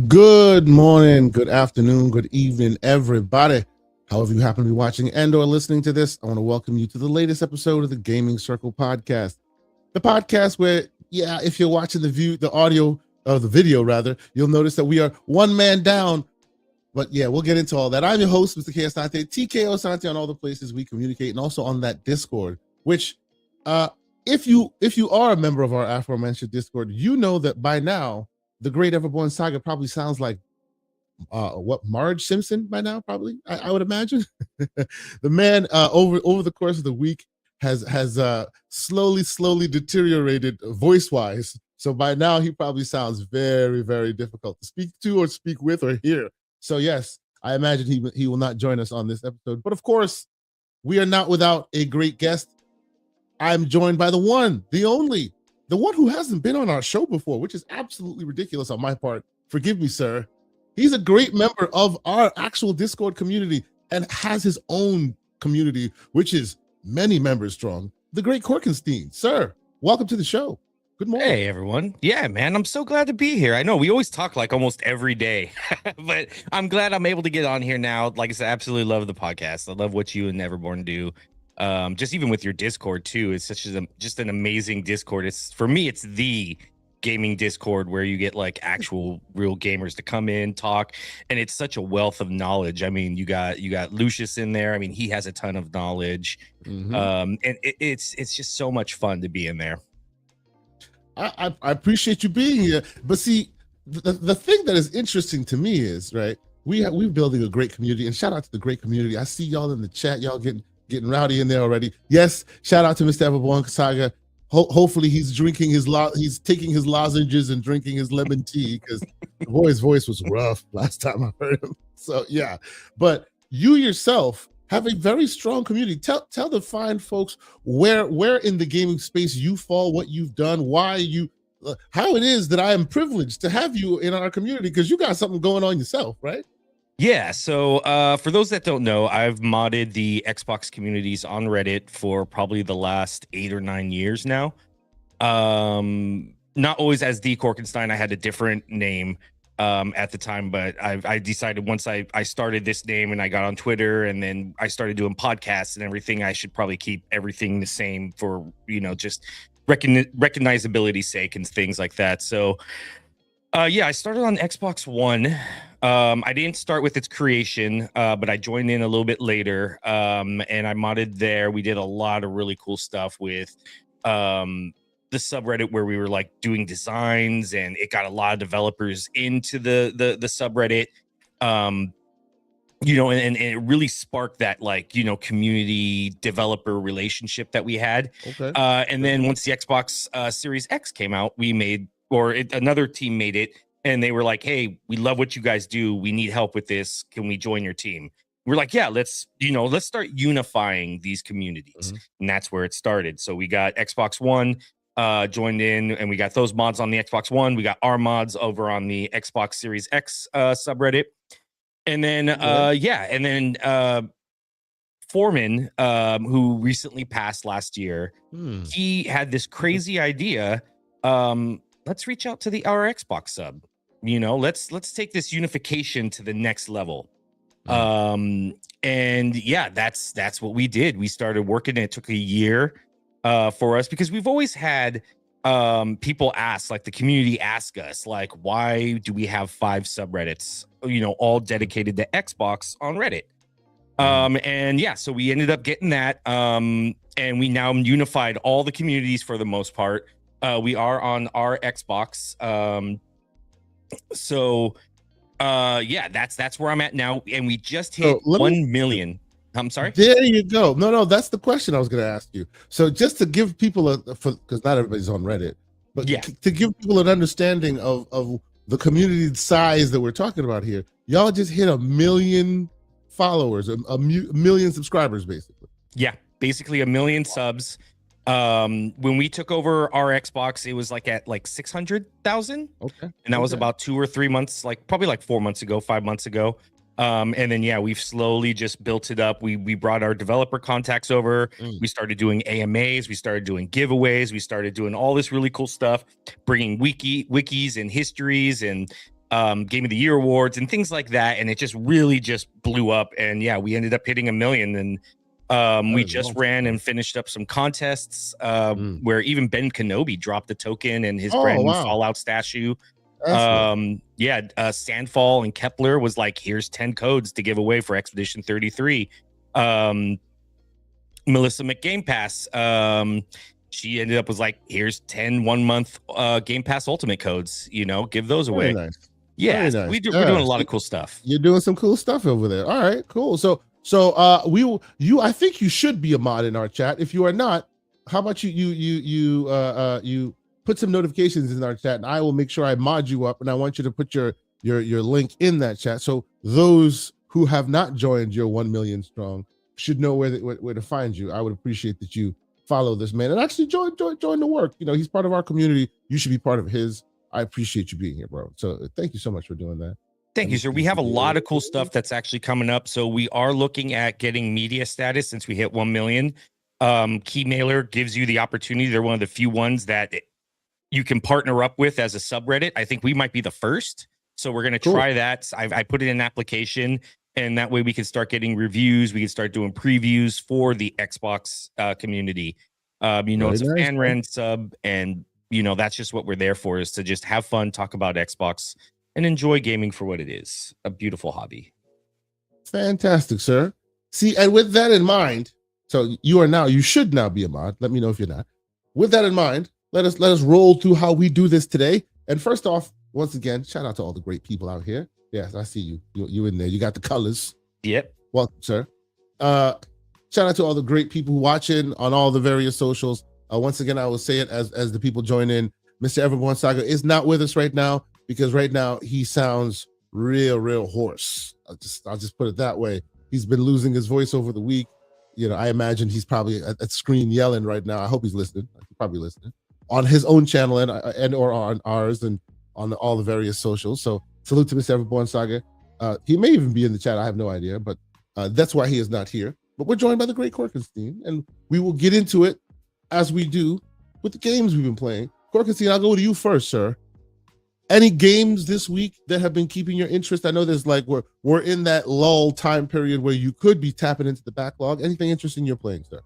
Good morning, good afternoon, good evening, everybody. However you happen to be watching and or listening to this, I want to welcome you to the latest episode of the Gaming Circle podcast. The podcast where, if you're watching the audio or the video rather, you'll notice that we are one man down. But yeah, we'll get into all that. I'm your host, Mr. K. Asante, TKO Asante on all the places we communicate, and also on that Discord, which if you are a member of our aforementioned Discord, you know that by now the Great Everborn Saga probably sounds like Marge Simpson by now, probably, I would imagine. The man over the course of the week has slowly deteriorated voice wise. So by now he probably sounds very, very difficult to speak to or speak with or hear. So yes, I imagine he will not join us on this episode. But of course, we are not without a great guest. I'm joined by the one, the only, the one who hasn't been on our show before, which is absolutely ridiculous on my part. Forgive me, sir. He's a great member of our actual Discord community and has his own community, which is many members strong. The great Korkenstein. Sir, welcome to the show. Good morning. Hey, everyone. Yeah, man, I'm so glad to be here. I know we always talk like almost every day, but I'm glad I'm able to get on here now. Like I said, I absolutely love the podcast. I love what you and Everborn do. Just even with your Discord too, it's just an amazing Discord. It's for me, it's the gaming Discord where you get like actual real gamers to come in, talk, and it's such a wealth of knowledge. I mean, you got Lucius in there. I mean, he has a ton of knowledge. And it's just so much fun to be in there. I appreciate you being here, but see, the thing that is interesting to me is, right, we're building a great community, and shout out to the great community. I see y'all in the chat, y'all getting rowdy in there already. Yes, shout out to Mr. Everborn Saga. Hopefully he's taking his lozenges and drinking his lemon tea, because the boy's voice was rough last time I heard him. So yeah, but you yourself have a very strong community. Tell the fine folks where in the gaming space you fall, what you've done, why you, how it is that I am privileged to have you in our community, because you got something going on yourself, right? Yeah, so for those that don't know, I've modded the Xbox communities on Reddit for probably the last 8 or 9 years now. Not always as the Korkenstein. I had a different name at the time, but I decided once I started this name and I got on Twitter and then I started doing podcasts and everything, I should probably keep everything the same for, just recognizability's sake and things like that. So yeah, I started on Xbox One. I didn't start with its creation, but I joined in a little bit later, and I modded there. We did a lot of really cool stuff with the subreddit, where we were like doing designs, and it got a lot of developers into the subreddit. And it really sparked that community developer relationship that we had. Okay. And then once the Xbox Series X came out, another team made it. And they were like, hey, we love what you guys do. We need help with this. Can we join your team? We're like, yeah, let's start unifying these communities. And that's where it started. So we got Xbox One joined in, and we got those mods on the Xbox One. We got our mods over on the Xbox Series X subreddit. And then, Foreman, who recently passed last year, he had this crazy idea. Let's reach out to our Xbox sub. Let's take this unification to the next level. And yeah, that's what we did. We started working, and it took a year for us, because we've always had people ask, like the community ask us, like, why do we have 5 subreddits, all dedicated to Xbox on Reddit? And yeah, so we ended up getting that. And we now unified all the communities for the most part. We are on our Xbox. Yeah, that's where I'm at now, and we just hit 1 million. I'm sorry. There you go. No, that's the question I was going to ask you. So just to give people because not everybody's on Reddit, but yeah, to give people an understanding of the community size that we're talking about here, y'all just hit 1 million followers, a million subscribers, basically. Yeah, basically 1 million subs. When we took over our Xbox, it was at 600,000. Okay. And that was about 2 or 3 months, probably 4 months ago, 5 months ago. And then, yeah, we've slowly just built it up. We brought our developer contacts over. We started doing AMAs. We started doing giveaways. We started doing all this really cool stuff, bringing wikis and histories. And Game of the Year awards and things like that, and it just really just blew up. And yeah, we ended up hitting 1 million, and we just awesome, ran bro. and finished up some contests Mm. where even Ben Kenobi dropped a token and his Oh brand new wow, Fallout statue. that's lit. Sandfall and Kepler was like, here's 10 codes to give away for Expedition 33. Melissa McGame Pass, she ended up was like, here's 10 1-month Game Pass Ultimate codes, give those Very away. nice. Yeah, Very nice. we're doing a Yeah, lot of cool stuff. you're doing some cool stuff over there. All right, cool. So I think you should be a mod in our chat. If you are not, how about you put some notifications in our chat, and I will make sure I mod you up, and I want you to put your link in that chat, so those who have not joined your 1 million strong should know where to find you. I would appreciate that you follow this man and actually join the work. He's part of our community. You should be part of his. I appreciate you being here, bro. So thank you so much for doing that. Thank you, sir. We have a lot of cool stuff that's actually coming up. So we are looking at getting media status since we hit 1 million. Key Mailer gives you the opportunity. They're one of the few ones that you can partner up with as a subreddit. I think we might be the first. So we're going to try that. I put it in an application, and that way we can start getting reviews. We can start doing previews for the Xbox community. It's a fan ran sub, and that's just what we're there for, is to just have fun, talk about Xbox, and enjoy gaming for what it is, a beautiful hobby. Fantastic, sir. See, and with that in mind, so you should now be a mod. Let me know if you're not. With that in mind, let us roll through how we do this today. And first off, once again, shout out to all the great people out here. Yes, I see you. You in there. You got the colors. Yep. Welcome, sir. Shout out to all the great people watching on all the various socials. Once again, I will say it as the people join in. Mr. Everborn Saga is not with us right now, because right now he sounds real hoarse. I'll just put it that way. He's been losing his voice over the week. I imagine he's probably at screen yelling right now. I hope he's listening. He's probably listening on his own channel and or on ours and on all the various socials. So salute to Mr. Everborn Saga. He may even be in the chat. I have no idea, but that's why he is not here. But we're joined by the great Korkenstein, and we will get into it as we do with the games we've been playing. Korkenstein, I'll go to you first, sir. Any games this week that have been keeping your interest? I know there's we're in that lull time period where you could be tapping into the backlog. Anything interesting you're playing, sir?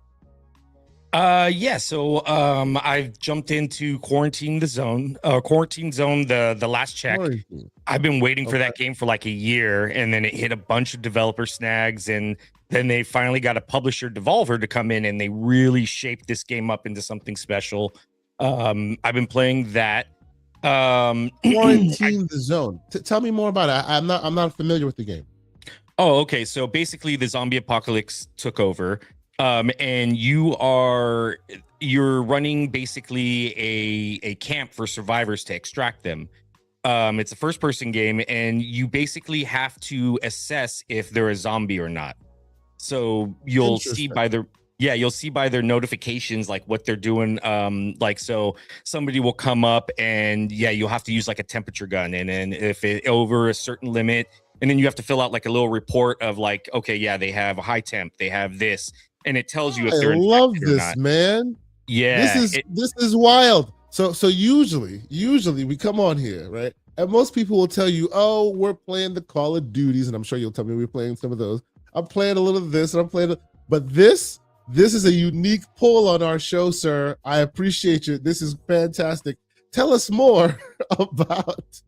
So I've jumped into Quarantine Zone, the last check. Quarantine. I've been waiting for that game for like a year, and then it hit a bunch of developer snags, and then they finally got a publisher, Devolver, to come in, and they really shaped this game up into something special. I've been playing that. Quarantine the Zone. Tell me more about it. I'm not familiar with the game. Oh, okay. So basically, the zombie apocalypse took over, and you're running basically a camp for survivors to extract them. It's a first-person game, and you basically have to assess if they're a zombie or not. So you'll see by their notifications, like what they're doing. So somebody will come up, and you'll have to use like a temperature gun, and then if it over a certain limit, and then you have to fill out like a little report of like, okay, yeah, they have a high temp, they have this, and it tells you if they're infected love or this, not. man. Yeah, this is wild. So usually we come on here, right? And most people will tell you, oh, we're playing the Call of Duties, and I'm sure you'll tell me we're playing some of those. I'm playing a little of this, and I'm playing, but this is a unique pull on our show, sir. I appreciate you. This is fantastic. Tell us more about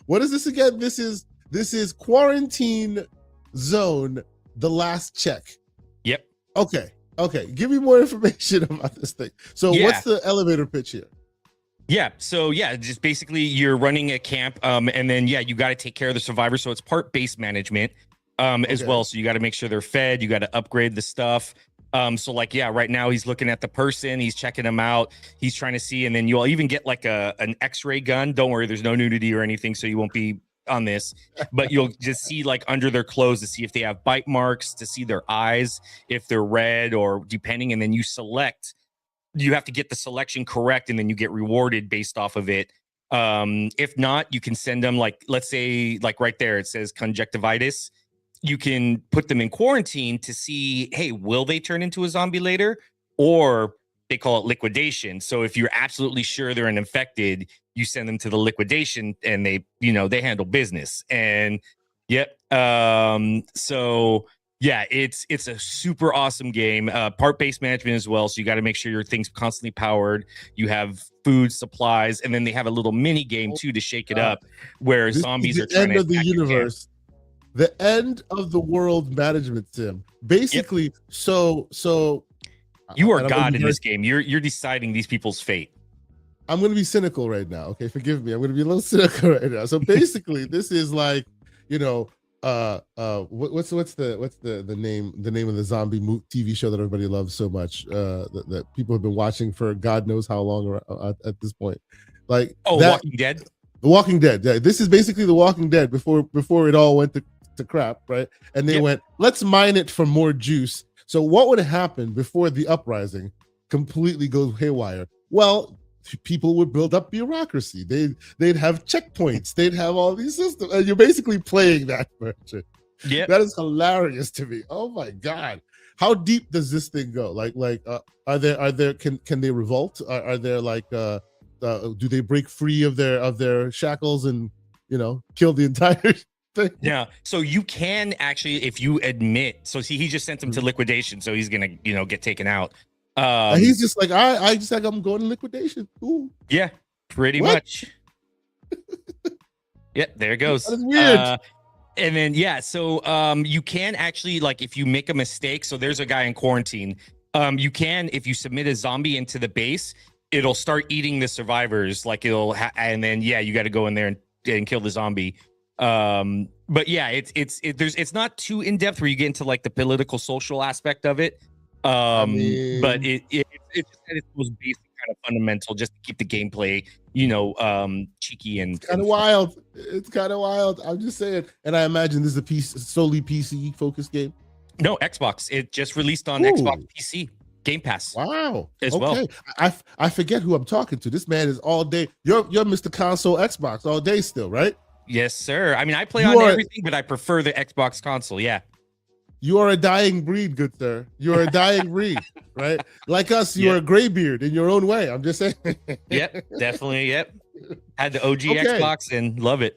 what is this again? This is Quarantine Zone, the last check. Yep. Okay. Give me more information about this thing. So what's the elevator pitch here? Yeah. So just basically you're running a camp, and then you got to take care of the survivors. So it's part base management as well. So you got to make sure they're fed. You got to upgrade the stuff. Right now he's looking at the person, he's checking them out, he's trying to see, and then you'll even get like an X-ray gun. Don't worry, there's no nudity or anything, so you won't be on this, but you'll just see like under their clothes to see if they have bite marks, to see their eyes, if they're red or depending, and then you have to get the selection correct, and then you get rewarded based off of it. If not, you can send them, like, let's say, like right there, it says conjunctivitis. You can put them in quarantine to see, hey, will they turn into a zombie later? Or they call it liquidation. So if you're absolutely sure they're infected, you send them to the liquidation, and they handle business. And yep. So yeah, it's a super awesome game. Part-based management as well. So you got to make sure your thing's constantly powered. You have food, supplies, and then they have a little mini game too to shake it up, where This zombies is are the trying end to of the attack your camp. universe, the end of the world management sim. Basically, Yep. so You are and I'm gonna God be in very- this game. You're deciding these people's fate. I'm going to be cynical right now. Okay, forgive me. I'm going to be a little cynical right now. So basically, this is like, what's the name of the zombie TV show that everybody loves so much, that people have been watching for God knows how long at this point, like Walking Dead. The Walking Dead. Yeah, this is basically The Walking Dead before it all went to crap, right? And they went, let's mine it for more juice. So what would happen before the uprising completely goes haywire? Well, people would build up bureaucracy. They'd have checkpoints. They'd have all these systems, and you're basically playing that version. Yeah, that is hilarious to me. Oh my god, how deep does this thing go? Are there can they revolt? Are there do they break free of their shackles and kill the entire thing? Yeah. So you can actually, if you admit, so see, he just sent him to liquidation, so he's gonna get taken out. He's just like, I'm going to liquidation. Ooh. Yeah, pretty What? much. Yeah, there it goes. That is weird. And then so you can actually, like, if you make a mistake, so there's a guy in quarantine. You can, if you submit a zombie into the base, it'll start eating the survivors. Like and then you got to go in there and kill the zombie. But yeah, it's not too in depth where you get into like the political social aspect of it. But it's most basic kind of fundamental, just to keep the gameplay, cheeky and kind of wild. It's kind of wild. I'm just saying. And I imagine this is a solely PC focused game. No, Xbox. It just released on Xbox PC Game Pass. Wow. As well. I forget who I'm talking to. This man is all day. You're Mr. Console Xbox all day still, right? Yes, sir. I mean, I play on everything, but I prefer the Xbox console. Yeah. You are a dying breed, good sir. You are a dying breed, right? Like us, you are a graybeard in your own way. I'm just saying. Yep, definitely. Yep. Had the OG Xbox and love it.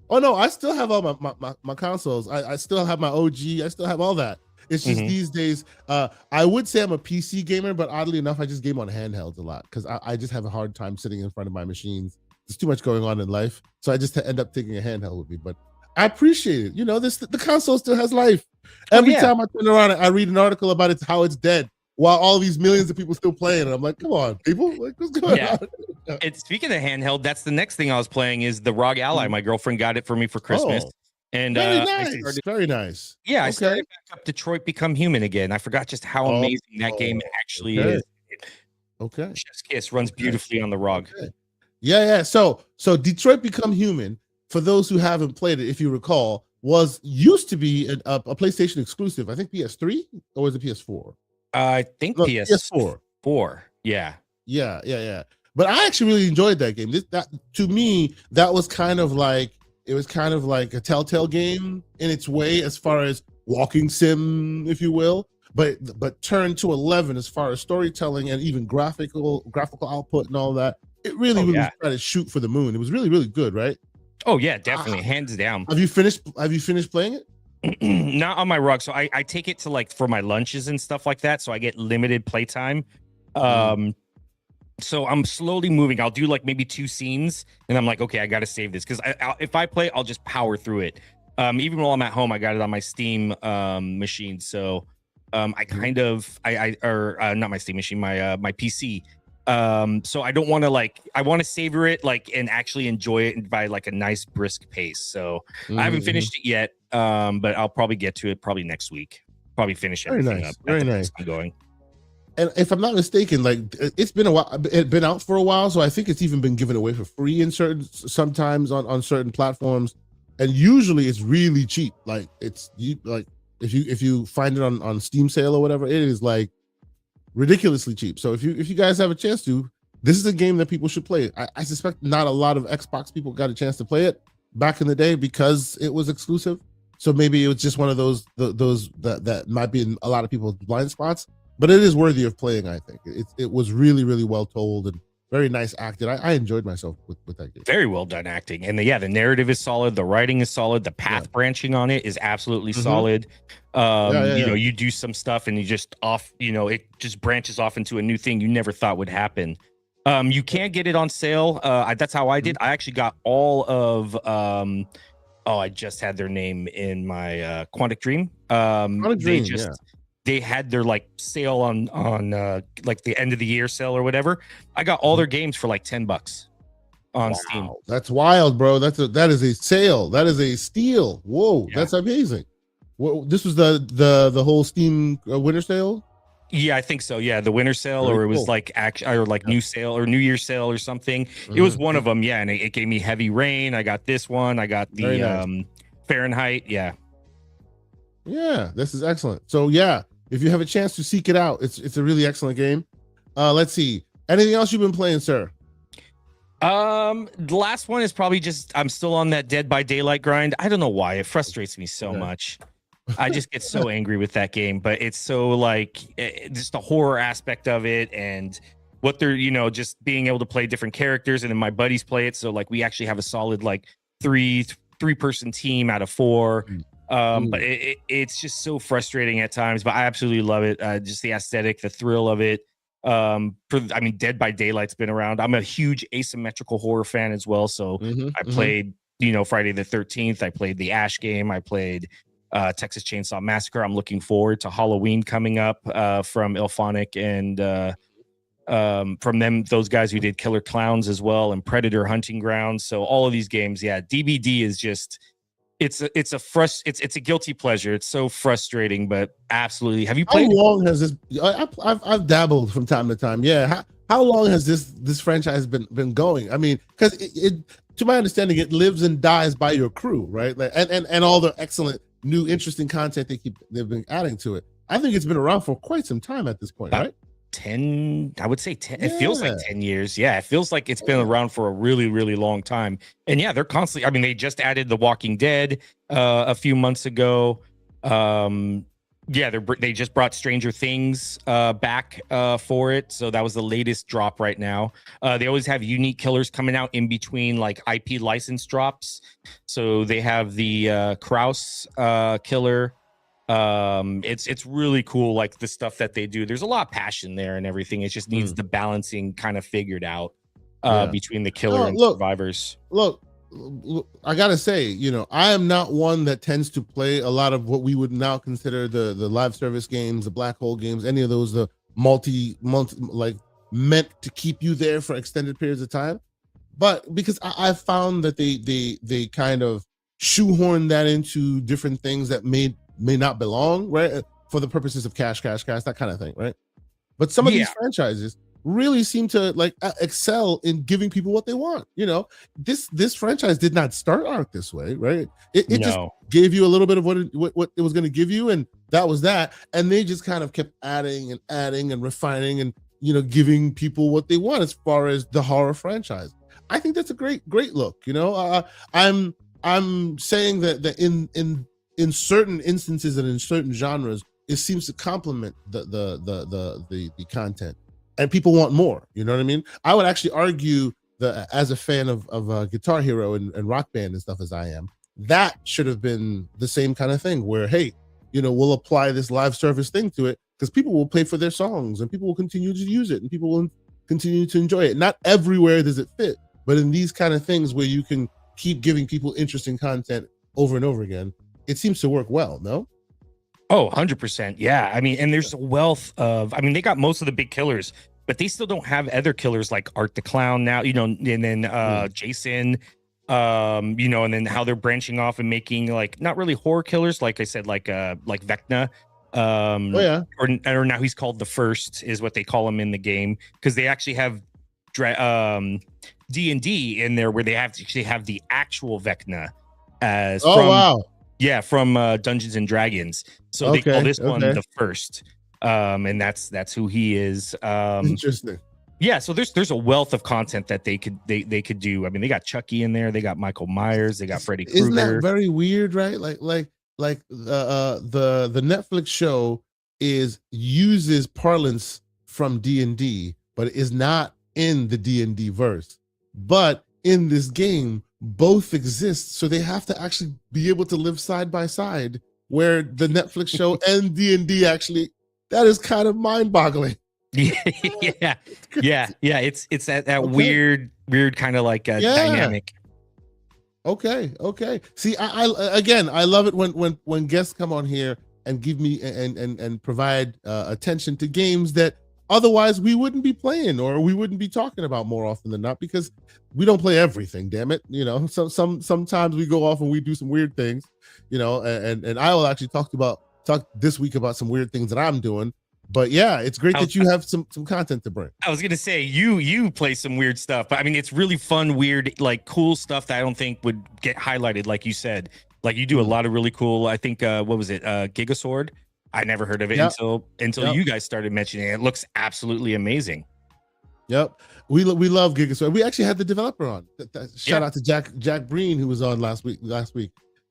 Oh no, I still have all my consoles. I still have my OG. I still have all that. It's just these days, I would say I'm a PC gamer, but oddly enough, I just game on handhelds a lot because I just have a hard time sitting in front of my machines. There's too much going on in life, so I just end up taking a handheld with me. But I appreciate it. The console still has life. Every time I turn around, I read an article about how it's dead, while all these millions of people still playing. And I'm like, come on, people, like, what's going on? And speaking of handheld, that's the next thing I was playing is the ROG Ally. My girlfriend got it for me for Christmas. And very nice. Very nice. Yeah, I started back up Detroit Become Human again. I forgot just how amazing that game actually is. Okay. Chef's Kiss runs beautifully on the ROG. Okay. Yeah. So Detroit Become Human, for those who haven't played it, if you recall, used to be a PlayStation exclusive. I think PS3 or was it PS4? I think PS4. Yeah. But I actually really enjoyed that game. To me, that was kind of like a Telltale game in its way, as far as walking sim, if you will, but turned to 11 as far as storytelling and even graphical output and all that. It really tried to shoot for the moon. It was really, really good, right? Oh yeah, definitely, hands down. Have you finished playing it? Not on my ROG. So I take it to like for my lunches and stuff like that. So I get limited playtime. So I'm slowly moving. I'll do like maybe 2 scenes, and I'm like, okay, I got to save this because if I play, I'll just power through it. Even while I'm at home, I got it on my Steam machine. So I kind of not my Steam machine, my PC. So I don't want to I want to savor it and actually enjoy it by a nice brisk pace. So I haven't finished it yet, but I'll probably get to it probably next week. Probably finish everything up. Very nice. I'm going. And if I'm not mistaken, it's been a while. It's been out for a while, so I think it's even been given away for free sometimes on certain platforms. And usually it's really cheap. If you find it on Steam sale or whatever, it is ridiculously cheap. So if you guys have a chance to, this is a game that people should play. I suspect not a lot of Xbox people got a chance to play it back in the day because it was exclusive. So maybe it was just one of those that might be in a lot of people's blind spots. But it is worthy of playing. I think it was really, really well told, and very nice acted. I enjoyed myself with that game. Very well done acting, and the narrative is solid, the writing is solid, the path branching on it is absolutely solid. You do some stuff and you just it just branches off into a new thing you never thought would happen. You can get it on sale. That's how I did. I actually got all of I just had their name in my Quantic Dream. They had their like sale on like the end of the year sale or whatever. I got all their games for like $10 on Steam. That's wild, bro. That is a sale. That is a steal. Whoa, that's amazing. Well, this was the whole Steam winter sale. Yeah, I think so. Yeah, the winter sale, or it was like new sale or New Year's sale or something. It was one of them. Yeah, and it gave me Heavy Rain. I got this one. I got the Fahrenheit. Yeah. Yeah, this is excellent. So yeah, if you have a chance to seek it out, it's a really excellent game. Let's see. Anything else you've been playing, sir? The last one is probably just I'm still on that Dead by Daylight grind. I don't know why. It frustrates me so much. I just get so angry with that game, but it's so like just the horror aspect of it and what they're, just being able to play different characters, and then my buddies play it. So like we actually have a solid like three person team out of 4. But it's just so frustrating at times, but I absolutely love it. Just the aesthetic, the thrill of it. Dead by Daylight's been around. I'm a huge asymmetrical horror fan as well. So I played, Friday the 13th. I played the Ash game. I played Texas Chainsaw Massacre. I'm looking forward to Halloween coming up from Ilphonic and from those guys who did Killer Clowns as well, and Predator Hunting Grounds. So all of these games, DBD is just it's a guilty pleasure. It's so frustrating, but absolutely. Have you played? How long has this? I've dabbled from time to time. Yeah. How long has this franchise been going? I mean, because it to my understanding, it lives and dies by your crew, right? Like, and all the excellent new interesting content they've been adding to it. I think it's been around for quite some time at this point, right? 10, I would say 10. It feels like 10 years. Yeah, it feels like it's been around for a really, really long time. And they're constantly, they just added The Walking Dead a few months ago. They just brought Stranger Things back for it. So that was the latest drop right now. They always have unique killers coming out in between like IP license drops. So they have the Kraus killer. It's really cool, like the stuff that they do. There's a lot of passion there and everything. It just needs the balancing kind of figured out between the killer and survivors. Look, I gotta say, I am not one that tends to play a lot of what we would now consider the live service games, the black hole games, any of those, the multi like meant to keep you there for extended periods of time. But because I found that they kind of shoehorn that into different things that may not belong, right? For the purposes of cash, that kind of thing, right? But some of these franchises really seem to like excel in giving people what they want. This franchise did not start out this way, right? It just gave you a little bit of what it was going to give you, and that was that. And they just kind of kept adding and refining and giving people what they want as far as the horror franchise. I think that's a great look. I'm saying that in certain instances and in certain genres, it seems to complement the content, and people want more. You know what I mean? I would actually argue that as a fan of Guitar Hero and Rock Band and stuff as I am, that should have been the same kind of thing where, hey, we'll apply this live service thing to it because people will pay for their songs and people will continue to use it and people will continue to enjoy it. Not everywhere does it fit, but in these kind of things where you can keep giving people interesting content over and over again, it seems to work well, no? Oh, 100%. Yeah. And there's a wealth of, they got most of the big killers, but they still don't have other killers like Art the Clown now, and then Jason, and then how they're branching off and making like, not really horror killers, like I said, like Vecna. Or now he's called the First is what they call him in the game, because they actually have D&D in there where they actually have the actual Vecna as from Dungeons and Dragons. So they call this one the First. And that's who he is. Interesting. Yeah, so there's a wealth of content that they could do. They got Chucky in there, they got Michael Myers, they got Freddy Krueger. Isn't that very weird, right? Like the Netflix show uses parlance from D&D, but is not in the D&D verse. But in this game, both exist, so they have to actually be able to live side by side, where the Netflix show and D&D actually, that is kind of mind-boggling. yeah, yeah. It's that Okay. weird kind of like dynamic. Okay. See, I again, I love it when guests come on here and give me and provide attention to games that otherwise we wouldn't be playing or we wouldn't be talking about more often than not, because we don't play everything. Damn it, sometimes we go off and we do some weird things, and I will actually talk this week about some weird things that I'm doing. But yeah, it's great that you have some content to bring. I was gonna say you play some weird stuff, but I mean it's really fun, weird, like cool stuff that I don't think would get highlighted, like you said. Like you do a lot of really cool. I think what was it? Gigasword. I never heard of it until you guys started mentioning it. It looks absolutely amazing. Yep, we love Gigasword. We actually had the developer on. Shout out to Jack Breen, who was on last week. We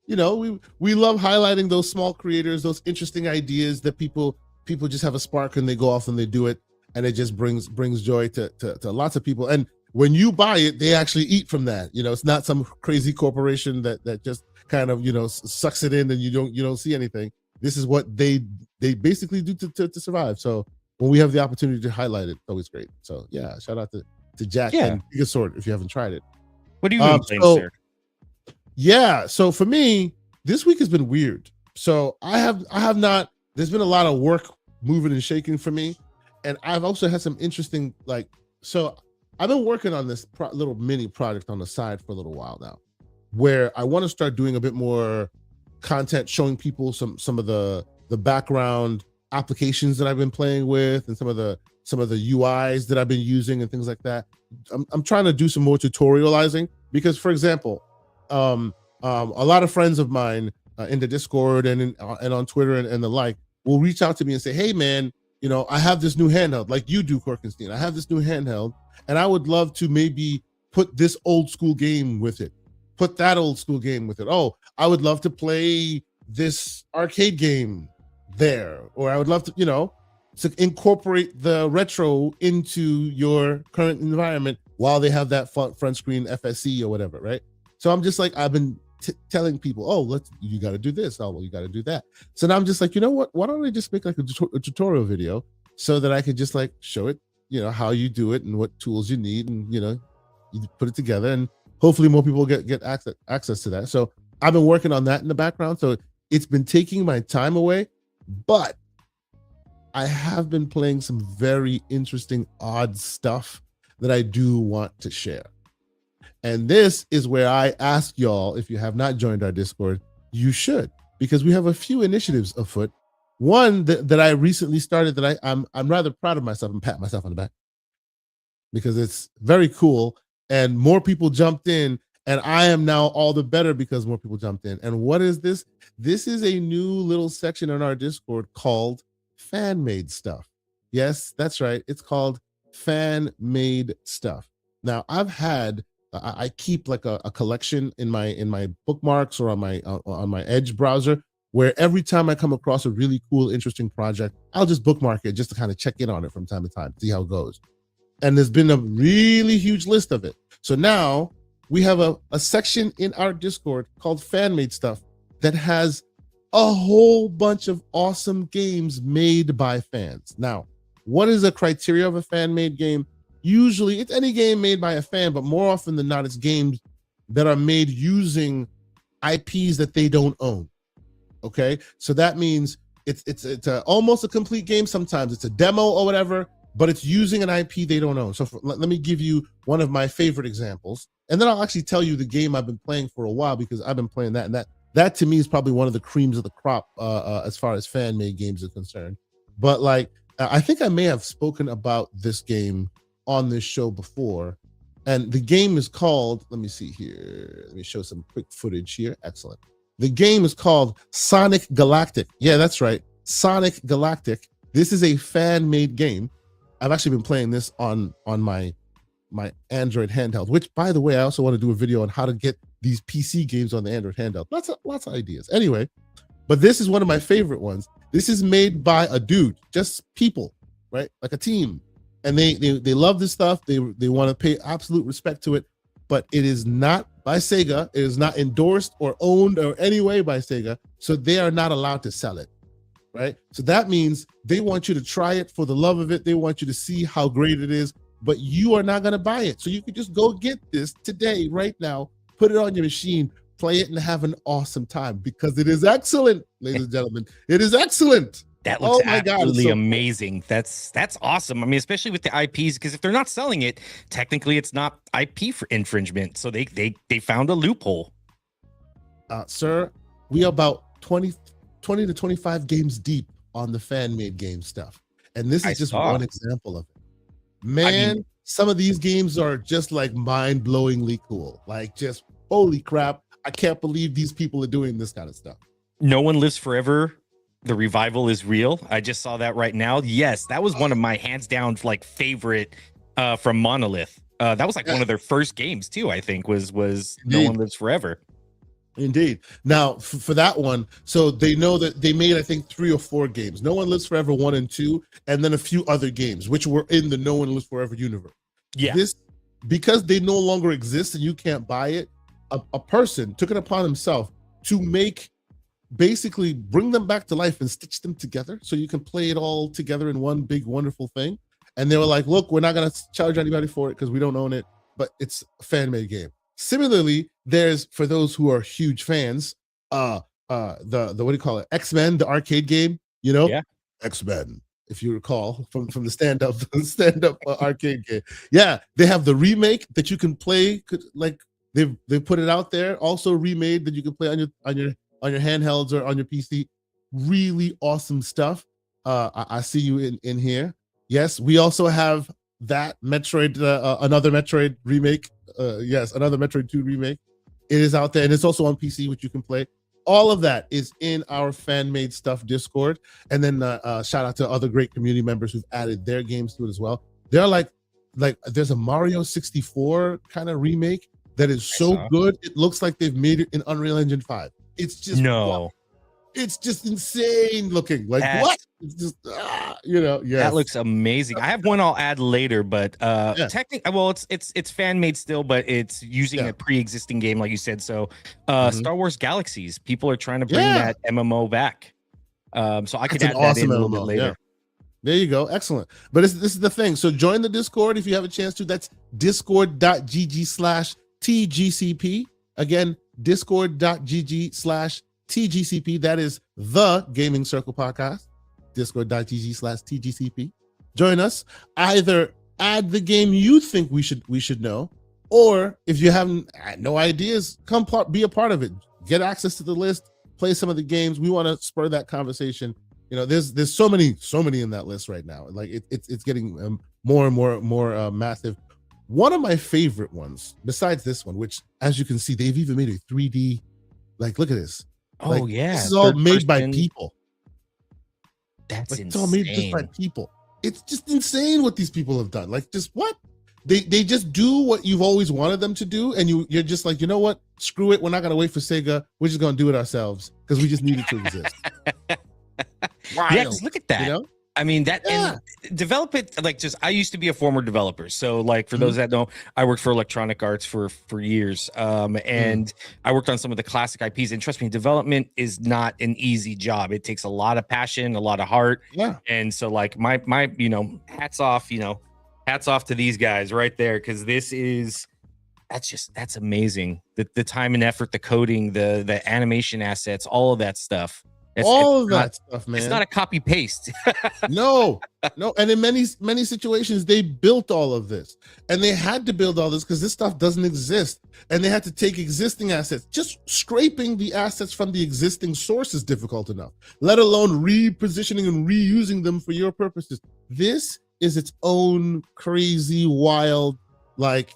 love highlighting those small creators, those interesting ideas that people just have a spark and they go off and they do it, and it just brings joy to lots of people. And when you buy it, they actually eat from that. It's not some crazy corporation that just kind of sucks it in and you don't see anything. This is what they basically do to survive. So when we have the opportunity to highlight it, it's always great. So yeah, shout out to Jack and Gigasword if you haven't tried it. What do you been playing, sir? Yeah, so for me, this week has been weird. So I have not. There's been a lot of work moving and shaking for me, and I've also had some interesting so I've been working on this little mini project on the side for a little while now, where I want to start doing a bit more content, showing people some of the background applications that I've been playing with and some of the UIs that I've been using and things like that. I'm trying to do some more tutorializing because, for example, a lot of friends of mine in the Discord and on Twitter and the like will reach out to me and say, hey man, I have this new handheld, like you do, Korkenstein. I have this new handheld and I would love to maybe put this old school game with it, put that old school game with it. Oh, I would love to play this arcade game there, or I would love to, to incorporate the retro into your current environment while they have that front screen FSC or whatever, right? So I'm just like, I've been telling people, oh, you got to do this. Oh, well, you got to do that. So now I'm just like, you know what? Why don't I just make like a tutorial video so that I could just like show it, how you do it and what tools you need, and you put it together, and hopefully more people get access to that. So I've been working on that in the background. So it's been taking my time away, but I have been playing some very interesting, odd stuff that I do want to share. And this is where I ask y'all, if you have not joined our Discord, you should, because we have a few initiatives afoot. One that I recently started that I'm rather proud of myself and pat myself on the back because it's very cool, and more people jumped in, and I am now all the better because more people jumped in. And what is this? This is a new little section on our Discord called Fan Made Stuff. Yes, that's right. It's called Fan Made Stuff. Now I keep like a collection in my bookmarks or on my Edge browser, where every time I come across a really cool, interesting project, I'll just bookmark it just to kind of check in on it from time to time, see how it goes. And there's been a really huge list of it. So now we have a section in our Discord called Fan Made Stuff that has a whole bunch of awesome games made by fans. Now, what is the criteria of a fan-made game? Usually it's any game made by a fan, but more often than not, it's games that are made using IPs that they don't own. Okay, so that means it's almost a complete game. Sometimes it's a demo or whatever, but it's using an IP they don't own. So let me give you one of my favorite examples, and then I'll actually tell you the game I've been playing for a while, because I've been playing that, and that to me is probably one of the creams of the crop as far as fan-made games are concerned. But like, I think I may have spoken about this game on this show before, and the game is called, let me see here, let me show some quick footage here. Excellent. The game is called Sonic Galactic. Yeah, that's right, Sonic Galactic. This is a fan-made game. I've actually been playing this on my Android handheld, which, by the way, I also want to do a video on how to get these PC games on the Android handheld. Lots of ideas. Anyway, but this is one of my favorite ones. This is made by a dude, just people, right? Like a team. and they love this stuff. They want to pay absolute respect to it, but it is not by Sega. It is not endorsed or owned or any way by Sega, so they are not allowed to sell it. Right? So that means they want you to try it for the love of it. They want you to see how great it is, but you are not going to buy it. So you can just go get this today, right now, put it on your machine, play it, and have an awesome time because it is excellent, ladies and gentlemen. It is excellent. That looks absolutely so amazing. Cool. That's awesome. I mean, especially with the IPs, because if they're not selling it, technically it's not IP for infringement. So they found a loophole. Sir, we are about 20 to 25 games deep on the fan-made game stuff. And this is just one example of it. Man, I mean, some of these games are just like mind-blowingly cool. Like just, holy crap, I can't believe these people are doing this kind of stuff. No One Lives Forever. The revival is real. I just saw that right now. Yes, that was one of my hands down like favorite from Monolith. That was like one of their first games too, I think, was No One Lives Forever. Indeed. Now, for that one, so they know that they made, I think, 3 or 4 games. No One Lives Forever 1 and 2, and then a few other games, which were in the No One Lives Forever universe. Yeah. This, because they no longer exist and you can't buy it, a person took it upon himself to basically bring them back to life and stitch them together so you can play it all together in one big, wonderful thing. And they were like, look, we're not going to charge anybody for it because we don't own it, but it's a fan-made game. Similarly, there's, for those who are huge fans, the what do you call it? X-Men, the arcade game, you know? Yeah. X-Men, if you recall from the stand-up arcade game. Yeah, they have the remake that you can play, like they put it out there, also remade that you can play on your handhelds or on your PC. Really awesome stuff. I see you in here. Yes, we also have that Metroid, another Metroid remake. Yes, another Metroid 2 remake. It is out there, and it's also on PC, which you can play. All of that is in our fan-made stuff Discord. And then shout out to other great community members who've added their games to it as well. They're like there's a Mario 64 kind of remake that is so good. It looks like they've made it in Unreal Engine 5. It's just it's just insane looking. Like what? It's just that looks amazing. I have one I'll add later, but technically, well, it's fan made still, but it's using a pre-existing game, like you said. So, Star Wars Galaxies, people are trying to bring that MMO back. So I could add that in a little bit later. There you go. Excellent. But this is the thing. So join the Discord if you have a chance to. That's discord.gg/TGCP. Again, discord.gg/TGCP. That is the Gaming Circle Podcast. Discord.gg/TGCP. Join us. Either add the game you think we should know, or if you have no ideas, come be a part of it. Get access to the list. Play some of the games. We want to spur that conversation. You know, there's so many in that list right now. Like it's getting more and more massive. One of my favorite ones, besides this one, which as you can see, they've even made a 3D. Like, look at this. Oh, like, yeah. This is all made by people. That's insane. It's all made just by people. It's just insane what these people have done. Like, just what? They just do what you've always wanted them to do, and you're just like, you know what? Screw it. We're not gonna wait for Sega. We're just gonna do it ourselves because we just need it to exist. Wild. Yeah, just look at that. You know? I mean, and develop it I used to be a former developer. So like for those that know, I worked for Electronic Arts for years. And I worked on some of the classic IPs, and trust me, development is not an easy job. It takes a lot of passion, a lot of heart. Yeah. And so like my hats off to these guys right there. Cause that's amazing. The time and effort, the coding, the animation assets, all of that stuff. All of that stuff, man. It's not a copy paste. No. And in many situations, they built all of this, and they had to build all this because this stuff doesn't exist, and they had to take existing assets. Just scraping the assets from the existing source is difficult enough, let alone repositioning and reusing them for your purposes. This is its own crazy, wild, like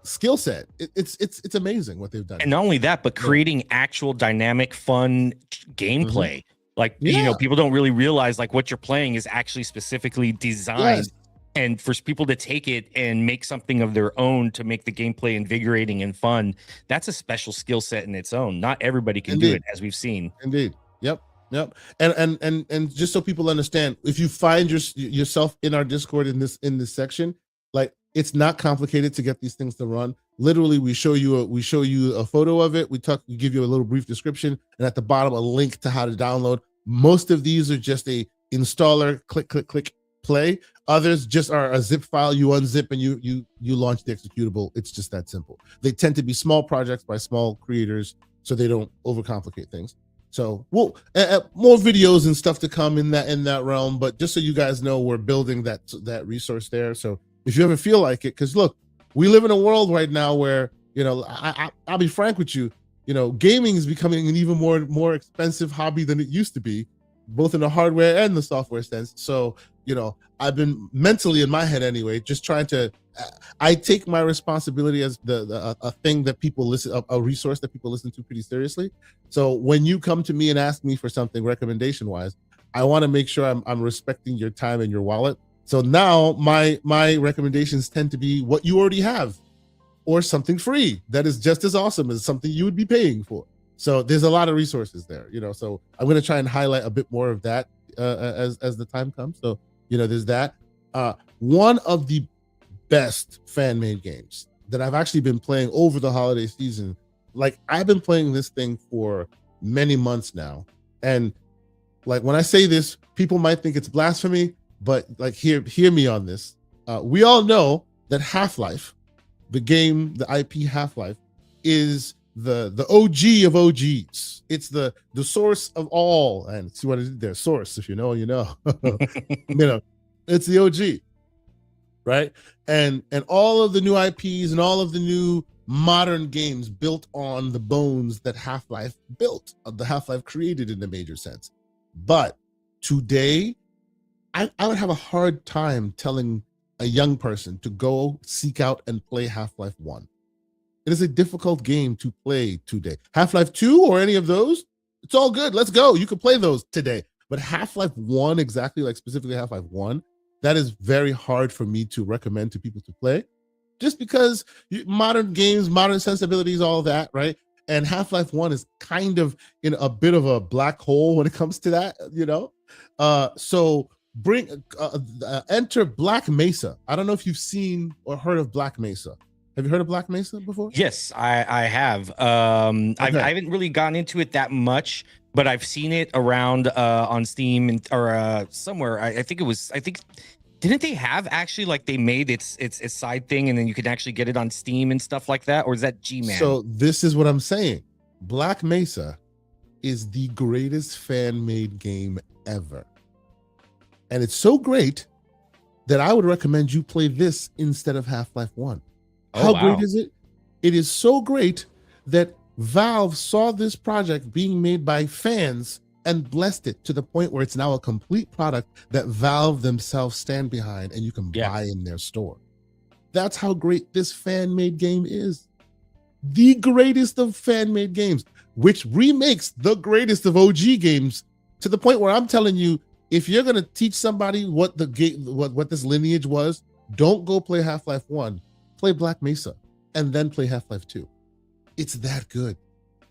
skill set. It's amazing what they've done. And not only that, but creating actual dynamic, fun gameplay. Like, people don't really realize like what you're playing is actually specifically designed and for people to take it and make something of their own to make the gameplay invigorating and fun. That's a special skill set in its own. Not everybody can do it, as we've seen. Indeed. Yep. Yep. And just so people understand, if you find yourself in our Discord in this section, like it's not complicated to get these things to run. Literally, we show you a photo of it. We give you a little brief description, and at the bottom a link to how to download. Most of these are just a installer, click, click, click, play. Others just are a zip file. You unzip and you launch the executable. It's just that simple. They tend to be small projects by small creators, so they don't overcomplicate things. So we'll more videos and stuff to come in that realm. But just so you guys know, we're building that resource there. So if you ever feel like it, because look, we live in a world right now where, you know, I'll be frank with you, you know, gaming is becoming an even more expensive hobby than it used to be, both in the hardware and the software sense. So, you know, I've been mentally in my head anyway, just trying to. I take my responsibility as a thing that people listen, a resource that people listen to pretty seriously. So when you come to me and ask me for something recommendation wise, I want to make sure I'm respecting your time and your wallet. So now my recommendations tend to be what you already have, or something free that is just as awesome as something you would be paying for. So there's a lot of resources there, you know. So I'm going to try and highlight a bit more of that as the time comes. So, you know, there's that. One of the best fan-made games that I've actually been playing over the holiday season. Like, I've been playing this thing for many months now, and like when I say this, people might think it's blasphemy, but like hear me on this. We all know that Half-Life, the game, the IP Half-Life, is the OG of OGs. It's the source of all. And see what it is there, source. If you know, you know. You know, it's the OG. Right? And all of the new IPs and all of the new modern games built on the bones that Half-Life built, the Half-Life created in a major sense. But today, I would have a hard time telling a young person to go seek out and play Half-Life 1. It is a difficult game to play today. Half-Life 2 or any of those, it's all good. Let's go. You can play those today. But Half-Life 1, exactly, like specifically Half-Life 1, that is very hard for me to recommend to people to play, just because modern games, modern sensibilities, all that, right? And Half-Life 1 is kind of in a bit of a black hole when it comes to that, you know? So enter Black Mesa. I don't know if you've seen or heard of Black Mesa. Have you heard of Black Mesa before? Yes, I have. Okay. I haven't really gotten into it that much, but I've seen it around on Steam or somewhere. I think didn't they have actually, like, they made its side thing and then you can actually get it on Steam and stuff like that? Or is that G-Man? So this is what I'm saying. Black Mesa is the greatest fan-made game ever. And it's so great that I would recommend you play this instead of Half-Life 1. How great is it? It is so great that Valve saw this project being made by fans and blessed it to the point where it's now a complete product that Valve themselves stand behind and you can buy in their store. That's how great this fan-made game is. The greatest of fan-made games, which remakes the greatest of OG games to the point where I'm telling you, if you're going to teach somebody what the game, what this lineage was, don't go play Half-Life 1. Play Black Mesa and then play Half-Life 2. It's that good.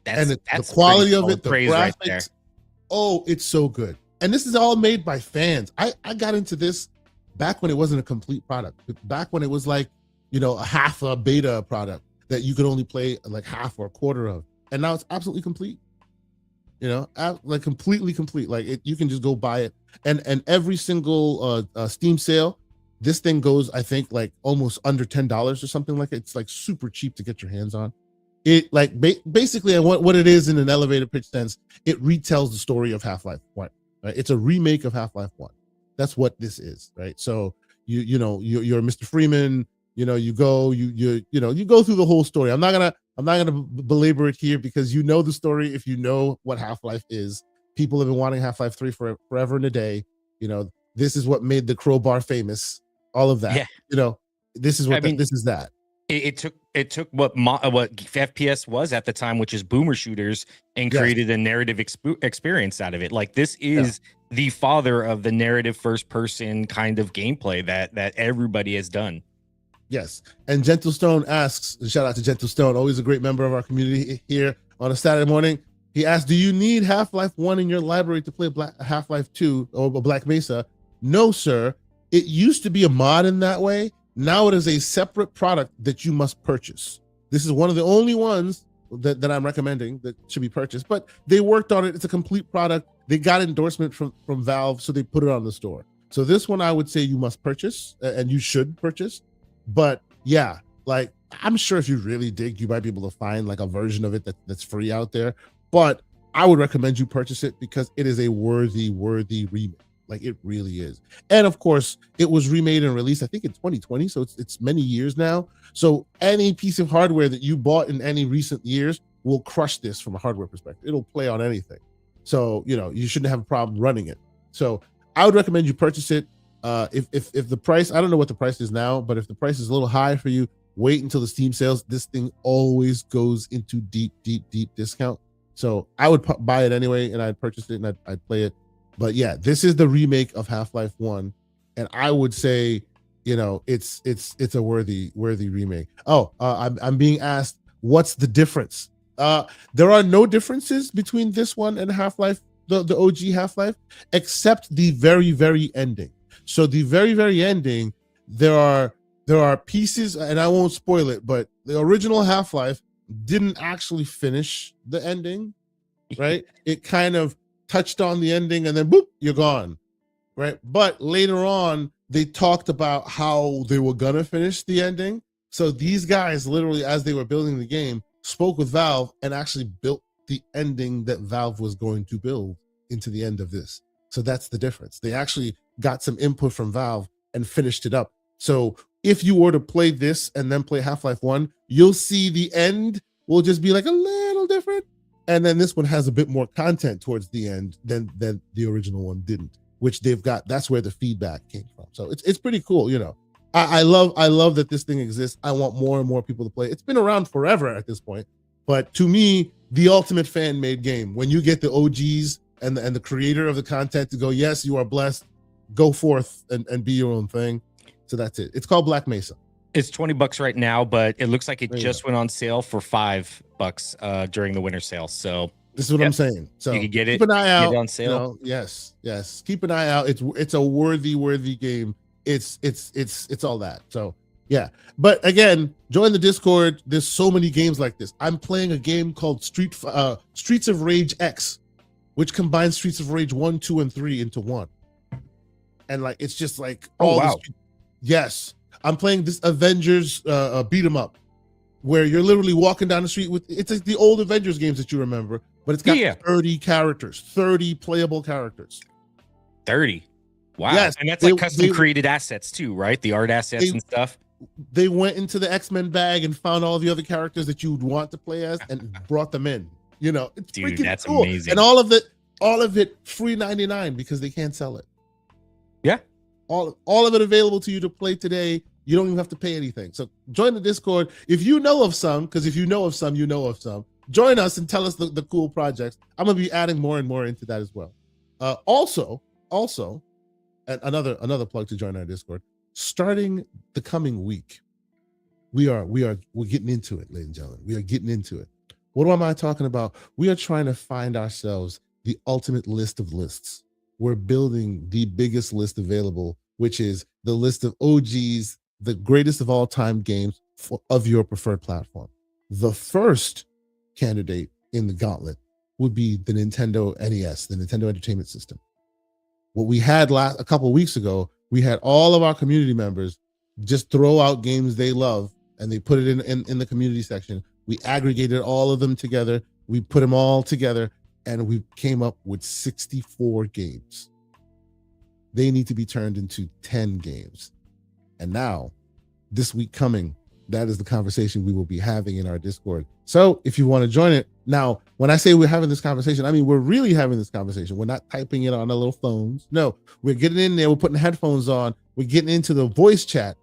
That's the quality of it, the graphics. Right, oh, it's so good. And this is all made by fans. I got into this back when it wasn't a complete product. Back when it was like, you know, a half a beta product that you could only play like half or a quarter of. And now it's absolutely complete. You know, like completely complete. Like you can just go buy it. And every single Steam sale, this thing goes, I think, like almost under $10 or something like it. It's like super cheap to get your hands on. It like basically what it is in an elevator pitch sense, it retells the story of Half-Life 1. Right? It's a remake of Half-Life 1. That's what this is, right? So you're Mr. Freeman. You know, you go through the whole story. I'm not gonna belabor it here because you know the story. If you know what Half-Life is, people have been wanting Half-Life 3 for forever and a day. You know, this is what made the crowbar famous. All of that, you know, this is what this is that. It took what FPS was at the time, which is boomer shooters, and created a narrative experience out of it. Like this is the father of the narrative first person kind of gameplay that everybody has done. Yes, and Gentle Stone asks, shout out to Gentle Stone, always a great member of our community here on a Saturday morning. He asked, do you need Half-Life 1 in your library to play Half-Life 2 or Black Mesa? No, sir. It used to be a mod in that way. Now it is a separate product that you must purchase. This is one of the only ones that I'm recommending that should be purchased, but they worked on it. It's a complete product. They got endorsement from Valve, so they put it on the store. So this one I would say you must purchase, and you should purchase. But yeah, like I'm sure if you really dig, you might be able to find like a version of it that's free out there. But I would recommend you purchase it because it is a worthy remake. Like it really is. And of course, it was remade and released, I think in 2020. So it's many years now. So any piece of hardware that you bought in any recent years will crush this from a hardware perspective. It'll play on anything. So, you shouldn't have a problem running it. So I would recommend you purchase it. If the price, I don't know what the price is now, but if the price is a little high for you, wait until the Steam sales. This thing always goes into deep discount. So I would buy it anyway, and I'd purchase it and I'd play it. But yeah, this is the remake of Half-Life 1, and I would say, it's a worthy remake. Oh, I'm being asked, what's the difference? There are no differences between this one and Half-Life, the OG Half-Life, except the very ending. So the very ending, there are pieces, and I won't spoil it, but the original Half-Life didn't actually finish the ending, right? It kind of touched on the ending and then boop, you're gone, right? But later on, they talked about how they were gonna finish the ending. So these guys literally, as they were building the game, spoke with Valve and actually built the ending that Valve was going to build into the end of this. So that's the difference. They actually got some input from Valve and finished it up. So if you were to play this and then play Half-Life 1, you'll see the end will just be like a little different. And then this one has a bit more content towards the end than the original one didn't, which they've got. That's where the feedback came from. So it's pretty cool. I love that this thing exists. I want more and more people to play. It's been around forever at this point, but to me, the ultimate fan made game. When you get the OGs and the creator of the content to go, yes, you are blessed, go forth and be your own thing. So that's it. It's called Black Mesa. It's $20 right now, but it looks like it just went on sale for $5 during the winter sale. So this is what I'm saying. So you can get it. Keep an eye out. Get it on sale. Yes. Keep an eye out. It's a worthy game. It's all that. So yeah. But again, join the Discord. There's so many games like this. I'm playing a game called Streets of Rage X, which combines Streets of Rage 1, 2, and 3 into one. And like it's just like yes. I'm playing this Avengers beat 'em up, where you're literally walking down the street with it's like the old Avengers games that you remember, but it's got 30 characters, 30 playable characters. 30. Wow. Yes, and that's like custom created assets too, right? The art assets and stuff. They went into the X-Men bag and found all the other characters that you would want to play as and brought them in. It's dude, freaking that's cool. amazing. And all of it free 99 because they can't sell it. Yeah. All of it available to you to play today. You don't even have to pay anything. So join the Discord. If you know of some, because if you know of some, join us and tell us the cool projects. I'm going to be adding more and more into that as well. Also, and another plug to join our Discord. Starting the coming week, we're getting into it, ladies and gentlemen. We are getting into it. What am I talking about? We are trying to find ourselves the ultimate list of lists. We're building the biggest list available, which is the list of OGs, the greatest of all time games of your preferred platform. The first candidate in the gauntlet would be the Nintendo NES, the Nintendo Entertainment System. What we had a couple of weeks ago, we had all of our community members just throw out games they love, and they put it in the community section. We aggregated all of them together. We put them all together, and we came up with 64 games. They need to be turned into 10 games. And now, this week coming, that is the conversation we will be having in our Discord. So if you want to join it, now, when I say we're having this conversation, I mean, we're really having this conversation. We're not typing it on our little phones. No, we're getting in there. We're putting headphones on. We're getting into the voice chat,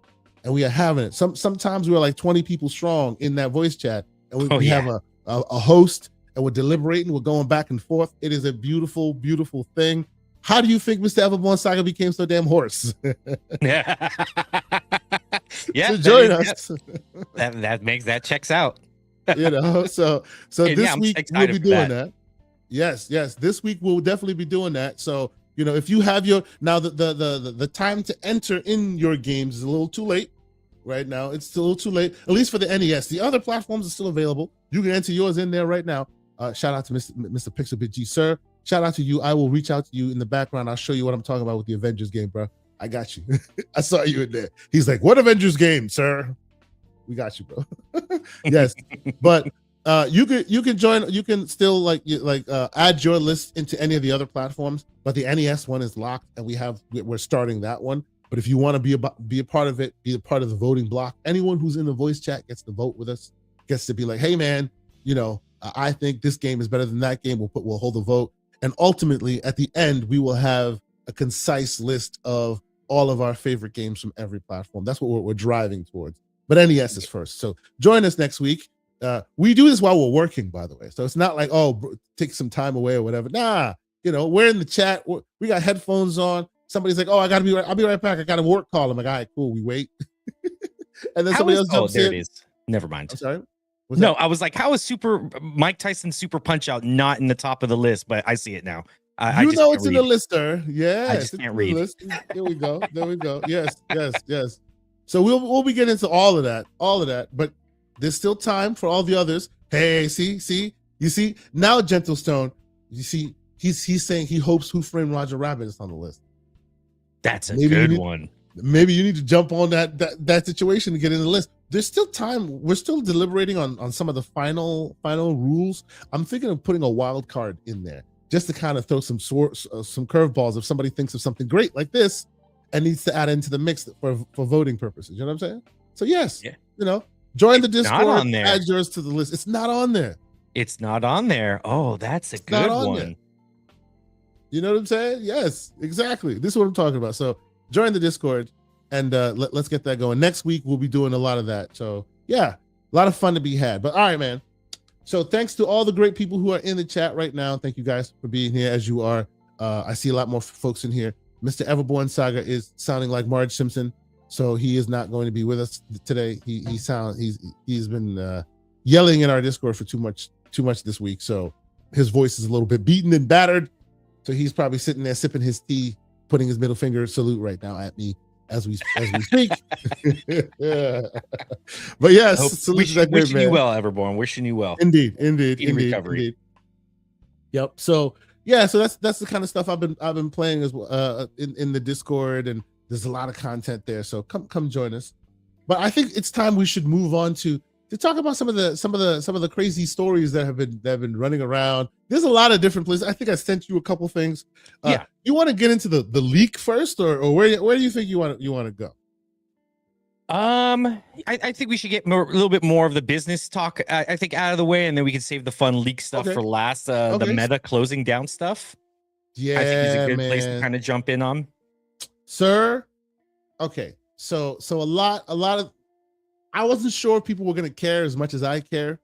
and we are having it. Sometimes we're like 20 people strong in that voice chat, and we have a host, and we're deliberating. We're going back and forth. It is a beautiful, beautiful thing. How do you think Mr. Everborn Saga became so damn hoarse? Yeah. So join us. That checks out. So this week we'll be doing that. Yes. This week we'll definitely be doing that. So, if you have your now the time to enter in your games is a little too late. Right now, it's still a little too late, at least for the NES. The other platforms are still available. You can enter yours in there right now. Shout out to Mr. Pixelbit G, sir. Shout out to you. I will reach out to you in the background. I'll show you what I'm talking about with the Avengers game, bro. I got you. I saw you in there. He's like, "What Avengers game, sir?" We got you, bro. Yes, but you can join. You can still add your list into any of the other platforms, but the NES one is locked, and we're starting that one. But if you want to be a part of it, be a part of the voting block. Anyone who's in the voice chat gets to vote with us, gets to be like, "Hey, man, I think this game is better than that game." We'll hold a vote, and ultimately at the end we will have a concise list of all of our favorite games from every platform. That's what we're driving towards. But NES is first. So join us next week. We do this while we're working, by the way. So it's not like, take some time away or whatever. Nah, we're in the chat. We got headphones on. Somebody's like, I'll be right back. I got a work call. I'm like, all right, cool. We wait. And then somebody else jumps there in. it is. Never mind. I'm sorry. I was like, how is Mike Tyson's Super Punch Out not in the top of the list? But I see it now. I just it's in the lister. Yeah. I just can't read. There we go. Yes. So we'll be getting into all of that. But there's still time for all the others. Hey, you see now, Gentle Stone. You see, he's saying he hopes Who Framed Roger Rabbit is on the list. That's a good one. Maybe you need to jump on that situation to get in the list. There's still time. We're still deliberating on some of the final rules. I'm thinking of putting a wild card in there just to kind of throw some curveballs if somebody thinks of something great like this and needs to add into the mix for voting purposes. You know what I'm saying? So yes, join the Discord, add yours to the list. It's not on there. It's not on there. Oh, that's a good one. There. You know what I'm saying? Yes, exactly. This is what I'm talking about. So join the Discord and let's get that going. Next week, we'll be doing a lot of that. So yeah, a lot of fun to be had. But all right, man. So thanks to all the great people who are in the chat right now. Thank you guys for being here as you are. I see a lot more folks in here. Mr. Everborn Saga is sounding like Marge Simpson. So he is not going to be with us today. He's been yelling in our Discord for too much this week. So his voice is a little bit beaten and battered. So he's probably sitting there sipping his tea, putting his middle finger salute right now at me as we speak. Yeah. But yes, wishing you well, Everborn. Wishing you well. Indeed. Recovery. Indeed. Yep. So yeah, so that's the kind of stuff I've been playing as well in the Discord, and there's a lot of content there. So come join us. But I think it's time we should move on to talk about some of the crazy stories that have been running around. There's a lot of different places. I think I sent you a couple things. You want to get into the leak first, or where do you think you want to go? I think we should get a little bit more of the business talk. I think out of the way, and then we can save the fun leak stuff for last. The meta closing down stuff. Yeah, I think it's a good place to kind of jump in on, sir. Okay, so a lot of. I wasn't sure if people were going to care as much as I care.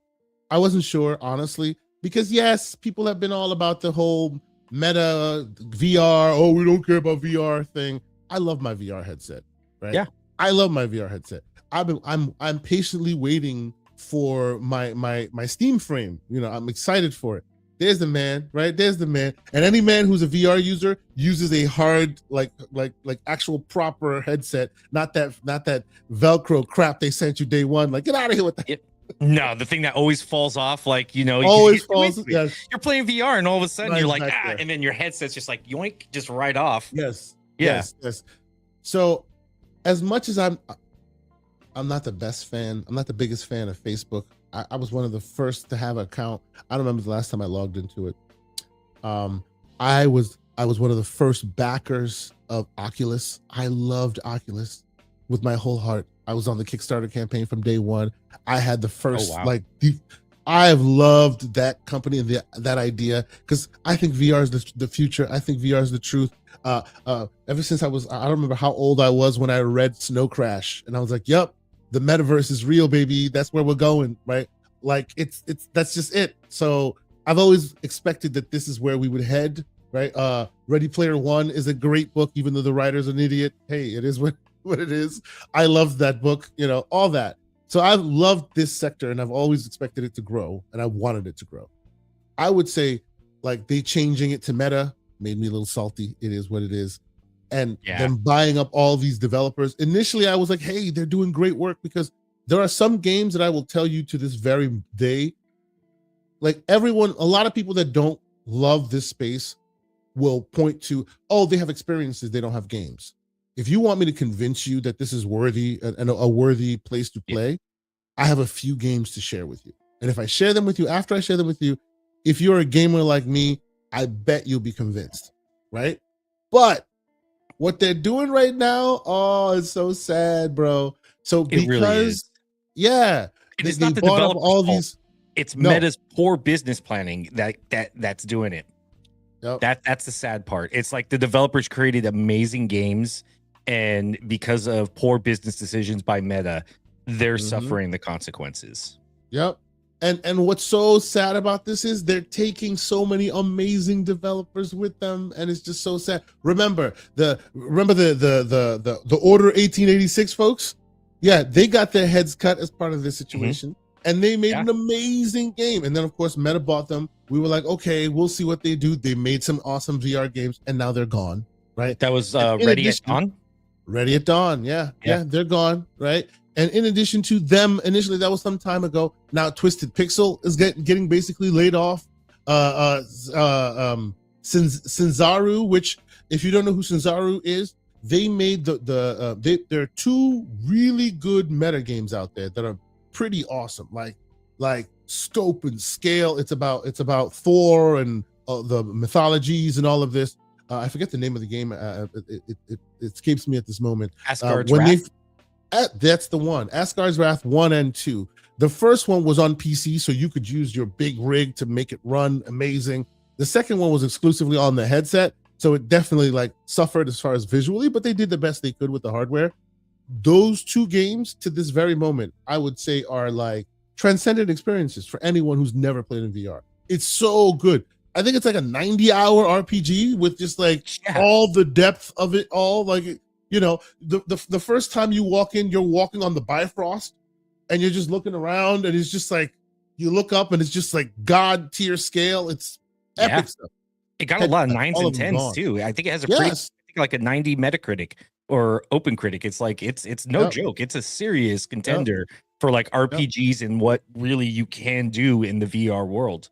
I wasn't sure, honestly, because yes, people have been all about the whole meta VR. Oh, we don't care about VR thing. I love my VR headset, right? Yeah, I love my VR headset. I'm patiently waiting for my Steam frame. I'm excited for it. There's the man, right? There's the man. And any man who's a VR user uses a hard, like actual proper headset, not that Velcro crap they sent you day one. Like, get out of here with that. No, the thing that always falls off, always falls. Yes. You're playing VR and all of a sudden you're like, and then your headset's just like yoink, just right off. Yes. Yeah. Yes. So, as much as I'm not the best fan, I'm not the biggest fan of Facebook. I was one of the first to have an account. I don't remember the last time I logged into it. I was one of the first backers of Oculus. I loved Oculus with my whole heart. I was on the Kickstarter campaign from day one. I had the first I have loved that company and that idea because I think VR is the future. I think VR is the truth. Ever since I don't remember how old I was when I read Snow Crash, and I was like, "Yep, the metaverse is real, baby. That's where we're going, right?" Like that's just it. So I've always expected that this is where we would head, right? Ready Player One is a great book, even though the writer's an idiot. Hey, it is what it is. I loved that book, all that. So I've loved this sector, and I've always expected it to grow, and I wanted it to grow. I would say like they changing it to meta made me a little salty. It is what it is. And Yeah. them buying up all these developers. Initially, I was like, hey, they're doing great work, because there are some games that I will tell you to this very day, like a lot of people that don't love this space will point to, oh, they have experiences, they don't have games. If you want me to convince you that this is worthy and a worthy place to play, I have a few games to share with you. And if I share them with you, after I share them with you, if you're a gamer like me, I bet you'll be convinced, right? But what they're doing right now, oh, it's so sad, bro. So It really is. yeah, And it's they not the bought up developer's all fault. these. It's No. Meta's poor business planning that's doing it. Yep. That's the sad part. It's like the developers created amazing games, and because of poor business decisions by Meta, they're suffering the consequences. Yep. And what's so sad about this is they're taking so many amazing developers with them, and it's just so sad. Remember the Order 1886 folks? Yeah, they got their heads cut as part of this situation. And they made an amazing game. And then, of course, Meta bought them. We were like, okay, we'll see what they do. They made some awesome VR games, and now they're gone, right? That was Ready at Dawn? Ready at Dawn, yeah, they're gone, right? And in addition to them, initially, that was some time ago. Now, Twisted Pixel is getting basically laid off. Sinzaru, which, if you don't know who Sinzaru is, they made there are two really good meta games out there that are pretty awesome, like Scope and Scale. It's about Thor and the mythologies and all of this. I forget the name of the game. It escapes me at this moment. Asgard's Wrath? That's the one. Asgard's Wrath 1 and 2. The first one was on PC, so you could use your big rig to make it run amazing. The second one was exclusively on the headset, so it definitely like suffered as far as visually, but they did the best they could with the hardware. Those two games, to this very moment, I would say are like transcendent experiences for anyone who's never played in VR. It's so good. I think it's like a 90-hour RPG with just like all the depth of it all. Like, you know, the first time you walk in, you're walking on the Bifrost and you're just looking around, and it's just like, you look up and it's just like God tier scale. It's epic stuff. It got a lot of 9s and 10s too. I think it has a pretty, like a 90 Metacritic or OpenCritic. It's like, it's no joke. It's a serious contender for like RPGs and what really you can do in the VR world.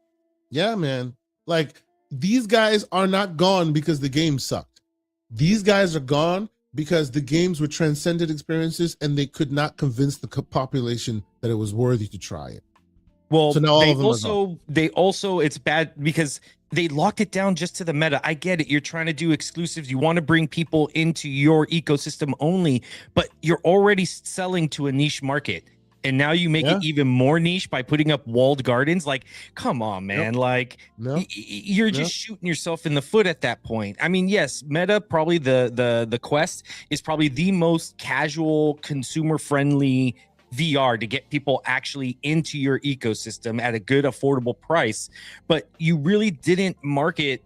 Yeah, man. Like, these guys are not gone because the game sucked. These guys are gone because the games were transcendent experiences, and they could not convince the population that it was worthy to try it. Well, so now they also it's bad because they locked it down just to the meta. I get it. You're trying to do exclusives. You want to bring people into your ecosystem only, but you're already selling to a niche market. And now you make it even more niche by putting up walled gardens. Like, come on, man. Like, you're just shooting yourself in the foot at that point. I mean, yes, Meta, probably the Quest is probably the most casual, consumer-friendly VR to get people actually into your ecosystem at a good, affordable price. But you really didn't market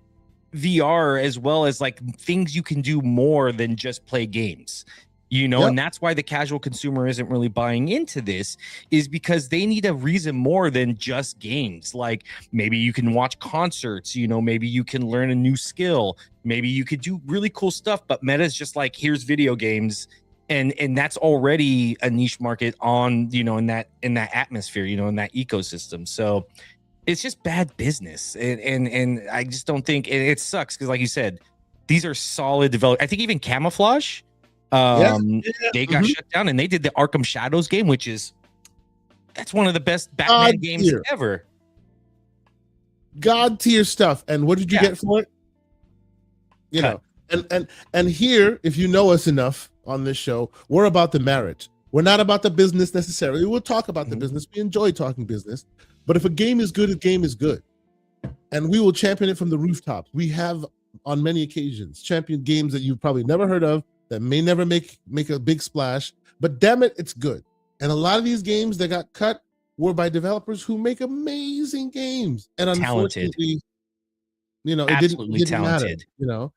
VR as well as like things you can do more than just play games. You know, and that's why the casual consumer isn't really buying into this, is because they need a reason more than just games. Like, maybe you can watch concerts, you know, maybe you can learn a new skill, maybe you could do really cool stuff. But Meta's just like, here's video games, and that's already a niche market on, you know, in that atmosphere, you know, in that ecosystem. So it's just bad business, and I just don't think it sucks because, like you said, these are solid developers. I think even Camouflage. They got shut down, and they did the Arkham Shadows game, which is that's one of the best Batman games ever. God tier stuff. And what did you get for it? You know, and here, if you know us enough on this show, we're about the marriage. We're not about the business necessarily. We'll talk about the business. We enjoy talking business, but if a game is good, a game is good, and we will champion it from the rooftops. We have on many occasions championed games that you've probably never heard of, that may never make a big splash, but damn it, it's good. And a lot of these games that got cut were by developers who make amazing games. And unfortunately, you know, it didn't matter. You know,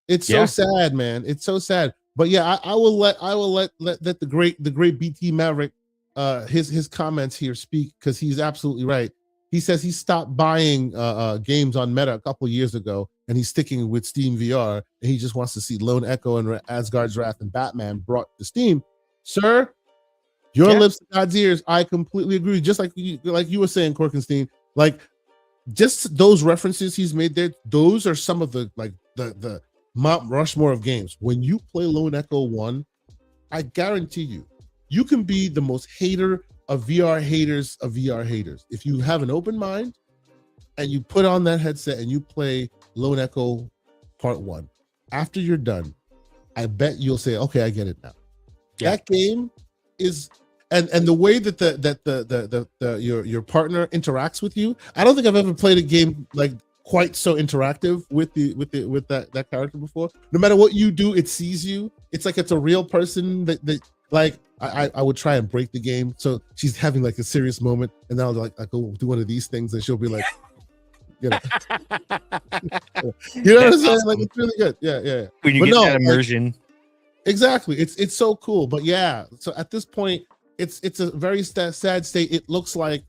it's so sad, man. It's so sad. But yeah, I will let the great BT Maverick his comments here speak, because he's absolutely right. he says he stopped buying games on Meta a couple years ago, and he's sticking with Steam VR, and he just wants to see Lone Echo and Asgard's Wrath and Batman brought to Steam. Sir, your lips to God's ears. I completely agree. Just like you were saying, Korkenstein, like just those references he's made there, those are some of the Mount Rushmore of games. When you play Lone Echo 1, I guarantee you can be the most hater of VR haters of VR haters. If you have an open mind and you put on that headset and you play Lone Echo Part 1, after you're done, I bet you'll say, okay, I get it now. Yeah. That game is, and the way that your partner interacts with you, I don't think I've ever played a game like quite so interactive with that character before. No matter what you do, it sees you. It's like it's a real person that like I would try and break the game. So she's having like a serious moment, and then I go do one of these things, and she'll be like, you know, you know what I'm saying? Awesome. Like it's really good. Yeah. When you get that immersion. Like, exactly. It's so cool. But yeah, so at this point, it's a very sad state. It looks like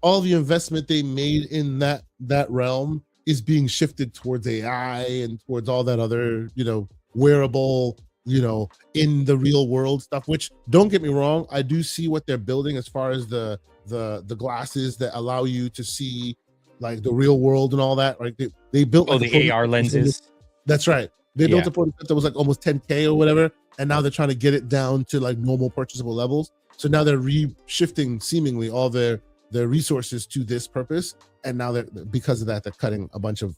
all the investment they made in that realm is being shifted towards AI and towards all that other, wearable, in the real world stuff, which don't get me wrong, I do see what they're building as far as the glasses that allow you to see like the real world and all that. Right? They built the AR lenses. That's right. They built a prototype that was like almost 10K or whatever, and now they're trying to get it down to like normal purchasable levels. So now they're shifting seemingly all their resources to this purpose, and now because of that they're cutting a bunch of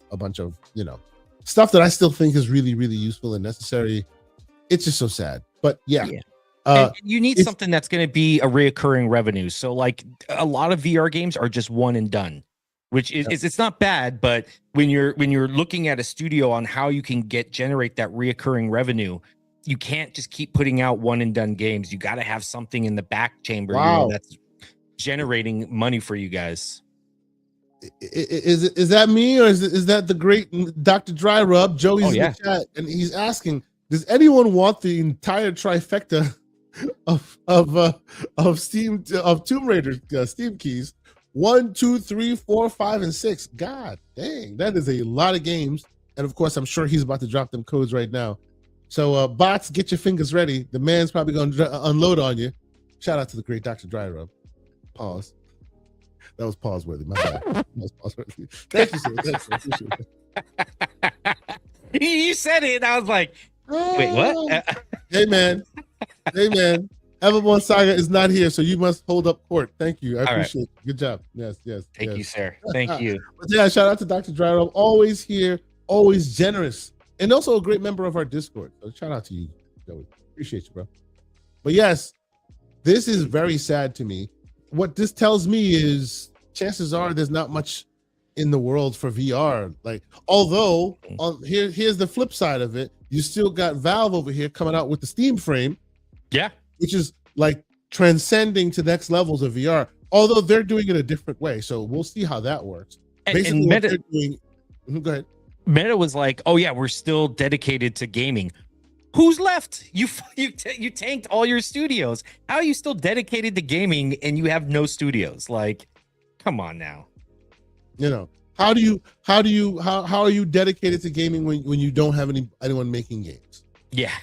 stuff that I still think is really, really useful and necessary. It's just so sad, but yeah. You need something that's going to be a reoccurring revenue. So like a lot of VR games are just one and done, which is it's not bad, but when you're looking at a studio on how you can generate that reoccurring revenue, you can't just keep putting out one and done games. You got to have something in the back chamber that's generating money for you guys. Is that me, or is that the great Dr. Dry Rub? Joey's in the chat, and he's asking, does anyone want the entire trifecta of Steam of Tomb Raider Steam keys? 1, 2, 3, 4, 5, and 6. God dang, that is a lot of games. And of course, I'm sure he's about to drop them codes right now. So bots, get your fingers ready. The man's probably going to unload on you. Shout out to the great Dr. Dry Rub. Pause. That was pause worthy. My bad. That was pause worthy. Thank you, sir. Thanks, I appreciate it. You said it. I was like, wait, what? Hey, man. Everborn Saga is not here, so you must hold up court. Thank you. I appreciate it. Good job. Yes. Thank you, sir. Thank you. But yeah, shout out to Dr. Dry Rub. Always here, always generous, and also a great member of our Discord. So shout out to you, Joey. Appreciate you, bro. But yes, this is very sad to me. What this tells me is chances are there's not much in the world for VR. Like, although here's the flip side of it. You still got Valve over here coming out with the Steam frame. Yeah. Which is like transcending to next levels of VR. Although they're doing it a different way. So we'll see how that works. And Meta, go ahead. Meta was like, oh yeah, we're still dedicated to gaming. Who's left? You tanked all your studios. How are you still dedicated to gaming and you have no studios? Like, come on now. How are you dedicated to gaming when you don't have anyone making games? Yeah.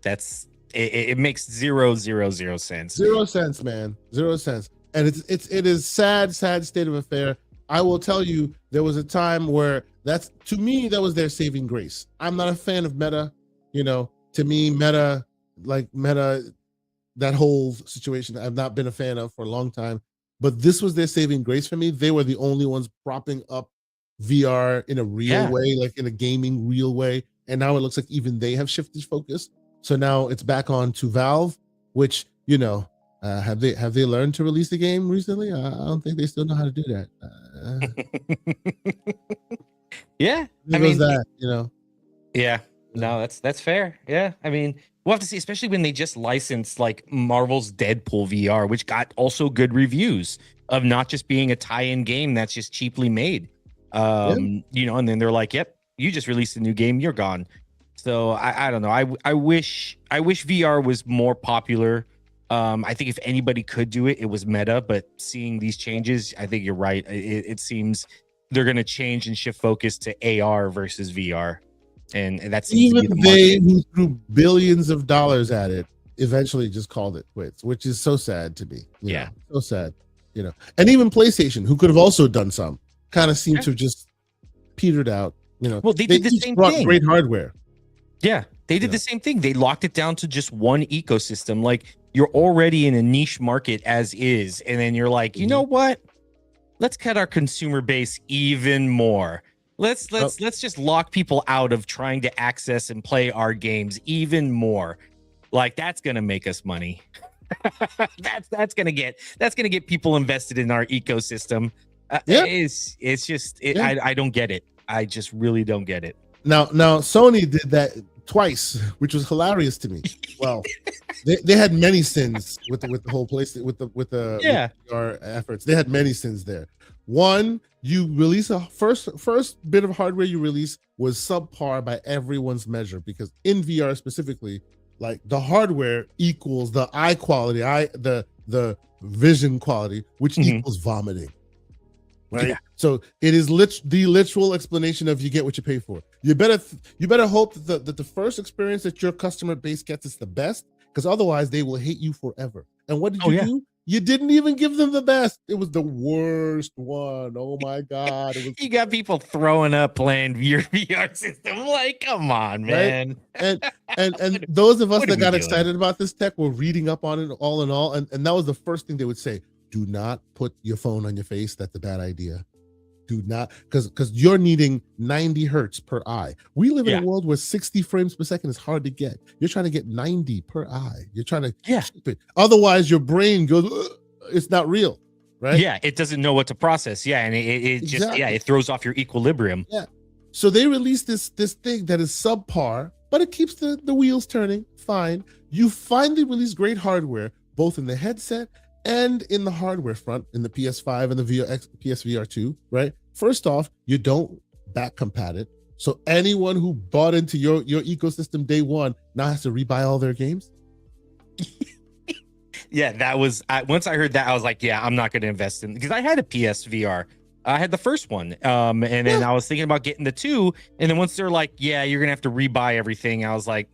That's it makes zero sense. 0 cents, man. 0 cents. And it is sad state of affair. I will tell you, there was a time where to me, that was their saving grace. I'm not a fan of Meta. To me, Meta, that whole situation, I've not been a fan of for a long time. But this was their saving grace for me. They were the only ones propping up VR in a real way, like in a gaming real way. And now it looks like even they have shifted focus. So now it's back on to Valve, which, have they learned to release the game recently? I don't think they still know how to do that. Yeah. Yeah. No, that's fair. Yeah. I mean, we'll have to see, especially when they just licensed like Marvel's Deadpool VR, which got also good reviews of not just being a tie-in game that's just cheaply made. And then they're like, yep, you just released a new game, you're gone. So I don't know. I wish VR was more popular. I think if anybody could do it, it was Meta. But seeing these changes, I think you're right. It seems they're going to change and shift focus to AR versus VR, and that seems to Even be the they market. who threw billions of dollars at it eventually just called it quits, which is so sad to me. You Yeah. know, so sad. You know, and even PlayStation, who could have also done some, kind of seemed to have just petered out. You know, Well, they did the each same brought thing. great hardware. Yeah, they did Yeah. the same thing. They locked it down to just one ecosystem. Like you're already in a niche market as is, and then you're like, you know what? Let's cut our consumer base even more. Let's just lock people out of trying to access and play our games even more. Like that's gonna make us money. that's gonna get people invested in our ecosystem. Yeah. It's just Yeah. I don't get it. I just really don't get it. Now Sony did that twice, which was hilarious to me. Well, they had many sins with the whole place with the Yeah. with our efforts. They had many sins there. One, you release a first bit of hardware you release was subpar by everyone's measure, because in VR specifically, like the hardware equals the eye quality, the vision quality, which equals vomiting. Right. Yeah. So it is the literal explanation of you get what you pay for. You better hope that the first experience that your customer base gets is the best, because otherwise they will hate you forever. And what did you do? You didn't even give them the best. It was the worst one. Oh my God. It was, you got people throwing up playing your VR system. Like, come on, man. Right? And those of us what that are we got doing? excited about this tech were reading up on it all in all. And that was the first thing they would say. Do not put your phone on your face. That's a bad idea. Do not, because you're needing 90 hertz per eye. We live in a world where 60 frames per second is hard to get. You're trying to get 90 per eye. You're trying to keep it. Otherwise, your brain goes, ugh, it's not real, right? Yeah, it doesn't know what to process. Yeah, and it just it throws off your equilibrium. Yeah. So they released this thing that is subpar, but it keeps the wheels turning. Fine. You finally release great hardware, both in the headset and in the hardware front, in the PS5 and the PSVR 2, right? First off, you don't back compat it. So anyone who bought into your ecosystem day one now has to rebuy all their games. Yeah, that was once I heard that, I was like, yeah, I'm not going to invest in, because I had a PSVR. I had the first one. And then I was thinking about getting the 2. And then once they're like, yeah, you're going to have to rebuy everything, I was like,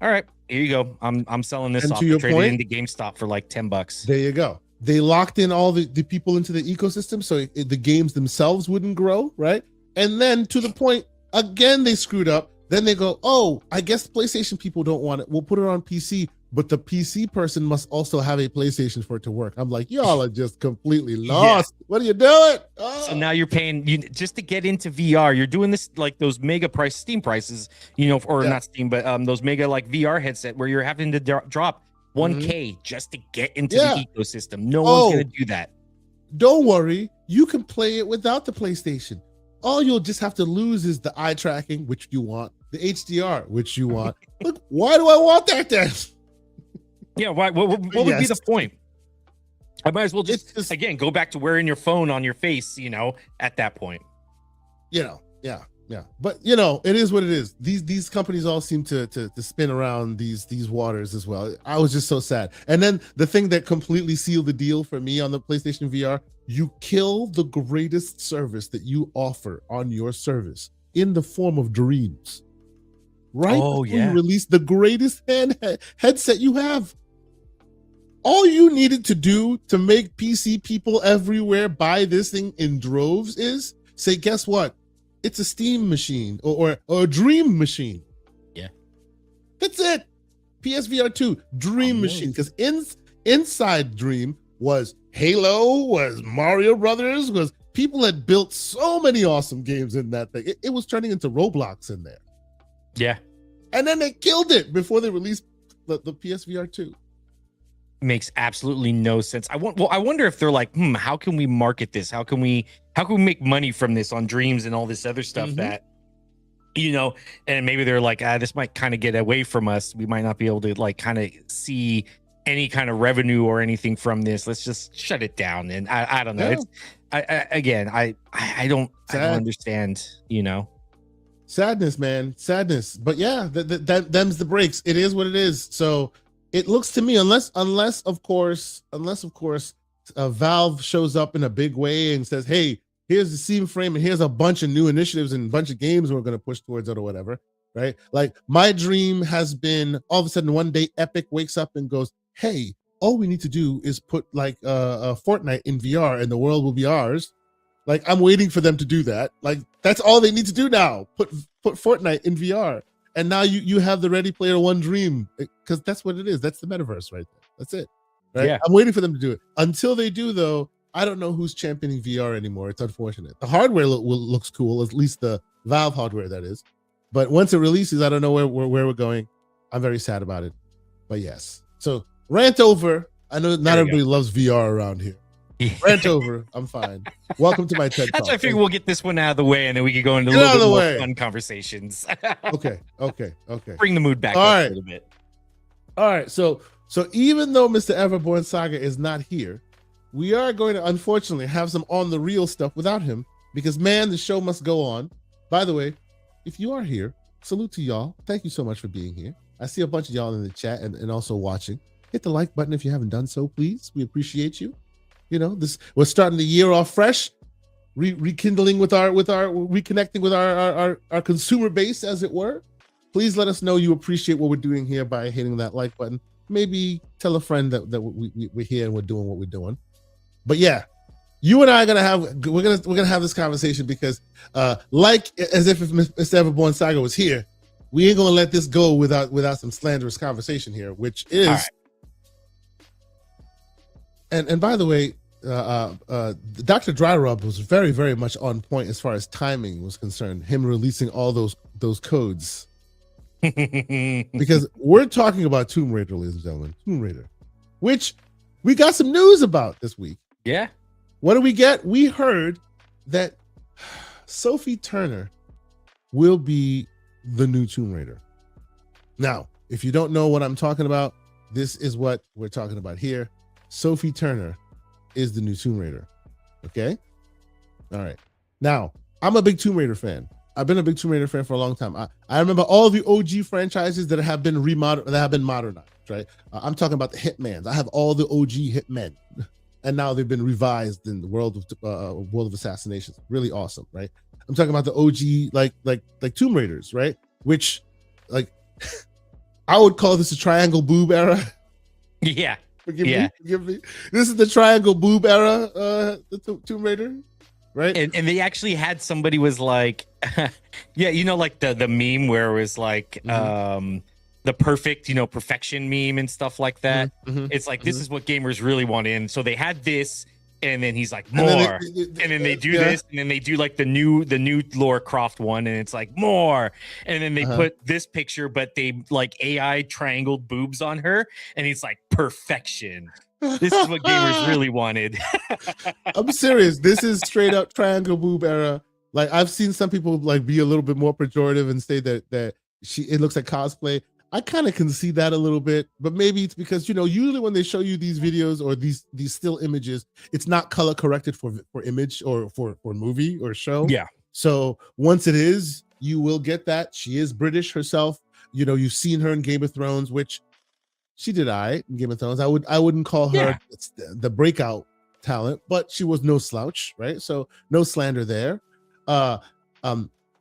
all right, here you go. I'm selling this off. I traded into GameStop for like $10. There you go. They locked in all the people into the ecosystem, so the games themselves wouldn't grow, right? And then to the point, again, they screwed up. Then they go, oh, I guess PlayStation people don't want it. We'll put it on PC, but the PC person must also have a PlayStation for it to work. I'm like, y'all are just completely lost. Yeah. What are you doing? Oh. So now you're paying just to get into VR. You're doing this like those mega price Steam prices, or not Steam, but those mega like VR headset where you're having to drop $1K just to get into the ecosystem. No one's going to do that. Don't worry. You can play it without the PlayStation. All you'll just have to lose is the eye tracking, which you want, the HDR, which you want. Look, why do I want that then? Yeah, why? What would be the point? I might as well just again go back to wearing your phone on your face, at that point. Yeah. But it is what it is. These companies all seem to spin around these waters as well. I was just so sad. And then the thing that completely sealed the deal for me on the PlayStation VR, you kill the greatest service that you offer on your service in the form of dreams. Right? Oh, yeah. You release the greatest headset you have. All you needed to do to make PC people everywhere buy this thing in droves is say, guess what? It's a Steam machine or a Dream machine. Yeah. That's it. PSVR 2, Dream machine. Because inside Dream was Halo, was Mario Brothers, was people had built so many awesome games in that thing. It was turning into Roblox in there. Yeah. And then they killed it before they released the PSVR 2. Makes absolutely no sense. I wonder if they're like, how can we market this? How can we make money from this on Dreams and all this other stuff that, and maybe they're like, this might kind of get away from us. We might not be able to like kind of see any kind of revenue or anything from this. Let's just shut it down. And I don't know. Yeah. I don't understand, Sadness, man. Sadness. But yeah, them's the breaks. It is what it is. So it looks to me, unless of course, Valve shows up in a big way and says, "Hey, here's the Steam frame, and here's a bunch of new initiatives and a bunch of games we're going to push towards it or whatever." Right? Like my dream has been all of a sudden one day Epic wakes up and goes, "Hey, all we need to do is put like Fortnite in VR, and the world will be ours." Like I'm waiting for them to do that. Like that's all they need to do now. Put Fortnite in VR. And now you have the Ready Player One dream, because that's what it is. That's the metaverse right there. That's it. Right? Yeah. I'm waiting for them to do it. Until they do, though, I don't know who's championing VR anymore. It's unfortunate. The hardware looks cool, at least the Valve hardware, that is. But once it releases, I don't know where we're going. I'm very sad about it. But yes. So rant over. I know not everybody loves VR around here. Rant over. I'm fine. Welcome to my TED Talk. I figure we'll get this one out of the way, and then we can go into a little bit more fun conversations. Okay. Bring the mood back up a little bit. All right. So even though Mr. Everborn Saga is not here, we are going to unfortunately have some on the real stuff without him, because man, the show must go on. By the way, if you are here, salute to y'all. Thank you so much for being here. I see a bunch of y'all in the chat and also watching. Hit the like button if you haven't done so, please. We appreciate you. You know, we're starting the year off fresh, rekindling reconnecting with our consumer base, as it were. Please let us know you appreciate what we're doing here by hitting that like button. Maybe tell a friend that we're here and we're doing what we're doing. But yeah, you and I are we're gonna have this conversation because, like as if Mr. Everborn Saga was here, we ain't gonna let this go without some slanderous conversation here, which is. And by the way, Dr. Dry Rub was very, very much on point as far as timing was concerned. Him releasing all those codes, because we're talking about Tomb Raider, ladies and gentlemen. Tomb Raider, which we got some news about this week. Yeah. What do we get? We heard that Sophie Turner will be the new Tomb Raider. Now, if you don't know what I'm talking about, this is what we're talking about here. Sophie Turner is the new Tomb Raider. Okay? All right. Now, I'm a big Tomb Raider fan. I've been a big Tomb Raider fan for a long time. I remember all the OG franchises that have been modernized, right? I'm talking about the Hitmans. I have all the OG Hitmen. And now they've been revised in the world of assassinations. Really awesome, right? I'm talking about the OG like Tomb Raiders, right? Which like I would call this a triangle boob era. Yeah. Forgive me. This is the triangle boob era, the Tomb Raider, right? And they actually had somebody was like, yeah, you know, like the meme where it was like the perfect, perfection meme and stuff like that. Mm-hmm. It's like this is what gamers really want in. So they had this, and then he's like more, and then they do this, and then they do like the new Lara Croft one, and it's like more, and then they put this picture, but they like AI triangled boobs on her, and it's like perfection. This is what gamers really wanted. I'm serious. This is straight up triangle boob era. Like I've seen some people like be a little bit more pejorative and say that it looks like cosplay. I kind of can see that a little bit, but maybe it's because usually when they show you these videos or these still images, it's not color corrected for image or for movie or show. Yeah. So once it is, you will get that. She is British herself. You've seen her in Game of Thrones, which she did in Game of Thrones. I wouldn't call her the breakout talent, but she was no slouch, right? So no slander there.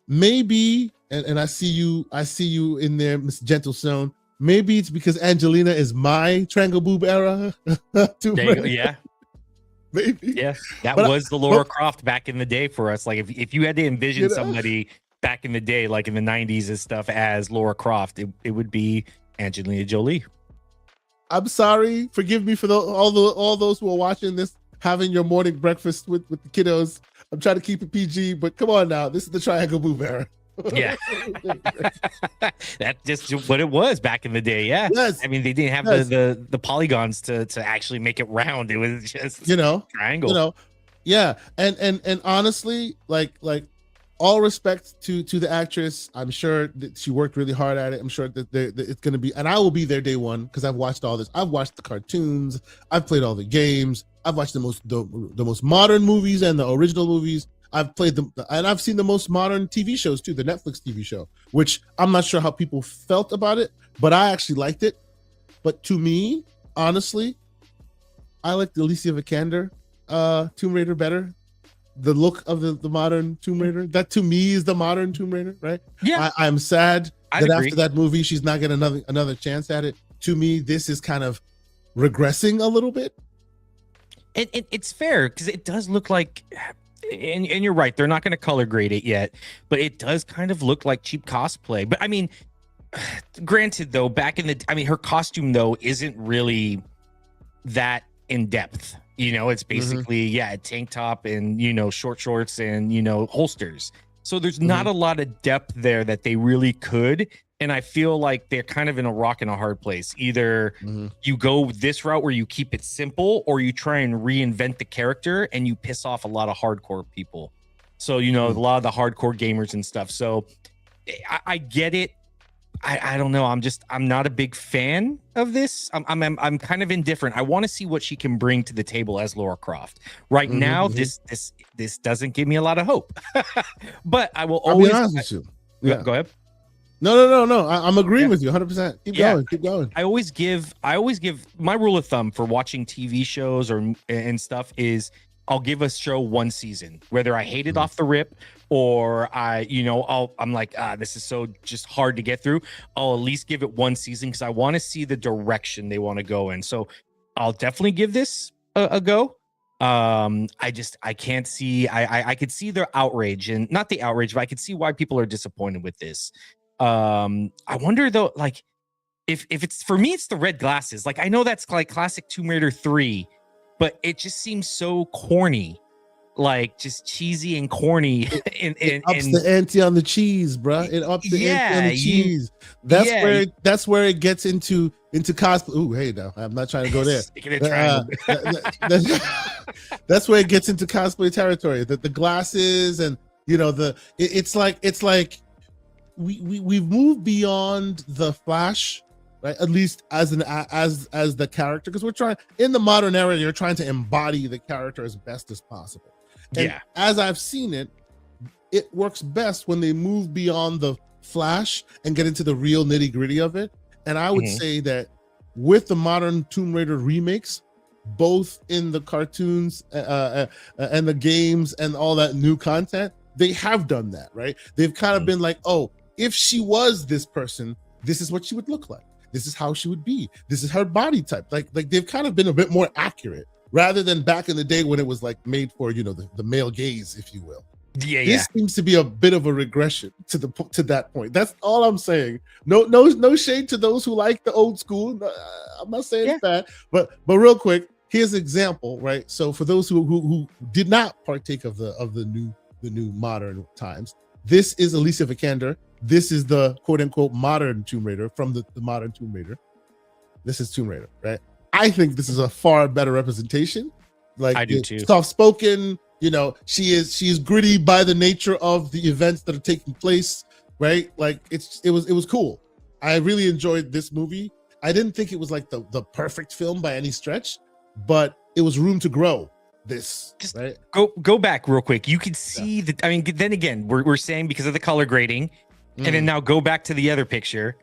Maybe. And I see you in there, Miss Gentle Stone. Maybe it's because Angelina is my triangle boob era. Yeah. Maybe. Yeah. That was the Lara Croft back in the day for us. Like if you had to envision somebody back in the day, like in the 90s and stuff, as Lara Croft, it would be Angelina Jolie. I'm sorry. Forgive me for all those who are watching this, having your morning breakfast with the kiddos. I'm trying to keep it PG, but come on now. This is the triangle boob era. Yeah. That's just what it was back in the day. Yeah. Yes. I mean, they didn't have the polygons to actually make it round. It was just triangle. Yeah. And honestly, like all respect to the actress. I'm sure that she worked really hard at it. I'm sure that it's going to be, and I will be there day one because I've watched all this. I've watched the cartoons. I've played all the games. I've watched the most modern movies and the original movies. I've played them, and I've seen the most modern TV shows too, the Netflix TV show, which I'm not sure how people felt about it, but I actually liked it. But to me, honestly, I like the Alicia Vikander Tomb Raider better. The look of the modern Tomb Raider, that to me is the modern Tomb Raider, right? Yeah, I'm sad I'd that agree. after that movie, she's not getting another chance at it. To me, this is kind of regressing a little bit. And it's fair because it does look like, and you're right, they're not going to color grade it yet, but it does kind of look like cheap cosplay. But I mean, granted though, her costume though isn't really that in depth. It's basically a tank top and short shorts and holsters. So there's not a lot of depth there that they really could. And I feel like they're kind of in a rock and a hard place. Either you go this route where you keep it simple, or you try and reinvent the character and you piss off a lot of hardcore people. So, a lot of the hardcore gamers and stuff. So I get it. I don't know. I'm not a big fan of this. I'm kind of indifferent. I want to see what she can bring to the table as Lara Croft. Right now, this doesn't give me a lot of hope. But I will always. I'll be honest with you. Go ahead. No. I'm agreeing with you 100%. Keep going. I always give my rule of thumb for watching TV shows and stuff is I'll give a show one season, whether I hate it off the rip or I'm like, this is so just hard to get through. I'll at least give it one season because I want to see the direction they want to go in. So I'll definitely give this a go. I can't see, I could see their outrage, and not the outrage, but I could see why people are disappointed with this. I wonder though, like if it's for me, it's the red glasses. Like I know that's like classic Tomb Raider 3, but it just seems so corny, like just cheesy and corny. It ups the ante on the cheese, bruh. It ups the ante on the cheese. That's where it gets into cosplay. Ooh, hey, now I'm not trying to go there. That's where it gets into cosplay territory. The glasses and it's like we've moved beyond the Flash. Right? At least as the character, because we're trying in the modern era, you're trying to embody the character as best as possible. And as I've seen it, it works best when they move beyond the Flash and get into the real nitty gritty of it. And I would say that with the modern Tomb Raider remakes, both in the cartoons and the games and all that new content, they have done that, right? They've kind of been like, oh, if she was this person, this is what she would look like. This is how she would be. This is her body type. Like they've kind of been a bit more accurate rather than back in the day when it was like made for, the male gaze, if you will. This seems to be a bit of a regression to that point. That's all I'm saying. No shade to those who like the old school. I'm not saying it's bad, but real quick, here's an example, right? So for those who did not partake of the new modern times, this is Alicia Vikander. This is the quote unquote modern Tomb Raider from the modern Tomb Raider. This is Tomb Raider, right? I think this is a far better representation. Like I do too. Soft spoken, she is gritty by the nature of the events that are taking place, right? Like it was cool. I really enjoyed this movie. I didn't think it was like the perfect film by any stretch, but it was room to grow. Just right? Go back real quick. You could see that. I mean, then again, we're saying because of the color grading, and then now go back to the other picture.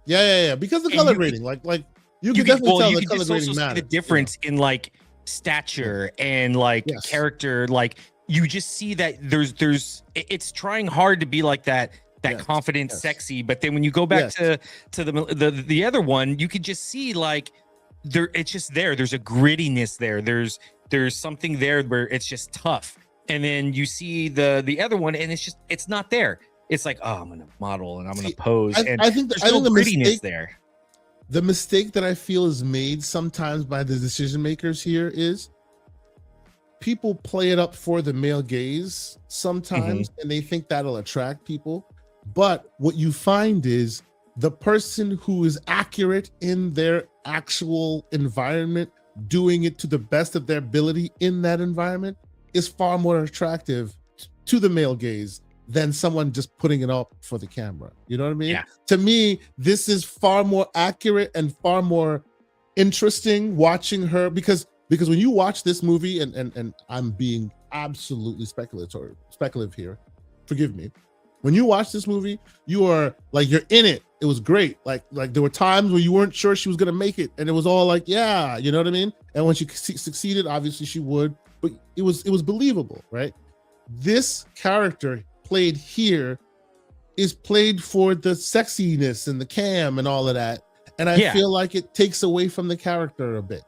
Yeah. Because the color grading, like you can definitely tell the color grading matters. The difference in like stature and like character, like you just see that it's trying hard to be like that confident, sexy, but then when you go back to the other one, you could just see like it's just there's a grittiness there. There's something there where it's just tough. And then you see the other one and it's not there. It's like, oh, I'm going to model and I'm going to pose. I think the grittiness mistake, there. The mistake that I feel is made sometimes by the decision makers here is people play it up for the male gaze sometimes, and they think that'll attract people. But what you find is the person who is accurate in their actual environment, doing it to the best of their ability in that environment, is far more attractive to the male gaze than someone just putting it up for the camera. You know what I mean? Yeah. To me, this is far more accurate and far more interesting watching her, because when you watch this movie, and I'm being absolutely speculative here, forgive me, When you watch this movie, you are like, you're in it. It was great. Like there were times where you weren't sure she was gonna make it, and it was all like, yeah, you know what I mean. And when she succeeded, obviously she would, but it was believable, right? This character played here is played for the sexiness and the cam and all of that, and I feel like it takes away from the character a bit.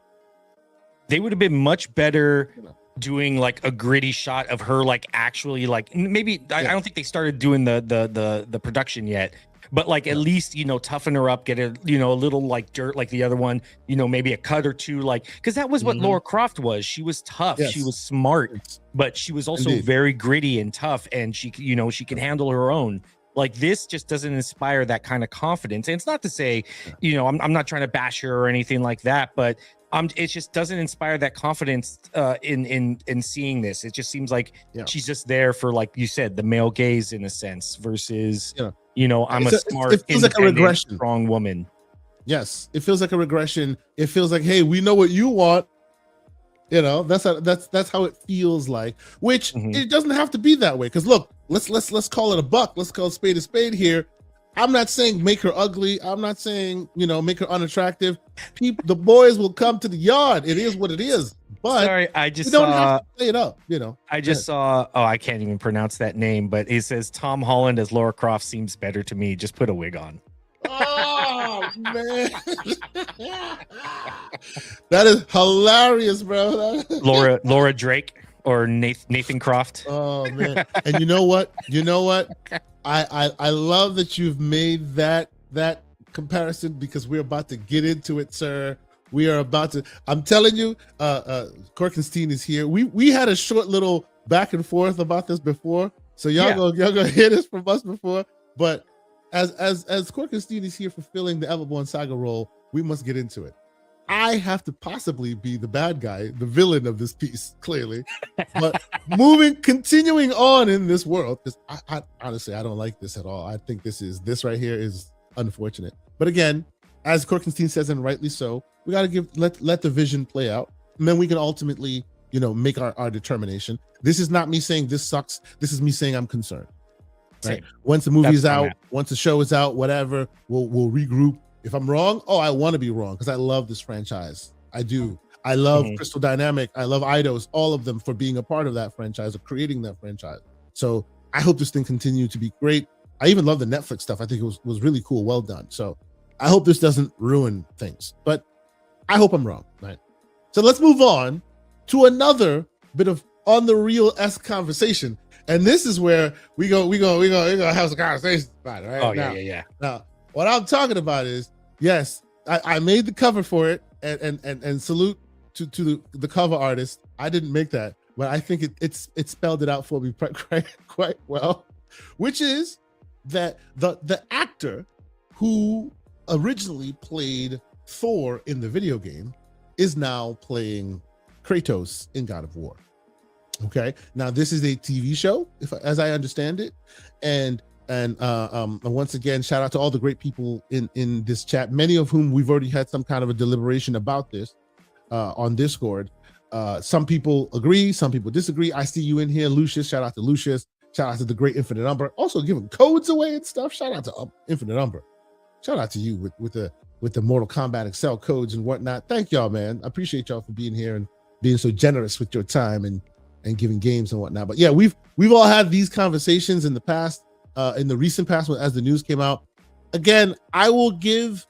They would have been much better doing like a gritty shot of her, like actually, like maybe I don't think they started doing the production yet, but like at least, you know, toughen her up, get a, you know, a little like dirt like the other one, you know, maybe a cut or two, like, because that was what Lara Croft was. She was tough, she was smart, but she was also very gritty and tough, and she, you know, she can handle her own. Like, this just doesn't inspire that kind of confidence. And it's not to say, you know, I'm not trying to bash her or anything like that, but it just doesn't inspire that confidence in seeing this. It just seems like she's just there for, like you said, the male gaze in a sense, versus, you know, I'm a smart, it feels like a regression. Strong woman. Yes, it feels like a regression. It feels like, hey, we know what you want. You know, that's how it feels like. Which it doesn't have to be that way. Because look, let's call it a buck. Let's call a spade here. I'm not saying make her ugly. I'm not saying, you know, make her unattractive. The boys will come to the yard. It is what it is. But sorry, I just don't have to play it up. You know, I just saw. Oh, I can't even pronounce that name. But it says Tom Holland as Lara Croft seems better to me. Just put a wig on. Oh man, that is hilarious, bro. Laura Drake or Nathan Croft. Oh man, and you know what? I love that you've made that comparison, because we're about to get into it, sir. We are about to. I'm telling you, Korkenstein is here. We had a short little back and forth about this before, so y'all gonna hear this from us before, but. As Korkenstein is here fulfilling the Everborn Saga role, we must get into it. I have to possibly be the bad guy, the villain of this piece, clearly. But continuing on in this world, because I honestly, I don't like this at all. I think this right here is unfortunate. But again, as Korkenstein says, and rightly so, we got to let the vision play out, and then we can ultimately, you know, make our determination. This is not me saying this sucks. This is me saying I'm concerned. Right. Once the movie's out, once the show is out, whatever, we'll regroup. If I'm wrong, I want to be wrong, because I love this franchise. I do. I love Crystal Dynamic. I love Eidos, all of them, for being a part of that franchise, or creating that franchise. So I hope this thing continues to be great. I even love the Netflix stuff. I think it was really cool. Well done. So I hope this doesn't ruin things, but I hope I'm wrong. Right. So let's move on to another bit of on the real-esque conversation. And this is where we go have some conversations about it, right? Oh, yeah. Now, what I'm talking about is, yes, I made the cover for it, and salute to the cover artist. I didn't make that, but I think it spelled it out for me quite well, which is that the actor who originally played Thor in the video game is now playing Kratos in God of War. Okay, now this is a TV show, as I understand it, and once again, shout out to all the great people in this chat, many of whom we've already had some kind of a deliberation about this on Discord. Some people agree, some people disagree. I see you in here, Lucius. Shout out to Lucius. Shout out to the great Infinite Number, also giving codes away and stuff. Shout out to Infinite Number. Shout out to you with the Mortal Kombat Excel codes and whatnot. Thank y'all, man. I appreciate y'all for being here and being so generous with your time and giving games and whatnot. But yeah, we've all had these conversations in the past, in the recent past, as the news came out. Again, I will give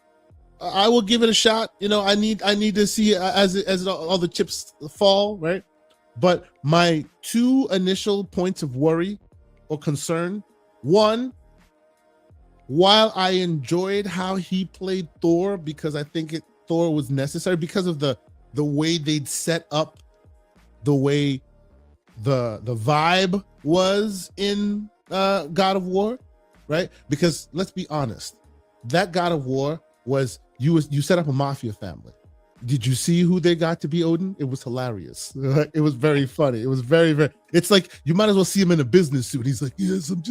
it a shot. You know, I need to see as all the chips fall, right? But my two initial points of worry or concern: one, while I enjoyed how he played Thor, because I think Thor was necessary because of the way they'd set up the way the vibe was in God of War, right? Because let's be honest, that God of War was you set up a mafia family. Did you see who they got to be Odin? It was hilarious. It was very funny. It was very. It's like you might as well see him in a business suit. He's like, yes, I'm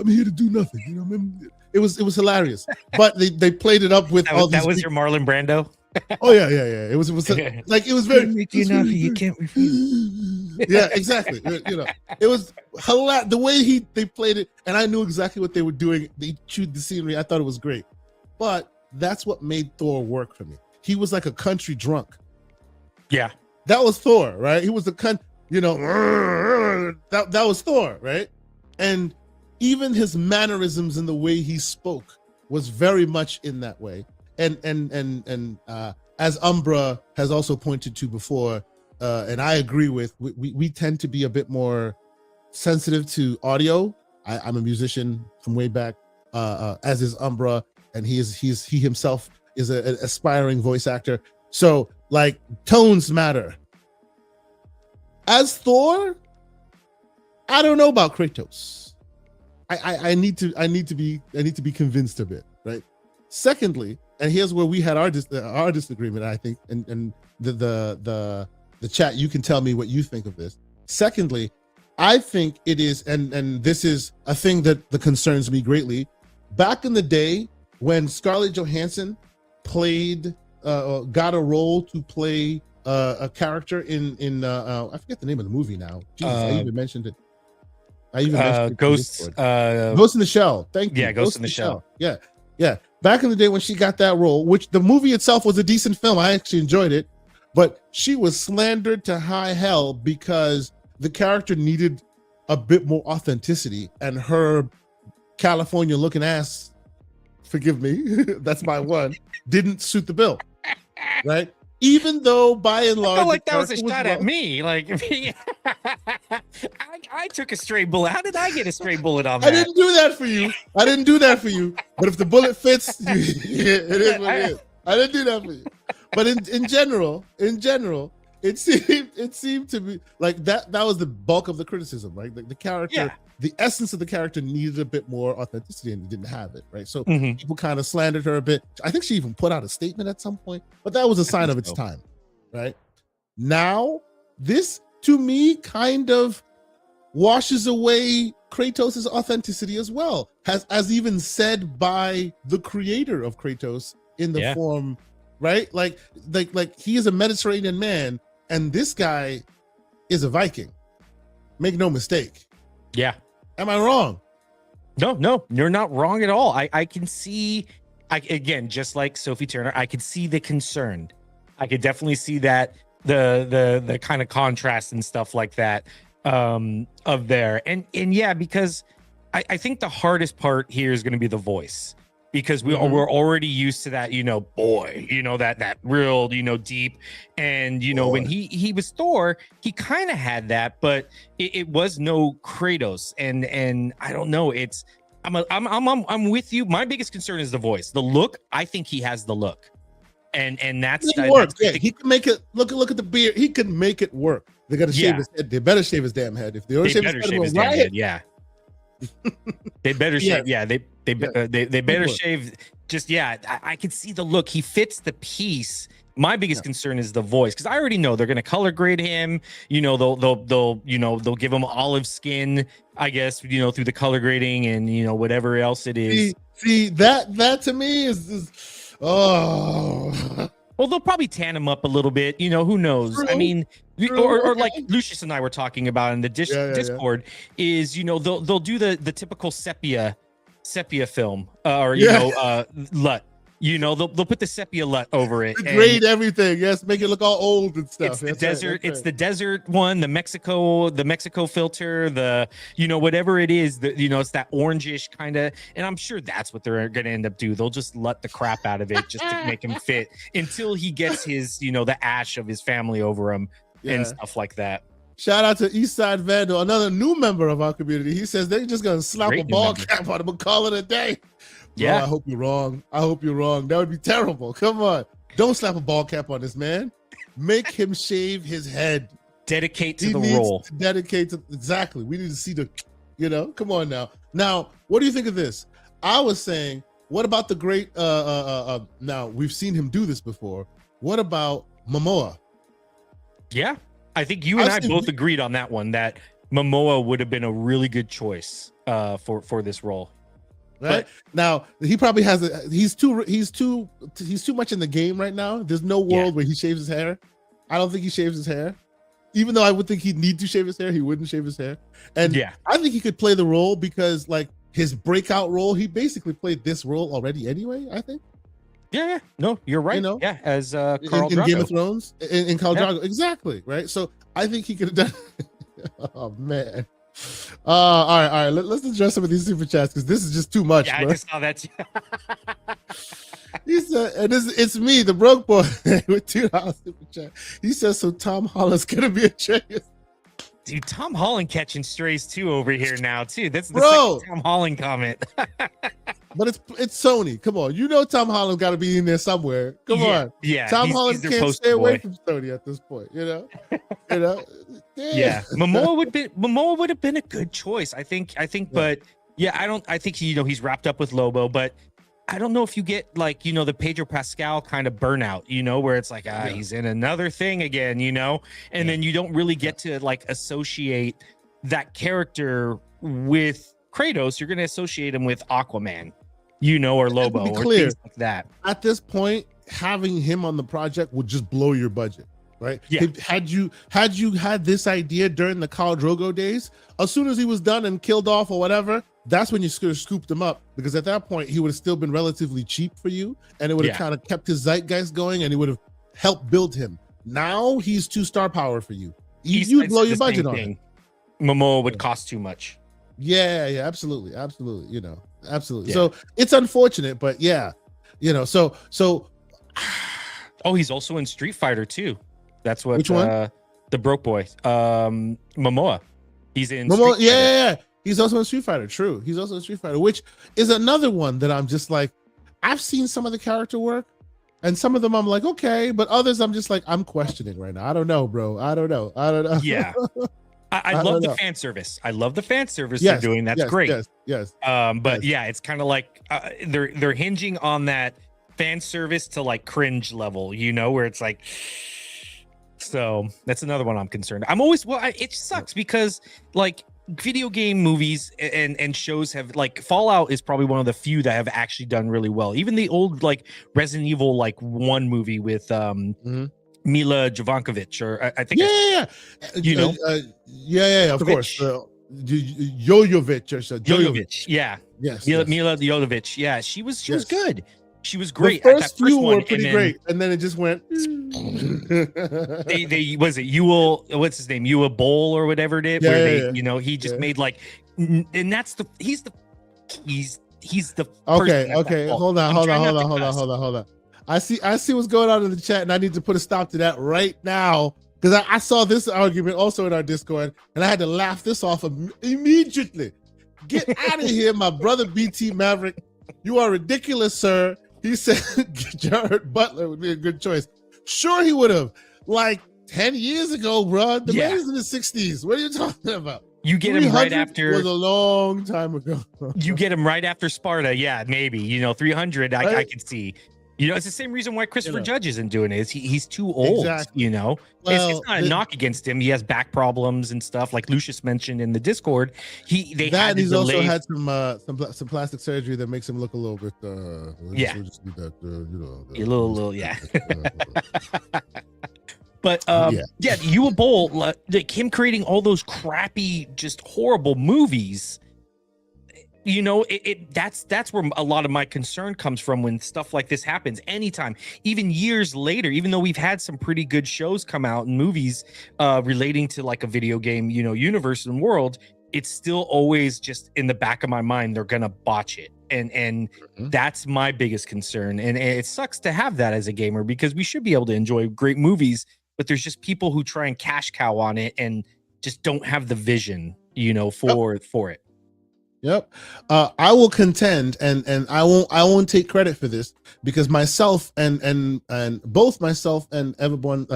here to do nothing. You know, it was hilarious. But they played it up with all these. That was your Marlon Brando. Oh yeah, yeah, yeah. It was like it was very. Couldn't make It you was an offer very you good. can't refuse. Yeah, exactly. You know, it was hilarious. The way they played it, and I knew exactly what they were doing. They chewed the scenery. I thought it was great, but that's what made Thor work for me. He was like a country drunk. Yeah. That was Thor, right? He was the that was Thor, right? And even his mannerisms and the way he spoke was very much in that way. And as Umbra has also pointed to before, and I agree with, we tend to be a bit more sensitive to audio. I'm a musician from way back, as is Umbra, and he himself is an aspiring voice actor. So like tones matter. As Thor, I don't know about Kratos. I need to be convinced a bit, right? Secondly, and here's where we had our disagreement, I think, and the chat, you can tell me what you think of this. Secondly, I think it is, and this is a thing that concerns me greatly. Back in the day when Scarlett Johansson played, got a role to play a character in I forget the name of the movie now. Jesus, I even mentioned it. Ghost. Ghost in the Shell. Thank you. Yeah, Ghost in the Shell. Yeah, yeah. Back in the day when she got that role, which the movie itself was a decent film, I actually enjoyed it, but she was slandered to high hell because the character needed a bit more authenticity, and her California-looking ass, forgive me, that's my one, didn't suit the bill, right? Even though by and large, I felt like that was a shot at me. Like me, I took a stray bullet. How did I get a stray bullet on that? I didn't do that for you. But if the bullet fits, it is what it is. I didn't do that for you. But in general, it seemed to be like that was the bulk of the criticism, right? Like the character, the essence of the character needed a bit more authenticity, and it didn't have it, right? So people kind of slandered her a bit. I think she even put out a statement at some point, but that was a sign of its time, right? Now, this to me kind of washes away Kratos' authenticity as well, as even said by the creator of Kratos in the form, right? Like he is a Mediterranean man, and this guy is a Viking. Make no mistake. Yeah. Am I wrong? No, you're not wrong at all. I can see, again, just like Sophie Turner, I could see the concern. I could definitely see that the kind of contrast and stuff like that of there. And yeah, because I think the hardest part here is going to be the voice, because we're already used to that, boy, that real, deep. And, when he was Thor, he kind of had that, but it was no Kratos. And I don't know. I'm with you. My biggest concern is the voice, the look. I think he has the look. And that's, he can make it look at the beard. He can make it work. They got to shave his head. They better shave his damn head. If they don't shave his head, yeah. They better shave. Yeah, they better shave. Just I can see the look. He fits the piece. My biggest concern is the voice, because I already know they're gonna color grade him. They'll give him olive skin, I guess, through the color grading and whatever else it is. See that to me is oh. Well, they'll probably tan him up a little bit. Who knows? True. I mean, or like Lucius and I were talking about in the Discord, is they'll do the typical sepia film, or LUT. They'll put the sepia LUT over it. Grade everything. Yes, make it look all old and stuff. It's the desert. It's the desert one. The Mexico filter. The whatever it is. It's that orangish kind of. And I'm sure that's what they're gonna end up do. They'll just LUT the crap out of it just to make him fit until he gets his the ash of his family over him and stuff like that. Shout out to Eastside Vandal, another new member of our community. He says they're just gonna slap a ball cap on him and call it a day. Yeah, I hope you're wrong. That would be terrible. Come on, don't slap a ball cap on this man. Make him shave his head. Dedicate to the role. Exactly. We need to see the, Come on now. Now, what do you think of this? I was saying, what about the great? Now we've seen him do this before. What about Momoa? Yeah, I think you and I both agreed on that one. That Momoa would have been a really good choice for this role. Right now, he probably has he's too much in the game right now. There's no world where he shaves his hair. I don't think he shaves his hair. Even though I would think he'd need to shave his hair, he wouldn't shave his hair. And I think he could play the role because, like, his breakout role, he basically played this role already anyway, I think. Yeah. No, you're right. As Khal in Game of Thrones, in Khal Drogo. Exactly, right? So I think he could have done oh, man. All right. Let's address some of these super chats because this is just too much. Yeah, bro. I just saw that. He said, and it's me, the broke boy, with $2 super chat. He says, so Tom Holland's gonna be a Atreus. Dude, Tom Holland catching strays too over here now too. That's the second Tom Holland comment. But it's Sony. Come on, you know Tom Holland got to be in there somewhere. Come on, Tom Holland can't stay away from Sony at this point. You know. Yeah, Momoa would have been a good choice. I think, but I think he's wrapped up with Lobo, but I don't know if you get like, the Pedro Pascal kind of burnout, where it's like, he's in another thing again, and then you don't really get to like associate that with Kratos. You're going to associate him with Aquaman, or Lobo or things like that. At this point, having him on the project would just blow your budget. Right. Yeah. Had you had this idea during the Khal Drogo days, as soon as he was done and killed off or whatever, that's when you could have scooped him up, because at that point he would have still been relatively cheap for you, and it would have kind of kept his zeitgeist going, and it would have helped build him. Now he's 2 star power for you. You blow your budget on him. Momoa would cost too much. Yeah, absolutely. Absolutely. Yeah. So it's unfortunate, but so. Oh, he's also in Street Fighter too. That's what. Which one? The broke boy, Momoa. He's in. Momoa, yeah. He's also in Street Fighter. True. He's also in Street Fighter, which is another one that I'm just like, I've seen some of the character work, and some of them I'm like, okay, but others I'm just like, I'm questioning right now. I don't know, bro. I don't know. Yeah. I love the fan service. I love the fan service they're doing. That's great. Yes. But it's kind of like they're hinging on that fan service to like cringe level, where it's like. So that's another one I'm concerned. It sucks because like video game movies and shows have, like, Fallout is probably one of the few that have actually done really well. Even the old like Resident Evil like 1 movie with Mila Jovanovic, or I think of course, Jovanovic. Yes. Mila Jovanovic. Yeah, she was good. She was great. The first few were pretty great, and then it just went. they was it Ewell? What's his name? Ewell Bowl or whatever it is. He just made like, and that's he's the. Okay. Hold on. I see what's going on in the chat, and I need to put a stop to that right now, because I saw this argument also in our Discord, and I had to laugh this off immediately. Get out of here, my brother BT Maverick. You are ridiculous, sir. He said Jared Butler would be a good choice. Sure, he would have. Like 10 years ago, bro. The man is in the 60s. What are you talking about? You get him right after. Was a long time ago. You get him right after Sparta. Yeah, maybe. 300. Right? I could see. It's the same reason why Christopher Judge isn't doing it. He's too old. Exactly. Well, it's not a knock against him. He has back problems and stuff, like Lucius mentioned in the Discord. He's also had some plastic surgery that makes him look a little bit. A little. But Ewell Bowl, like him creating all those crappy, just horrible movies. That's where a lot of my concern comes from when stuff like this happens. Anytime, even years later, even though we've had some pretty good shows come out and movies relating to like a video game, universe and world, it's still always just in the back of my mind, they're gonna botch it. And that's my biggest concern. And it sucks to have that as a gamer, because we should be able to enjoy great movies, but there's just people who try and cash cow on it and just don't have the vision, for it. Yep. I will contend, and I won't take credit for this, because myself and both myself and Everborn,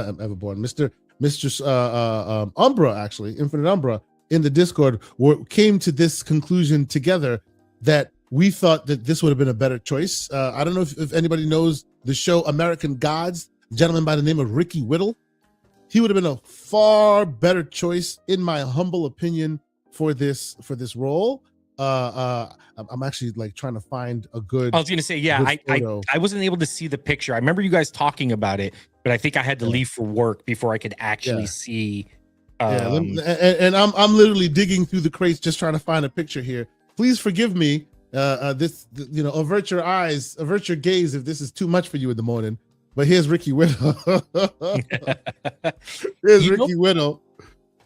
Mr. Umbra, actually, Infinite Umbra, in the Discord came to this conclusion together, that we thought that this would have been a better choice. I don't know if anybody knows the show American Gods, a gentleman by the name of Ricky Whittle. He would have been a far better choice, in my humble opinion, for this role. I'm actually like trying to find a good I was gonna say, yeah, good I photo. I wasn't able to see the picture. I remember you guys talking about it, but I think I had to Yeah. leave for work before I could actually Yeah. see. Yeah, and I'm literally digging through the crates just trying to find a picture here. Please forgive me. Avert your eyes, avert your gaze if this is too much for you in the morning. But here's Ricky Widow. Here's You know, Ricky Widow.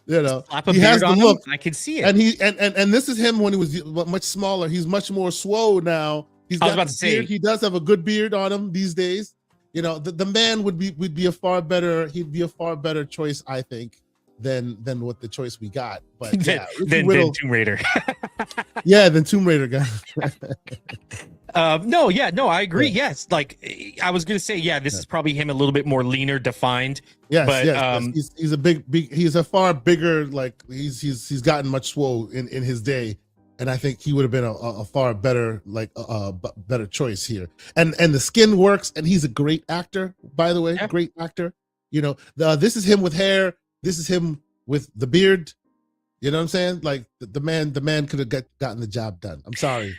slap a He has beard the on him. look, I could see it. and and this is him when he was much smaller. He's much more swole now. He's I was got about the to beard. say, He does have a good beard on him these days. The man would be a far better. He'd be a far better choice, I think, than what the choice we got. But yeah, then Tomb Raider. yeah, then Tomb Raider guy. No, I agree. Yeah. Yes, like I was gonna say, yeah, this is probably him a little bit more leaner, defined. Yes, but yes. He's a big. He's a far bigger. Like he's gotten much swole in his day, and I think he would have been a far better better choice here. And the skin works, and he's a great actor. By the way, Yeah. great actor. This is him with hair. This is him with the beard. You know what I'm saying? Like the man could have gotten the job done. I'm sorry.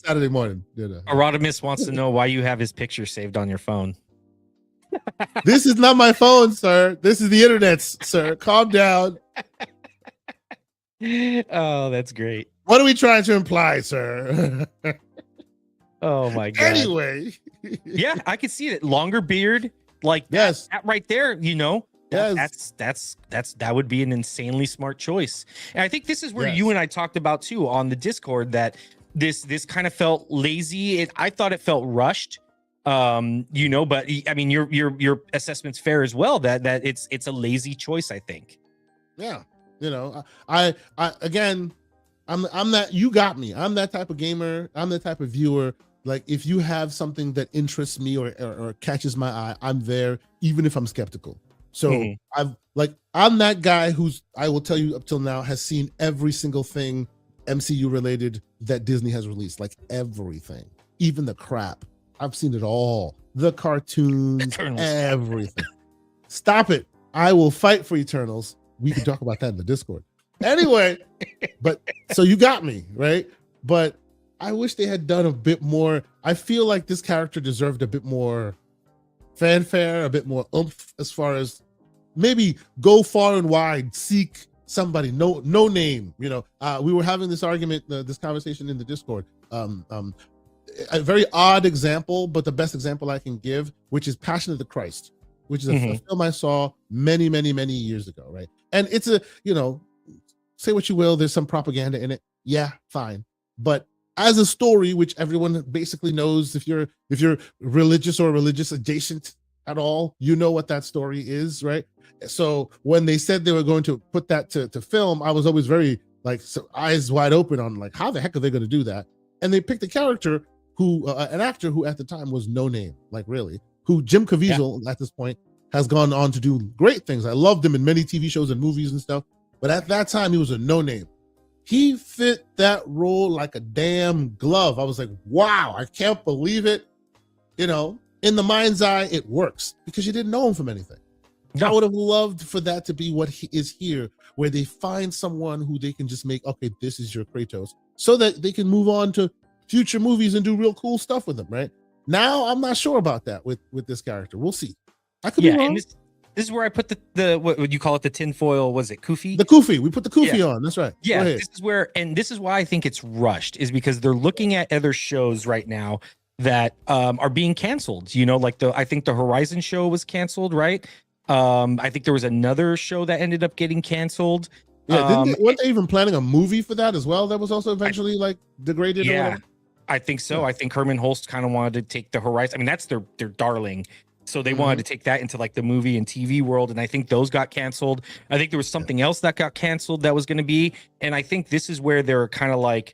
Saturday morning. Erodimus wants to know why you have his picture saved on your phone. This is not my phone, sir. This is the internet's, sir. Calm down. Oh, that's great. What are we trying to imply, sir? Oh my god. Anyway. Yeah, I could see it. Longer beard, like Yes. that right there, Yes. that would be an insanely smart choice. And I think this is where Yes. you and I talked about too on the Discord, that this kind of felt lazy. I thought it felt rushed. But I mean your assessment's fair as well, that it's a lazy choice, I think. Yeah. I again, I'm that, you got me. I'm that type of gamer. I'm the type of viewer. Like if you have something that interests me or catches my eye, I'm there, even if I'm skeptical. So I'm that guy who's, I will tell you up till now, has seen every single thing MCU related that Disney has released, like everything, even the crap. I've seen it all. The cartoons, everything. Stop it. I will fight for Eternals. We can talk about that in the Discord. Anyway, but so you got me, right? But I wish they had done a bit more. I feel like this character deserved a bit more fanfare, a bit more oomph, as far as maybe go far and wide, seek somebody, no name. We were having this argument, this conversation in the Discord. A very odd example, but the best example I can give, which is Passion of the Christ, which is a film I saw many, many, many years ago, right? And it's say what you will, there's some propaganda in it. Yeah, fine. But as a story, which everyone basically knows, if you're religious or religious adjacent at all, you know what that story is, right? So when they said they were going to put that to film, I was always very eyes wide open on like, how the heck are they going to do that? And they picked a character who, an actor who at the time was no name, like really, who Jim Caviezel at this point has gone on to do great things. I loved him in many TV shows and movies and stuff, but at that time he was a no name. He fit that role like a damn glove. I was like, wow, I can't believe it. In the mind's eye, it works because you didn't know him from anything. No. I would have loved for that to be what he is here, where they find someone who they can just make, okay, this is your Kratos, so that they can move on to future movies and do real cool stuff with them, right? Now, I'm not sure about that with this character. We'll see. I could be wrong. And this is where I put the what would you call it, the tinfoil? Was it kufi? The kufi. We put the kufi on. That's right. Yeah, this is why I think it's rushed, is because they're looking at other shows right now that are being canceled. I think the Horizon show was canceled, right? I think there was another show that ended up getting canceled. Yeah, weren't they even planning a movie for that as well? That was also eventually degraded. Yeah, or whatever? I think so. Yeah. I think Herman Holst kind of wanted to take the Horizon. I mean, that's their darling. So they wanted to take that into the movie and TV world, and I think those got canceled. I think there was something else that got canceled that was going to be, and I think this is where they're kind of like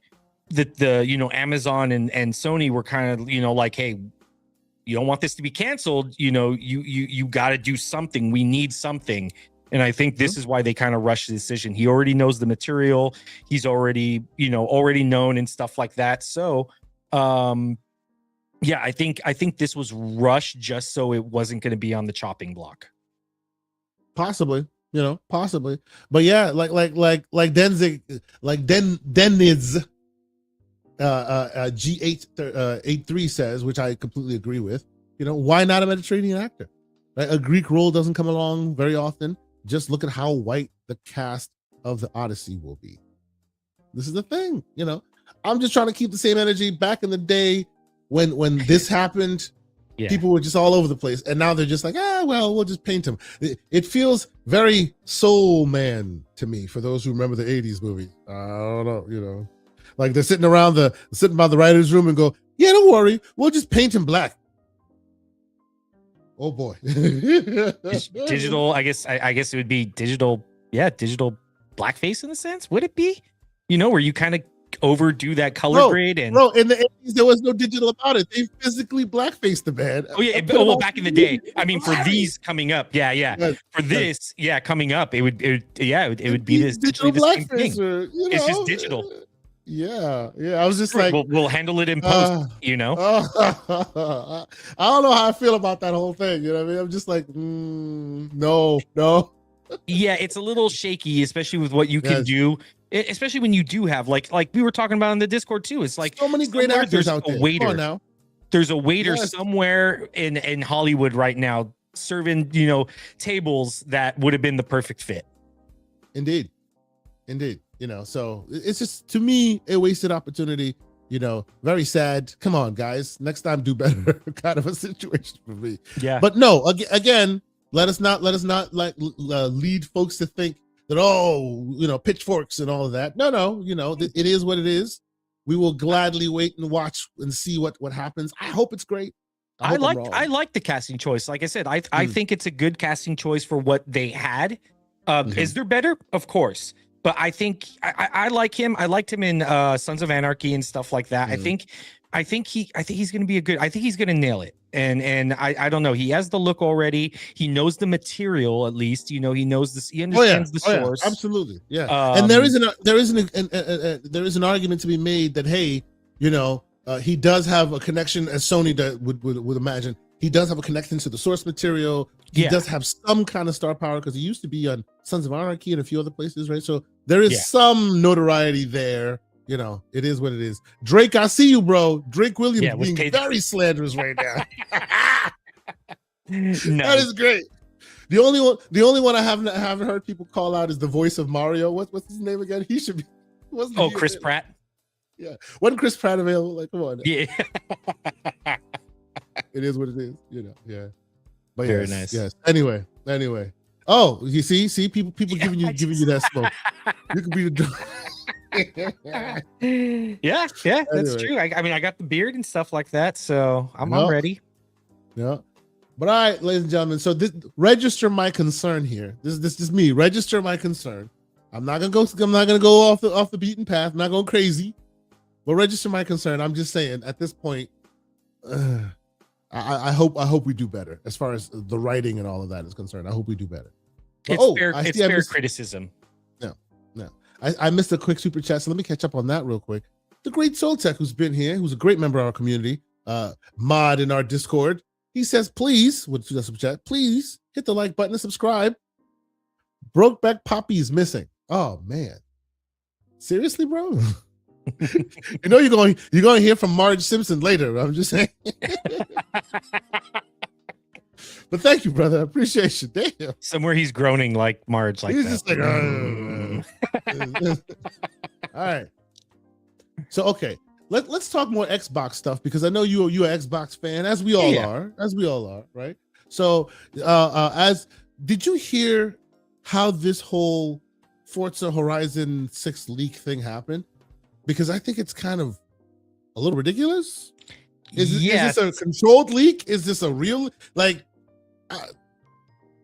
the Amazon and Sony were kind of like, hey, you don't want this to be canceled. You got to do something. We need something. And I think this is why they kind of rushed the decision. He already knows the material. He's already known and stuff like that. So, yeah, I think this was rushed just so it wasn't going to be on the chopping block. Possibly. possibly. But yeah, like Denzig, like Deniz G883 says, which I completely agree with. Why not a Mediterranean actor? Right? A Greek role doesn't come along very often. Just look at how white the cast of the Odyssey will be. This is the thing, I'm just trying to keep the same energy. Back in the day when this happened, people were just all over the place, and now they're just like, we'll just paint him. It feels very Soul Man to me, for those who remember the 80s movies. I don't know, like they're sitting by the writer's room and go, yeah, don't worry, we'll just paint him black. Oh boy. Digital, I guess it would be digital blackface in a sense. Would it be? Where you kind of overdo that color grade and in the 80s there was no digital about it. They physically blackfaced the man. Oh yeah, well, back in the day. I mean, for these coming up, for this, coming up, it would be this digitally distinct thing. It's just digital. Yeah. I was just like, we'll handle it in post. I don't know how I feel about that whole thing. You know what I mean? I'm just like, no. Yeah, it's a little shaky, especially with what you can do. Especially when you do have like we were talking about in the Discord too. It's like so many great actors out there. Waiter. Come on now. There's a waiter somewhere in Hollywood right now serving, tables that would have been the perfect fit. Indeed. So it's just, to me, a wasted opportunity. Very sad. Come on, guys. Next time, do better. Kind of a situation for me. Yeah. But no, again, let us not like lead folks to think that pitchforks and all of that. No. It is what it is. We will gladly wait and watch and see what happens. I hope it's great. I like the casting choice. Like I said, I think it's a good casting choice for what they had. Is there better? Of course. But I think I like him. I liked him in Sons of Anarchy and stuff like that. I think he's going to be I think he's going to nail it. And I don't know. He has the look already. He knows the material, at least. He knows this. He understands the source. Yeah, absolutely. Yeah. And there is an argument to be made that, hey, he does have a connection, as Sony would imagine. He does have a connection to the source material. He does have some kind of star power, because he used to be on Sons of Anarchy and a few other places, right? So there is some notoriety there. It is what it is. Drake, I see you, bro. Drake Williams being very slanderous right now. No. That is great. The only one I haven't heard people call out is the voice of Mario. What's his name again? He should be. Chris Pratt. Yeah, wasn't Chris Pratt available? Like, come on. Yeah. It is what it is. Yeah. But very nice. Yes. Anyway. Oh, you see, people giving you that smoke. You could be the. Yeah, that's true. I mean, I got the beard and stuff like that, so I'm ready. Yeah. But all right, ladies and gentlemen. So register my concern here. This is me. Register my concern. I'm not gonna go off the beaten path. I'm not going crazy. But register my concern. I'm just saying, at this point, I hope we do better as far as the writing and all of that is concerned. I hope we do better. But, it's fair criticism. No. I missed a quick super chat, so let me catch up on that real quick. The great Soltech, who's been here, who's a great member of our community, mod in our Discord, he says, please, with the super chat, please hit the like button and subscribe. Brokeback Poppy is missing. Oh man, seriously, bro? You're going to hear from Marge Simpson later. I'm just saying. But thank you, brother. I appreciate you. Damn. Somewhere he's groaning like Marge, like he's that. Just like, all right. So okay, let's talk more Xbox stuff, because I know you're an Xbox fan, as we all are, right? So did you hear how this whole Forza Horizon 6 leak thing happened? Because I think it's kind of a little ridiculous. Is this a controlled leak? Is this a real,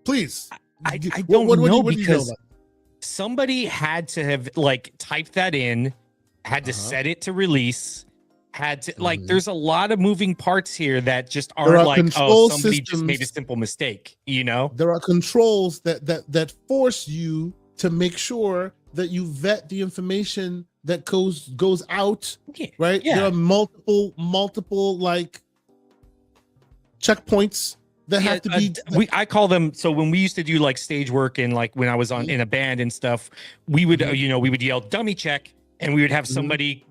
please? I don't know, because somebody had to have typed that in, had to set it to release, had to there's a lot of moving parts here that just aren't somebody just made a simple mistake. There are controls that force you to make sure that you vet the information that goes out, right? There are multiple checkpoints that have to be. I call them. So when we used to do like stage work and like when I was on in a band and stuff, we would we would yell dummy check, and we would have somebody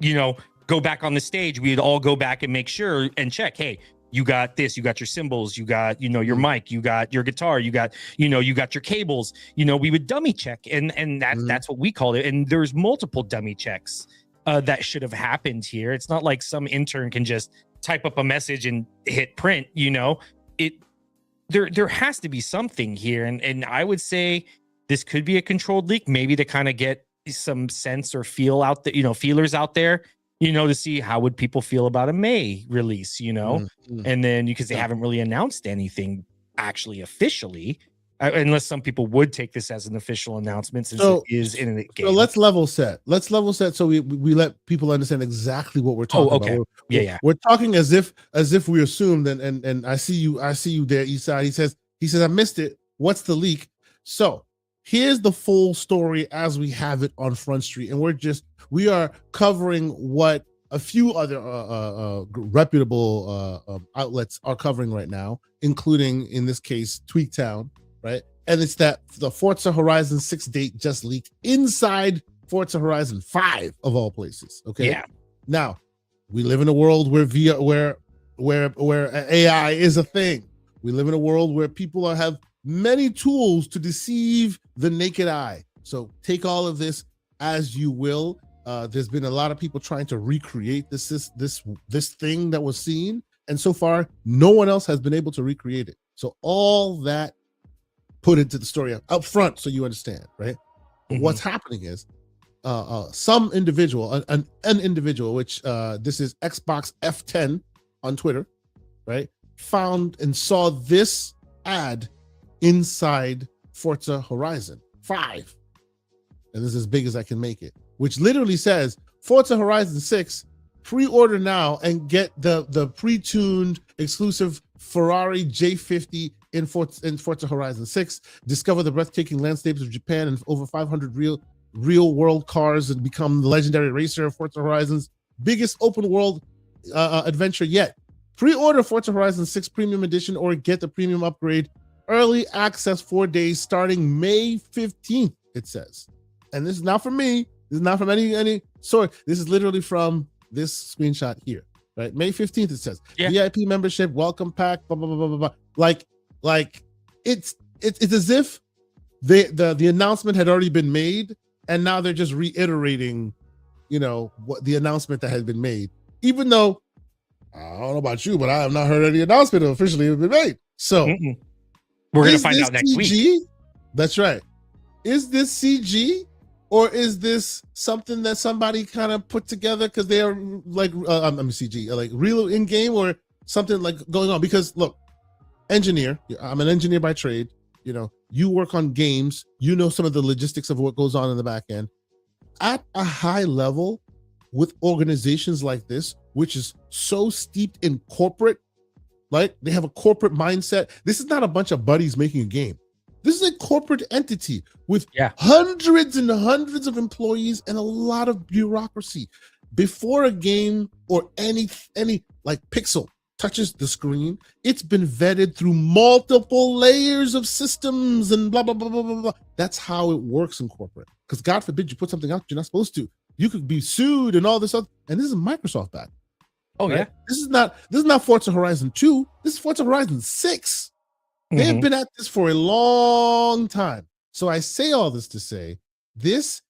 go back on the stage. We'd all go back and make sure and check. Hey, you got this. You got your cymbals. You got your mic. You got your guitar. You got you got your cables. We would dummy check, and that's what we called it. And there's multiple dummy checks that should have happened here. It's not like some intern can just type up a message and hit print. There has to be something here, and I would say this could be a controlled leak, maybe to kind of get some sense or feel out the feelers out there, to see how would people feel about a May release, and then because they haven't really announced anything actually officially, unless some people would take this as an official announcement since it is in a game. So let's level set. So we let people understand exactly what we're talking about. We're talking as if we assumed, and I see you there, Eastside. He says I missed it. What's the leak? So here's the full story as we have it on Front Street, and we are covering what a few other reputable outlets are covering right now, including in this case Tweaktown. Right, and it's that the Forza Horizon 6 date just leaked inside Forza Horizon 5 of all places. Okay, yeah. Now we live in a world where AI is a thing. We live in a world where people have many tools to deceive the naked eye. So take all of this as you will. There's been a lot of people trying to recreate this thing that was seen, and so far no one else has been able to recreate it. So all that put into the story up front so you understand, right? What's happening is some individual, an individual, which this is Xbox F10 on Twitter, right, found and saw this ad inside Forza Horizon 5. And this is as big as I can make it, which literally says Forza Horizon 6, pre-order now and get the pre-tuned exclusive Ferrari J50 in Forza Horizon 6. Discover the breathtaking landscapes of Japan and over 500 real world cars and become the legendary racer of Forza Horizon's biggest open world adventure yet. Pre-order Forza Horizon 6 Premium Edition or get the premium upgrade. Early access 4 days starting May 15th, it says. And this is not from me. This is not from any source. This is literally from this screenshot here, right? May 15th, it says. VIP membership, welcome pack, blah, blah, blah, blah, blah. Like it's as if the announcement had already been made, and now they're just reiterating, what the announcement that had been made. Even though I don't know about you, but I have not heard any announcement officially been made. So we're gonna find out next week. That's right. Is this CG? Or is this something that somebody kind of put together because they are like CG, like real in game, or something like going on? Because look, engineer, I'm an engineer by trade. You work on games. You know some of the logistics of what goes on in the back end. At a high level, with organizations like this, which is so steeped in corporate, like they have a corporate mindset. This is not a bunch of buddies making a game. This is a corporate entity with hundreds and hundreds of employees and a lot of bureaucracy. Before a game or any like pixel touches the screen, it's been vetted through multiple layers of systems and blah, blah, blah, blah, blah, blah. That's how it works in corporate. Because God forbid you put something out you're not supposed to. You could be sued and all this other. And this is Microsoft back. Oh, right? This is not Forza Horizon 2. This is Forza Horizon 6. They've been at this for a long time. So I say all this to say, this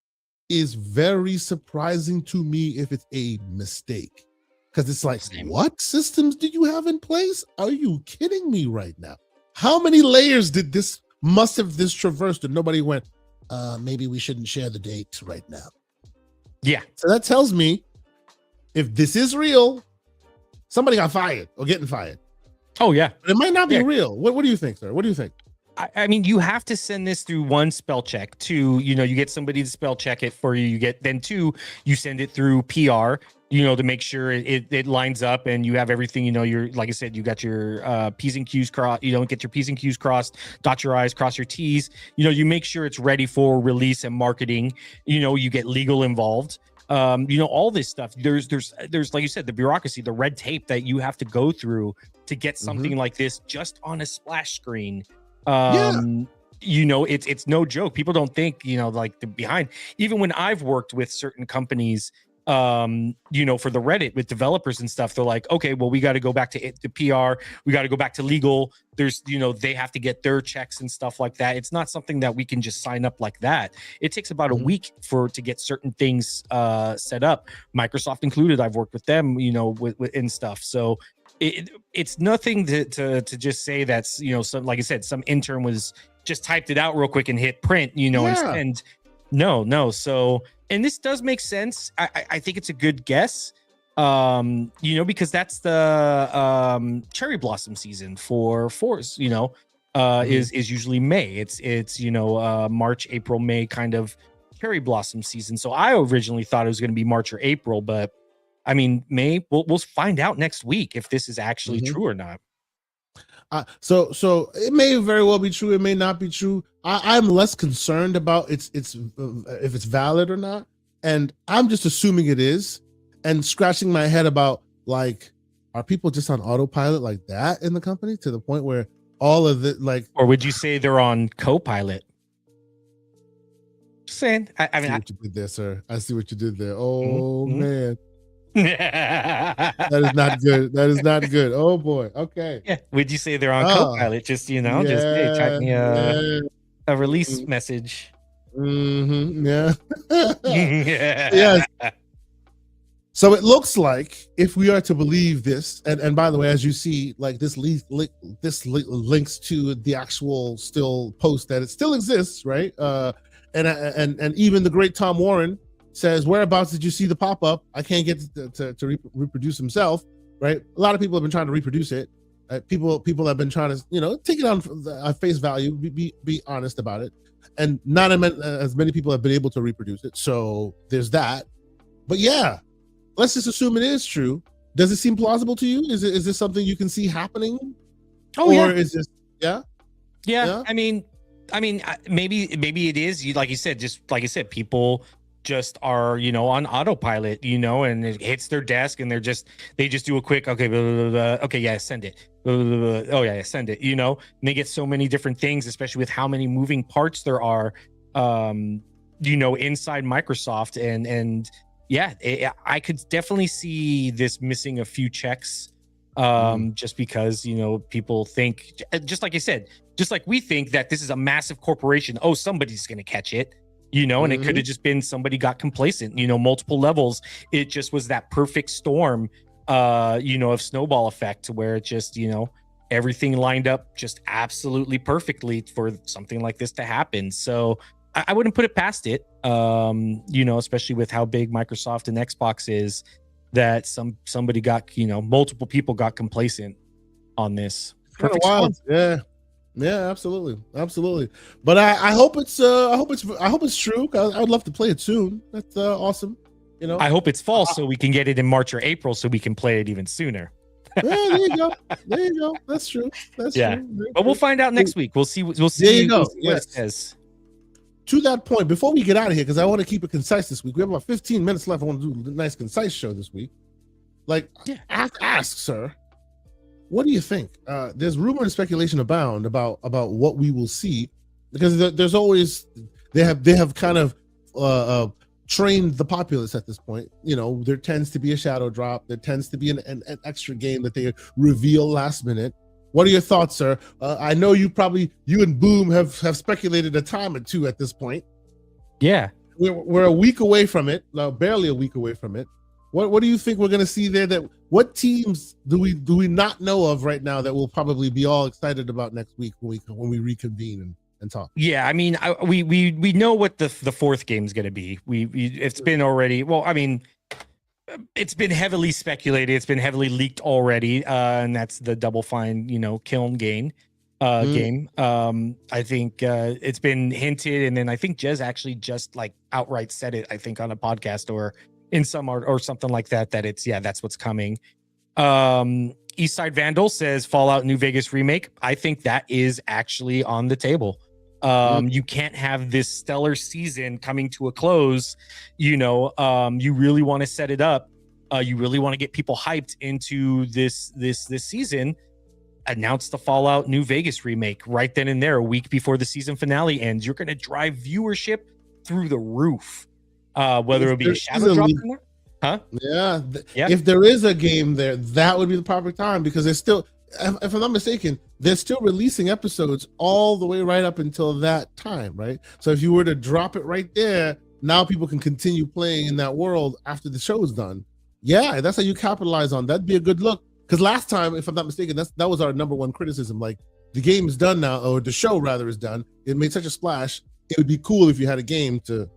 is very surprising to me if it's a mistake. Because it's like, what systems do you have in place? Are you kidding me right now? How many layers did this traversed and nobody went, maybe we shouldn't share the date right now? Yeah. So that tells me if this is real, somebody got fired or getting fired. Oh, yeah. But it might not be real. What do you think, sir? What do you think? I mean, you have to send this through one spell check. Two, you get somebody to spell check it for you. Two, you send it through PR, to make sure it lines up and you have everything, you're, like I said, you got your P's and Q's crossed, get your P's and Q's crossed, dot your I's, cross your T's, you make sure it's ready for release and marketing, you get legal involved. all this stuff. There's like you said, the bureaucracy, the red tape that you have to go through to get something like this just on a splash screen. It's no joke. People don't think, like the behind, even when I've worked with certain companies, for the Reddit with developers and stuff, they're like, okay, well, we got to go back to PR. We got to go back to legal. There's, they have to get their checks and stuff like that. It's not something that we can just sign up like that. It takes about a week to get certain things set up. Microsoft included. I've worked with them, with and stuff. So it's nothing to just say that's, some, like I said, some intern was just typed it out real quick and hit print, and send. No. So, and this does make sense. I think it's a good guess, because that's the cherry blossom season for Forza, is usually May. It's March, April, May kind of cherry blossom season. So I originally thought it was going to be March or April, but I mean, May, we'll find out next week if this is actually true or not. So it may very well be true. It may not be true. I'm less concerned about if it's valid or not, and I'm just assuming it is, and scratching my head about, like, are people just on autopilot like that in the company to the point where all of it, like, or would you say they're on co-pilot? Just saying. I mean, what you did there, sir. I see what you did there. Oh man. That is not good. That is not good. Oh boy. Okay. Yeah. Would you say they're on co-pilot? Just just hey, type me a release message. Yeah. Yes. So it looks like, if we are to believe this, and by the way, as you see, like this links to the actual still post that it still exists, right? And even the great Tom Warren says, whereabouts did you see the pop-up? I can't get to reproduce himself, right? A lot of people have been trying to reproduce it. People have been trying to, take it on face value, be honest about it. And not as many people have been able to reproduce it. So there's that. But yeah, let's just assume it is true. Does it seem plausible to you? Is this something you can see happening? Oh, or is this, yeah? I mean, maybe it is. Like you said, people just are, on autopilot, and it hits their desk and they just do a quick, okay, blah, blah, blah, okay, yeah, send it. Blah, blah, blah, oh yeah, send it, and they get so many different things, especially with how many moving parts there are, inside Microsoft. And yeah, I could definitely see this missing a few checks, just because, people think, just like you said, just like we think that this is a massive corporation. Oh, somebody's going to catch it. And it could have just been somebody got complacent, multiple levels. It just was that perfect storm, of snowball effect, where it just, everything lined up just absolutely perfectly for something like this to happen. So I wouldn't put it past it, especially with how big Microsoft and Xbox is, that somebody got, multiple people got complacent on this. Perfect wild. Yeah, absolutely. But I hope it's true. I would love to play it soon. That's awesome. I hope it's false so we can get it in March or April so we can play it even sooner. Yeah, there you go. That's true. True. But we'll find out next week. We'll see. There you go. What it says. To that point, before we get out of here, because I want to keep it concise this week. We have about 15 minutes left. I want to do a nice concise show this week. Ask, sir. What do you think? There's rumor and speculation abound about what we will see, because there's always they have kind of trained the populace at this point. There tends to be a shadow drop. There tends to be an extra game that they reveal last minute. What are your thoughts, sir? I know you and Boom have speculated a time or two at this point. Yeah, we're a week away from it, barely a week away from it. What do you think we're going to see there? What teams do we not know of right now that we'll probably be all excited about next week when we reconvene and talk? Yeah, I mean, we know what the fourth game is going to be. It's been already. Well, I mean, it's been heavily speculated. It's been heavily leaked already, and that's the Double Fine, Kiln game. I think it's been hinted, and then I think Jez actually just like outright said it. I think on a podcast or in some art or something like that that's what's coming. Eastside Vandal says Fallout New Vegas remake. I think that is actually on the table. You can't have this stellar season coming to a close. You really want to set it up. You really want to get people hyped into this season. Announce the Fallout New Vegas remake right then and there, a week before the season finale ends. You're going to drive viewership through the roof. Whether it'll be a shadow drop in there. Huh? Yeah. Yeah. If there is a game there, that would be the perfect time, because there's still, if I'm not mistaken, they're still releasing episodes all the way right up until that time, right? So if you were to drop it right there, now people can continue playing in that world after the show is done. Yeah, that's how you capitalize on. That'd be a good look. Because last time, if I'm not mistaken, that was our number one criticism. Like, the game is done now, or the show rather is done. It made such a splash. It would be cool if you had a game to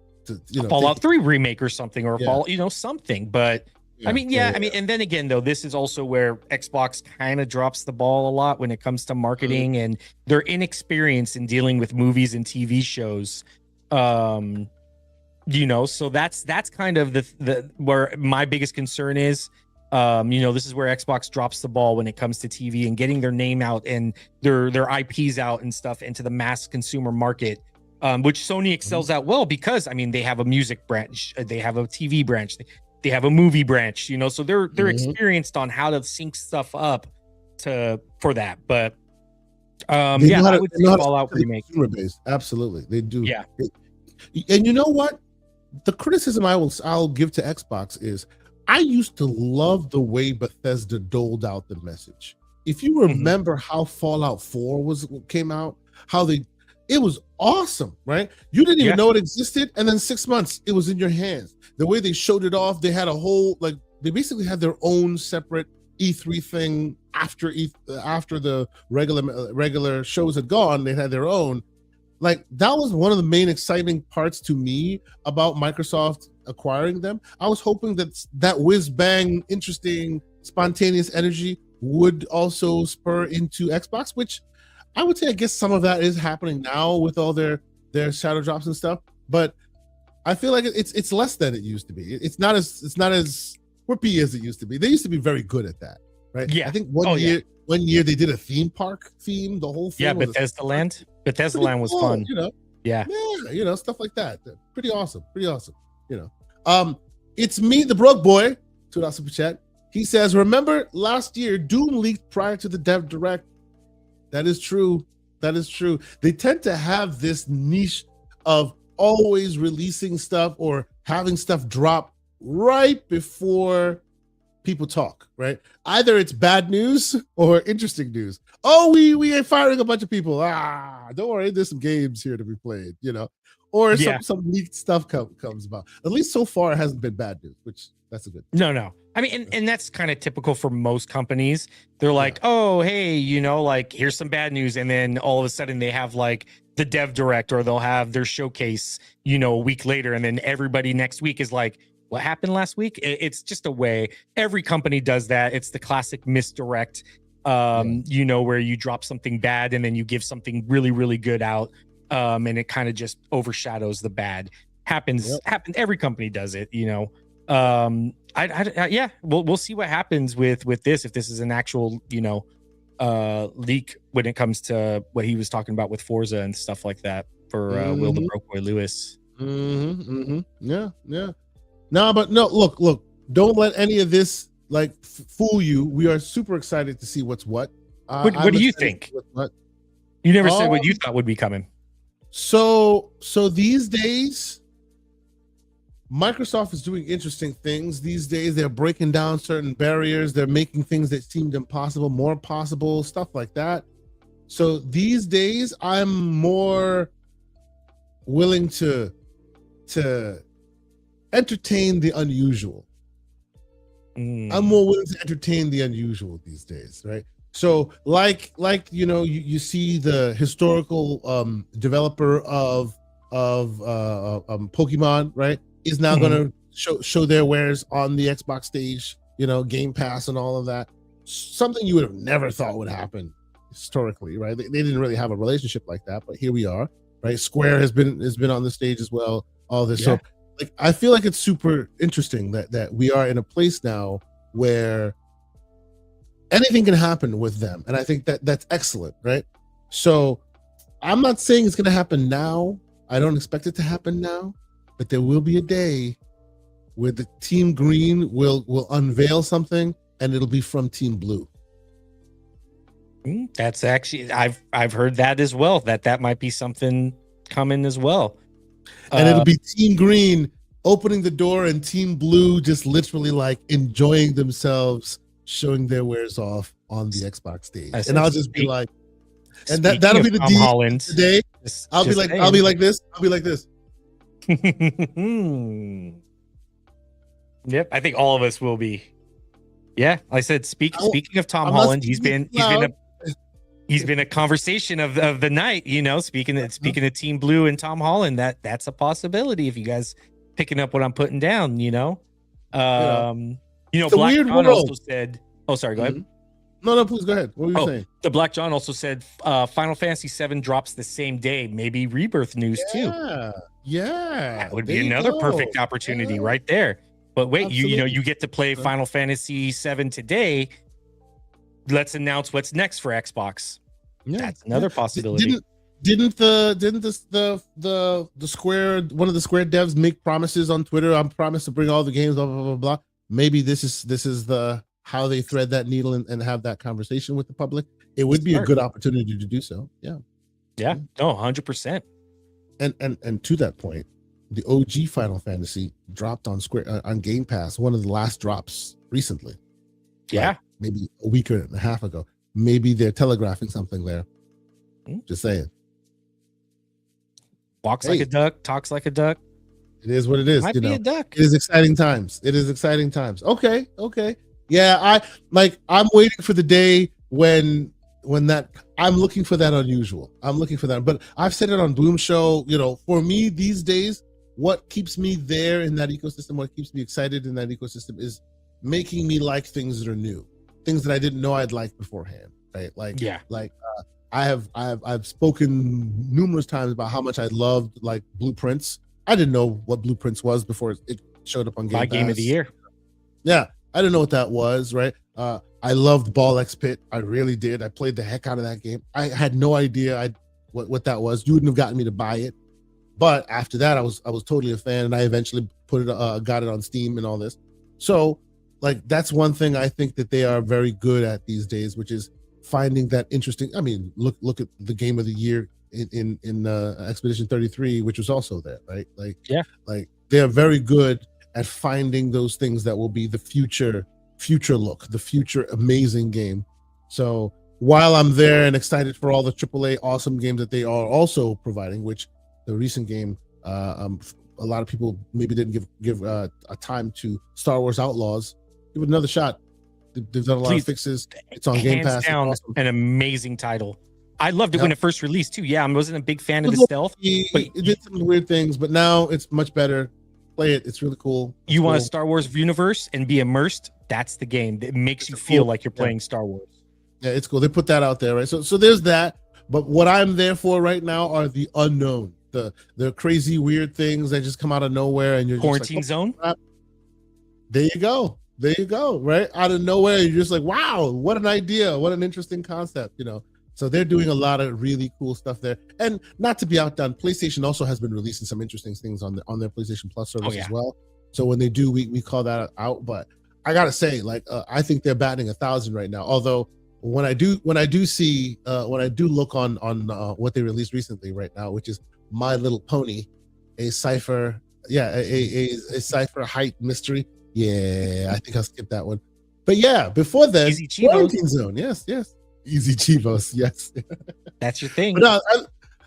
Fallout 3 remake or something, or Fallout, something. But I mean, and then again, though, this is also where Xbox kind of drops the ball a lot when it comes to marketing, and their inexperience in dealing with movies and TV shows. So that's kind of the where my biggest concern is. This is where Xbox drops the ball when it comes to TV and getting their name out and their IPs out and stuff into the mass consumer market. Which Sony excels at well, because they have a music branch, they have a TV branch, they have a movie branch, so they're experienced on how to sync stuff up for that. But I would say Fallout remake. Based. Absolutely, they do. Yeah, and you know what? The criticism I'll give to Xbox is, I used to love the way Bethesda doled out the message. If you remember how Fallout 4 came out, it was awesome, right? You didn't even know it existed, and then 6 months it was in your hands. The way they showed it off, they had a whole, they basically had their own separate E3 thing after the regular shows had gone. They had their own. That was one of the main exciting parts to me about Microsoft acquiring them. I was hoping that whiz bang, interesting, spontaneous energy would also spur into Xbox, which I would say, I guess some of that is happening now with all their shadow drops and stuff, but I feel like it's less than it used to be. It's not as whippy as it used to be. They used to be very good at that, right? Yeah. I think one year they did a theme park theme. The whole thing. Yeah, Bethesda Land. Bethesda Land was fun. Yeah, stuff like that. Pretty awesome. It's me, the broke boy. $2 super chat. He says, remember last year Doom leaked prior to the dev direct. That is true. They tend to have this niche of always releasing stuff or having stuff drop right before people talk, right? Either it's bad news or interesting news. Oh, we are firing a bunch of people. Don't worry, there's some games here to be played, or some leaked stuff comes about. At least so far, it hasn't been bad news, which that's a good thing. No. And that's kind of typical for most companies. They're like, oh, hey, here's some bad news. And then all of a sudden they have the dev direct, or they'll have their showcase, a week later. And then everybody next week is like, what happened last week? It's just a way. Every company does that. It's the classic misdirect, where you drop something bad and then you give something really, really good out. And it kind of just overshadows the bad. Happens. Every company does it, we'll see what happens with this, if this is an actual leak when it comes to what he was talking about with Forza and stuff like that for Will the Broke Boy Lewis. No, but no, look, don't let any of this fool you. We are super excited to see what's what. What do you think? What? You never said what you thought would be coming. So these days, Microsoft is doing interesting things. These days, they're breaking down certain barriers. They're making things that seemed impossible more possible, stuff like that. So these days, I'm more willing to entertain the unusual. I'm more willing to entertain the unusual these days, right? So you see the historical developer of Pokemon, right, is now going to show their wares on the Xbox stage, Game Pass and all of that. Something you would have never thought would happen historically, right? They didn't really have a relationship like that, but here we are, right? Square has been on the stage as well. All this, so I feel like it's super interesting that we are in a place now where anything can happen with them, and I think that's excellent, right? So I'm not saying it's going to happen now. I don't expect it to happen now, but there will be a day where the Team Green will unveil something, and it'll be from Team Blue. That's actually I've heard that as well. That might be something coming as well. And it'll be Team Green opening the door, and Team Blue just literally like enjoying themselves, showing their wares off on the Xbox stage. And I'll just be like, and that'll be the Tom Holland today. I'll be like this. I'll be like this. Yep, I think all of us will be. Yeah, like I said, speaking of Tom Holland, he's been a conversation of the night. You know, speaking of Team Blue and Tom Holland, that's a possibility if you guys picking up what I'm putting down. You know, Black John also said. Oh, sorry. Go ahead. No, please go ahead. What were you saying? The Black John also said Final Fantasy VII drops the same day. Maybe Rebirth news too. Yeah, that would be another perfect opportunity right there. But wait, you get to play Final Fantasy VII today. Let's announce what's next for Xbox. Yeah, that's another possibility. Didn't the Square, one of the Square devs, make promises on Twitter? I promise to bring all the games. Blah blah blah blah. Maybe this is the how they thread that needle and have that conversation with the public. It would be a good opportunity to do so. Yeah. Yeah. No, 100%. And to that point, the OG Final Fantasy dropped on on Game Pass, one of the last drops recently. Yeah. Like maybe a week and a half ago. Maybe they're telegraphing something there. Just saying. Walks like a duck, talks like a duck. It is what it is. Might be a duck. It is exciting times. Okay. Yeah, I'm waiting for the day when that, I'm looking for that unusual. I'm looking for that. But I've said it on Bloom Show, for me these days, what keeps me there in that ecosystem, what keeps me excited in that ecosystem is making me like things that are new, things that I didn't know I'd like beforehand, right? I've spoken numerous times about how much I loved like Blueprints. I didn't know what Blueprints was before it showed up on Game Pass. Game of the year. Yeah, I didn't know what that was, right? I loved Ball X Pit. I really did. I played the heck out of that game. I had no idea what that was. You wouldn't have gotten me to buy it. But after that, I was totally a fan, and I eventually got it on Steam and all this. So, that's one thing I think that they are very good at these days, which is finding that interesting. I mean, look at the game of the year in Expedition 33, which was also there, right? They are very good at finding those things that will be the future look, the future amazing game. So while I'm there and excited for all the AAA awesome games that they are also providing, which the recent game, a lot of people maybe didn't give a time to Star Wars Outlaws. Give it another shot. They've done a lot of fixes. It's on Game Pass. Down, awesome. An amazing title. I loved it when it first released too. Yeah, I wasn't a big fan of the stealth. It did some weird things, but now it's much better. Play it. It's really cool. You want a Star Wars universe and be immersed? That's the game. It makes you feel like you're playing Star Wars. Yeah, it's cool. They put that out there, right? So there's that. But what I'm there for right now are the unknown, the crazy weird things that just come out of nowhere, and you're Quarantine just like, Zone. There you go. Right out of nowhere, you're just like, wow, what an idea, what an interesting concept, So they're doing a lot of really cool stuff there. And not to be outdone, PlayStation also has been releasing some interesting things on their PlayStation Plus service as well. So when they do, we call that out. But I gotta say, I think they're batting 1,000 right now. Although when I do look on what they released recently right now, which is My Little Pony, a Cypher, a Cypher height mystery. Yeah, I think I'll skip that one. But yeah, before that, Quarantine Zone. Yes. Easy Chivos, yes. That's your thing. No,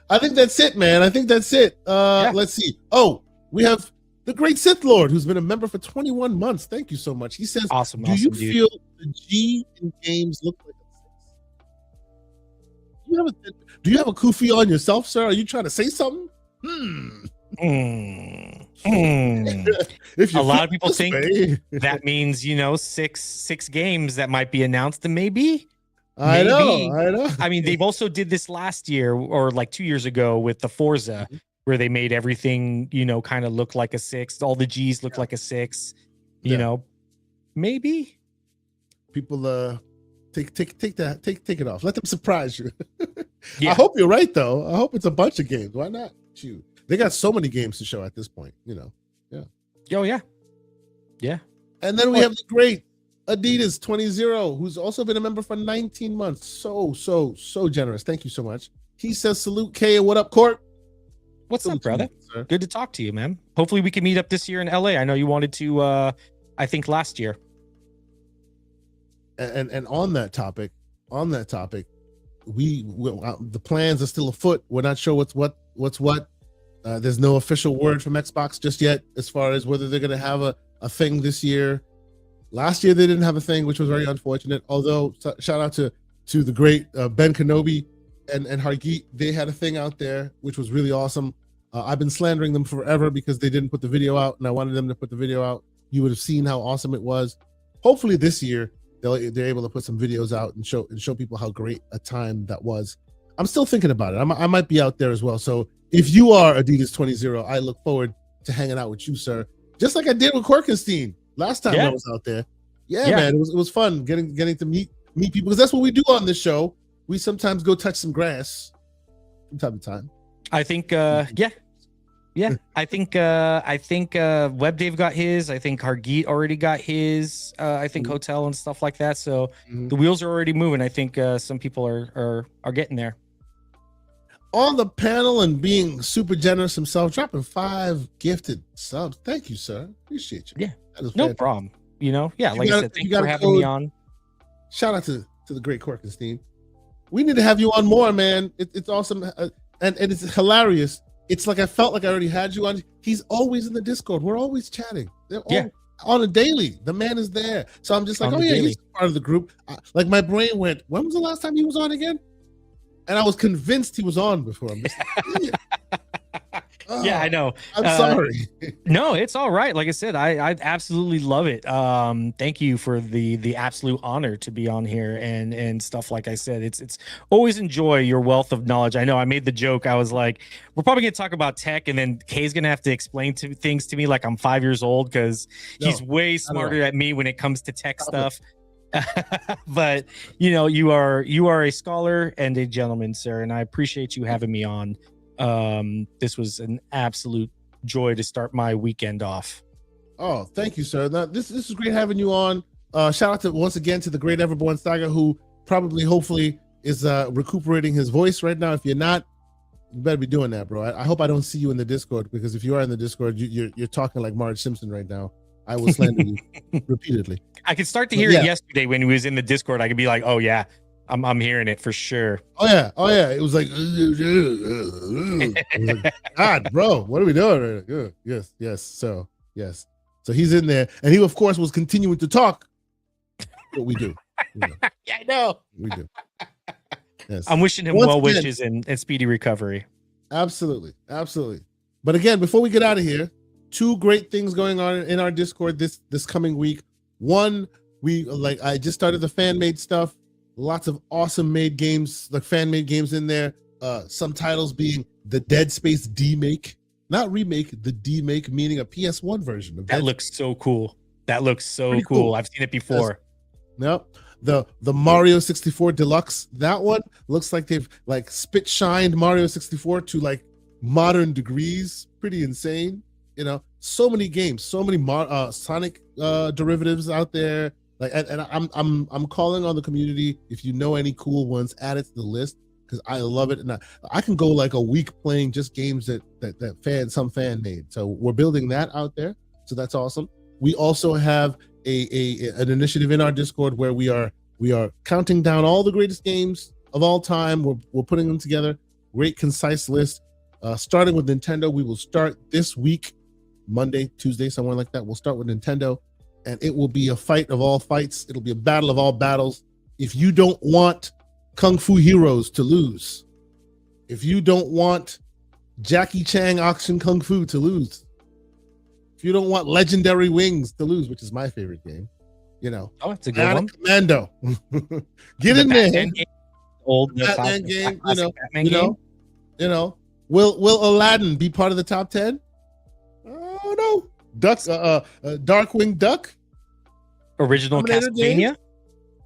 I think that's it, man. I think that's it. Let's see. Oh, we have the great Sith Lord, who's been a member for 21 months. Thank you so much. He says, do you feel the G in games look like a 6? Do you have a kufi on yourself, sir? Are you trying to say something? If a lot of people think that means, 6 games that might be announced, and maybe. I know. I mean, they've also did this last year or 2 years ago with the Forza, where they made everything, kind of look like a 6. All the G's look like a 6. Maybe people take it off. Let them surprise you. Yeah. I hope you're right, though. I hope it's a bunch of games. Why not? Shoot. They got so many games to show at this point, Yeah. Oh, yeah. Yeah. And then we have the great Adidas 20, who's also been a member for 19 months. So generous. Thank you so much. He says, salute K. What up, Court? What's Salute up, brother? You, good to talk to you, man. Hopefully we can meet up this year in LA. I know you wanted to, I think last year. And on that topic, we the plans are still afoot. We're not sure what's what. There's no official word from Xbox just yet as far as whether they're going to have a thing this year. Last year they didn't have a thing, which was very unfortunate. Although shout out to the great Ben Kenobi and Hargeet, they had a thing out there which was really awesome. I've been slandering them forever because they didn't put the video out, and I wanted them to put the video out. You would have seen how awesome it was. Hopefully this year they're able to put some videos out and show people how great a time that was. I'm still thinking about it. I might be out there as well. So if you are Adidas 20, I look forward to hanging out with you, sir. Just like I did with Korkenstein last time I was out there. Yeah, man, it was fun getting to meet people, because that's what we do on this show. We sometimes go touch some grass from time to time. I think I think Web Dave got his. I think Hargeet already got his. I think Hotel and stuff like that. So the wheels are already moving. I think some people are getting there. On the panel and being super generous himself, dropping 5 gifted subs. Thank you, sir. Appreciate you. Yeah, no problem. Like I said, thank you for having me on. Shout out to the great Korkenstein. We need to have you on more, man. It's awesome, and it's hilarious. It's like I felt like I already had you on. He's always in the Discord. We're always chatting. They're on a daily. The man is there. So I'm just like, he's part of the group. Like my brain went, when was the last time he was on again? And I was convinced he was on before. I'm just like, yeah, I know. I'm sorry. No, it's all right. Like I said, I absolutely love it. Thank you for the absolute honor to be on here and stuff. Like I said, it's always enjoy your wealth of knowledge. I know I made the joke. I was like, we're probably gonna talk about tech, and then Kay's gonna have to explain things to me like I'm 5 years old, because he's way smarter at me when it comes to tech stuff. But you are a scholar and a gentleman, sir, and I appreciate you having me on. This was an absolute joy to start my weekend off. Oh, thank you, sir. Now, this is great having you on. Shout out once again to the great Everborn Saga, who hopefully is recuperating his voice right now. If you're not, you better be doing that, bro. I hope I don't see you in the Discord, because if you are in the Discord, you're talking like Marge Simpson right now. I will slander you repeatedly. I could start to hear it yesterday when he was in the Discord. I could be like, oh yeah, I'm hearing it for sure. Oh yeah. It was like, God, bro, what are we doing? Yes. So he's in there, and he of course was continuing to talk. What we do. Yeah, I know. We do. Yes. I'm wishing him well wishes and speedy recovery. Absolutely. But again, before we get out of here, 2 great things going on in our Discord this coming week. One, I just started the fan made stuff. Lots of awesome made games, like fan made games in there. Some titles being the Dead Space D-Make, not remake, the D-Make, meaning a PS1 version of that. Looks so cool. That looks so cool. I've seen it before. Yep. The Mario 64 Deluxe, that one looks like they've like spit shined Mario 64 to like modern degrees. Pretty insane. So many games, so many Sonic derivatives out there. Like, and I'm calling on the community. If you know any cool ones, add it to the list, because I love it, and I can go like a week playing just games that some fan made. So we're building that out there. So that's awesome. We also have an initiative in our Discord where we are counting down all the greatest games of all time. We're putting them together. Great concise list. Starting with Nintendo, we will start this week. Monday, Tuesday, somewhere like that. We'll start with Nintendo, and it will be a fight of all fights. It'll be a battle of all battles. If you don't want Kung Fu Heroes to lose, if you don't want Jackie Chan Action Kung Fu to lose, if you don't want Legendary Wings to lose, which is my favorite game, oh, it's a good one. Commando, get in there. Old Batman game, Batman game. Will Aladdin be part of the top 10? Oh no, Ducks, Darkwing Duck, original Castlevania.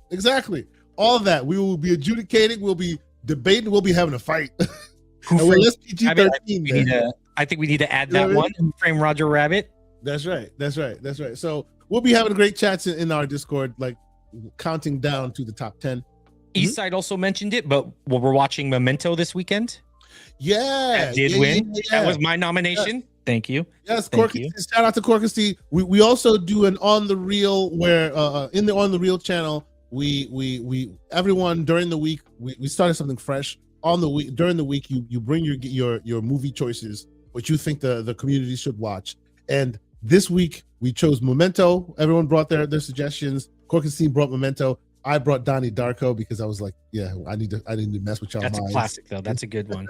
Exactly, all of that we will be adjudicating. We'll be debating. We'll be having a fight. Who And we're framed less PG-13. I think we need to add You know that what I one. Who framed Roger Rabbit? That's right. That's right. That's right. So we'll be having great chats in our Discord, like counting down to the top 10. Eastside also mentioned it, but we're watching Memento this weekend. Yeah, That did win. That was my nomination. Thank you. Yes, Thank Corky, you. shout out to Corky. We also do an on the reel where in the on the reel channel we everyone during the week we started something fresh on the week. During the week you bring your movie choices, what you think the community should watch. And this week we chose Memento. Everyone brought their suggestions. Corky brought Memento. I brought Donnie Darko because I was like, yeah, I need to mess with y'all. That's minds. a classic though. That's a good one.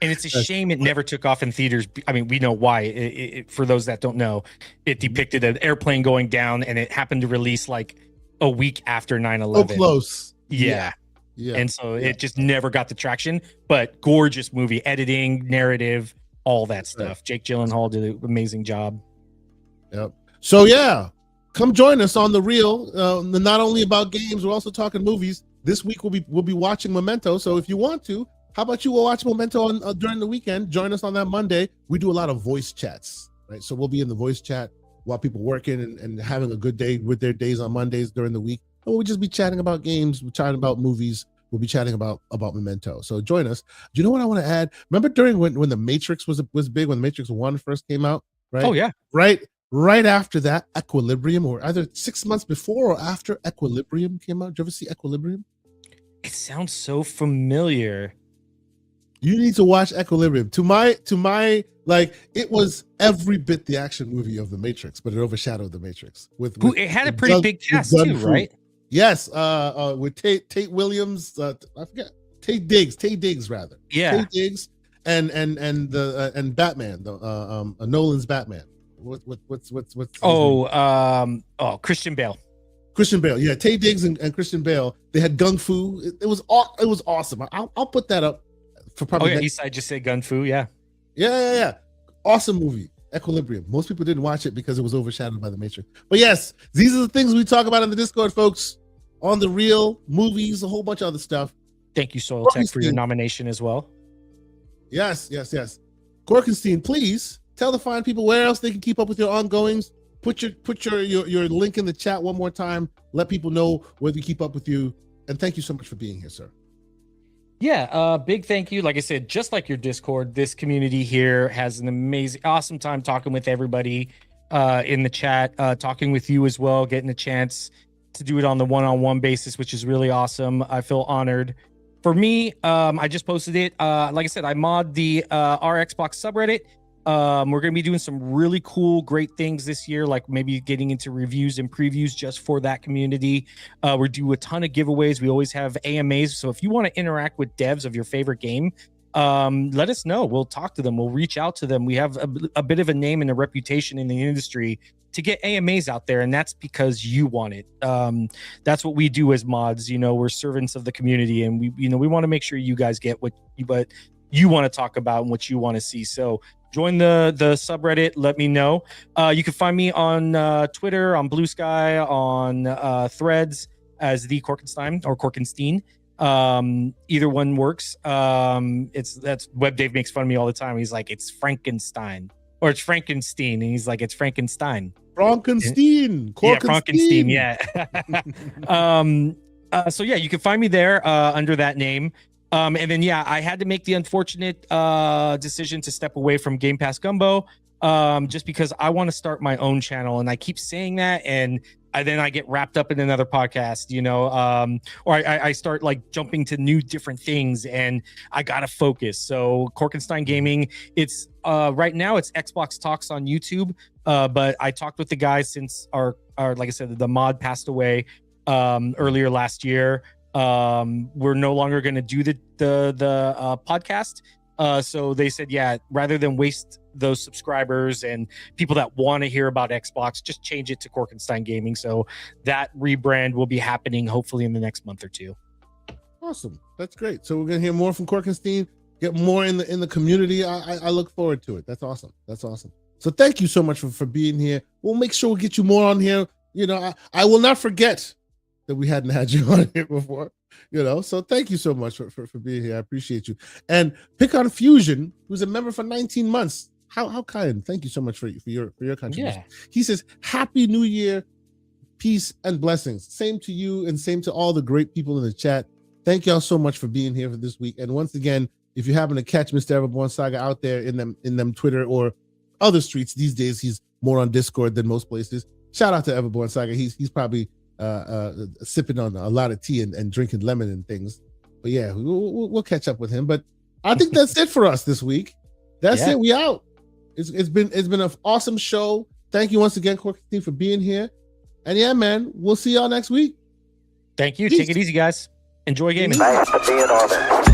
And it's a shame it never took off in theaters. I mean, we know why. For those that don't know, it depicted an airplane going down, and it happened to release like a week after 9/11. So close. Yeah. Yeah. And so it just never got the traction. But gorgeous movie, editing, narrative, all that stuff. Jake Gyllenhaal did an amazing job. Yep. So yeah, come join us on the reel. Not only about games, we're also talking movies. This week we'll be watching Memento. So if you want to, how about you go watch Memento on during the weekend? Join us on that Monday. We do a lot of voice chats, right? So we'll be in the voice chat while people working and having a good day with their days on Mondays during the week. And we'll just be chatting about games, we're chatting about movies. We'll be chatting about Memento. So join us. Do you know what I want to add? Remember during when the Matrix was big, when Matrix 1 first came out, right? Oh yeah. Right after that, Equilibrium, or either 6 months before or after Equilibrium came out. Did you ever see Equilibrium? It sounds so familiar. You need to watch Equilibrium. To my like, it was every bit the action movie of the Matrix, but it overshadowed the Matrix. It had a pretty big cast too, right? Yes, with Tate Williams, I forget Tate Diggs rather. Yeah, Tate Diggs and Batman, Nolan's Batman. What's Christian Bale. Christian Bale, yeah, Tate Diggs and Christian Bale. They had Gung Fu. It was awesome. I'll put that up for probably. Oh yeah, Eastside just said Gun Fu. Yeah. Awesome movie, Equilibrium. Most people didn't watch it because it was overshadowed by the Matrix. But yes, these are the things we talk about in the Discord, folks. On the reel, movies, a whole bunch of other stuff. Thank you, Soil Tech, for your nomination as well. Yes. Gorkenstein, please tell the fine people where else they can keep up with your ongoings. Put your link in the chat one more time. Let people know where they keep up with you. And thank you so much for being here, sir. Yeah, big thank you. Like I said, just like your Discord, this community here has an amazing, awesome time talking with everybody in the chat, talking with you as well, getting a chance to do it on the one-on-one basis, which is really awesome. I feel honored. For me, I just posted it. Like I said, I mod the our Xbox subreddit. We're going to be doing some really cool, great things this year, like maybe getting into reviews and previews just for that community. We do a ton of giveaways. We always have AMAs. So if you want to interact with devs of your favorite game, let us know. We'll talk to them. We'll reach out to them. We have a bit of a name and a reputation in the industry to get AMAs out there, and that's because you want it. That's what we do as mods. We're servants of the community, and we want to make sure you guys get what you want to talk about and what you want to see. So join the subreddit. Let me know. You can find me on Twitter, on Blue Sky, on Threads as the Korkenstein or Korkenstein. Either one works. That's Web Dave makes fun of me all the time. He's like, it's Frankenstein or it's Frankenstein, and he's like, it's Frankenstein. Frankenstein. Yeah, Frankenstein. Yeah. So yeah, you can find me there under that name. And then, yeah, I had to make the unfortunate decision to step away from Game Pass Gumbo just because I want to start my own channel. And I keep saying that. And then I get wrapped up in another podcast, or I start like jumping to new different things and I got to focus. So Korkenstein Gaming, it's right now it's Xbox Talks on YouTube. But I talked with the guys since our like I said, the mod passed away earlier last year. We're no longer going to do the podcast. So they said, yeah, rather than waste those subscribers and people that want to hear about Xbox, just change it to Korkenstein Gaming. So that rebrand will be happening hopefully in the next month or two. Awesome. That's great. So we're going to hear more from Korkenstein, get more in the community. I look forward to it. That's awesome. So thank you so much for being here. We'll make sure we get you more on here. I will not forget that we hadn't had you on here before. So thank you so much for being here. I appreciate you. And Pick on Fusion, who's a member for 19 months. How kind. Thank you so much for your contribution. Yeah. He says, Happy New Year, peace and blessings. Same to you and same to all the great people in the chat. Thank y'all so much for being here for this week. And once again, if you happen to catch Mr. Everborn Saga out there in them Twitter or other streets these days, he's more on Discord than most places. Shout out to Everborn Saga. He's probably sipping on a lot of tea and drinking lemon and things. But yeah, we'll catch up with him. But I think that's it for us this week. That's it. We out. It's been an awesome show. Thank you once again, Cork team, for being here. And yeah, man, we'll see y'all next week. Thank you. Peace. Take it easy, guys. Enjoy gaming. Thanks for being on it.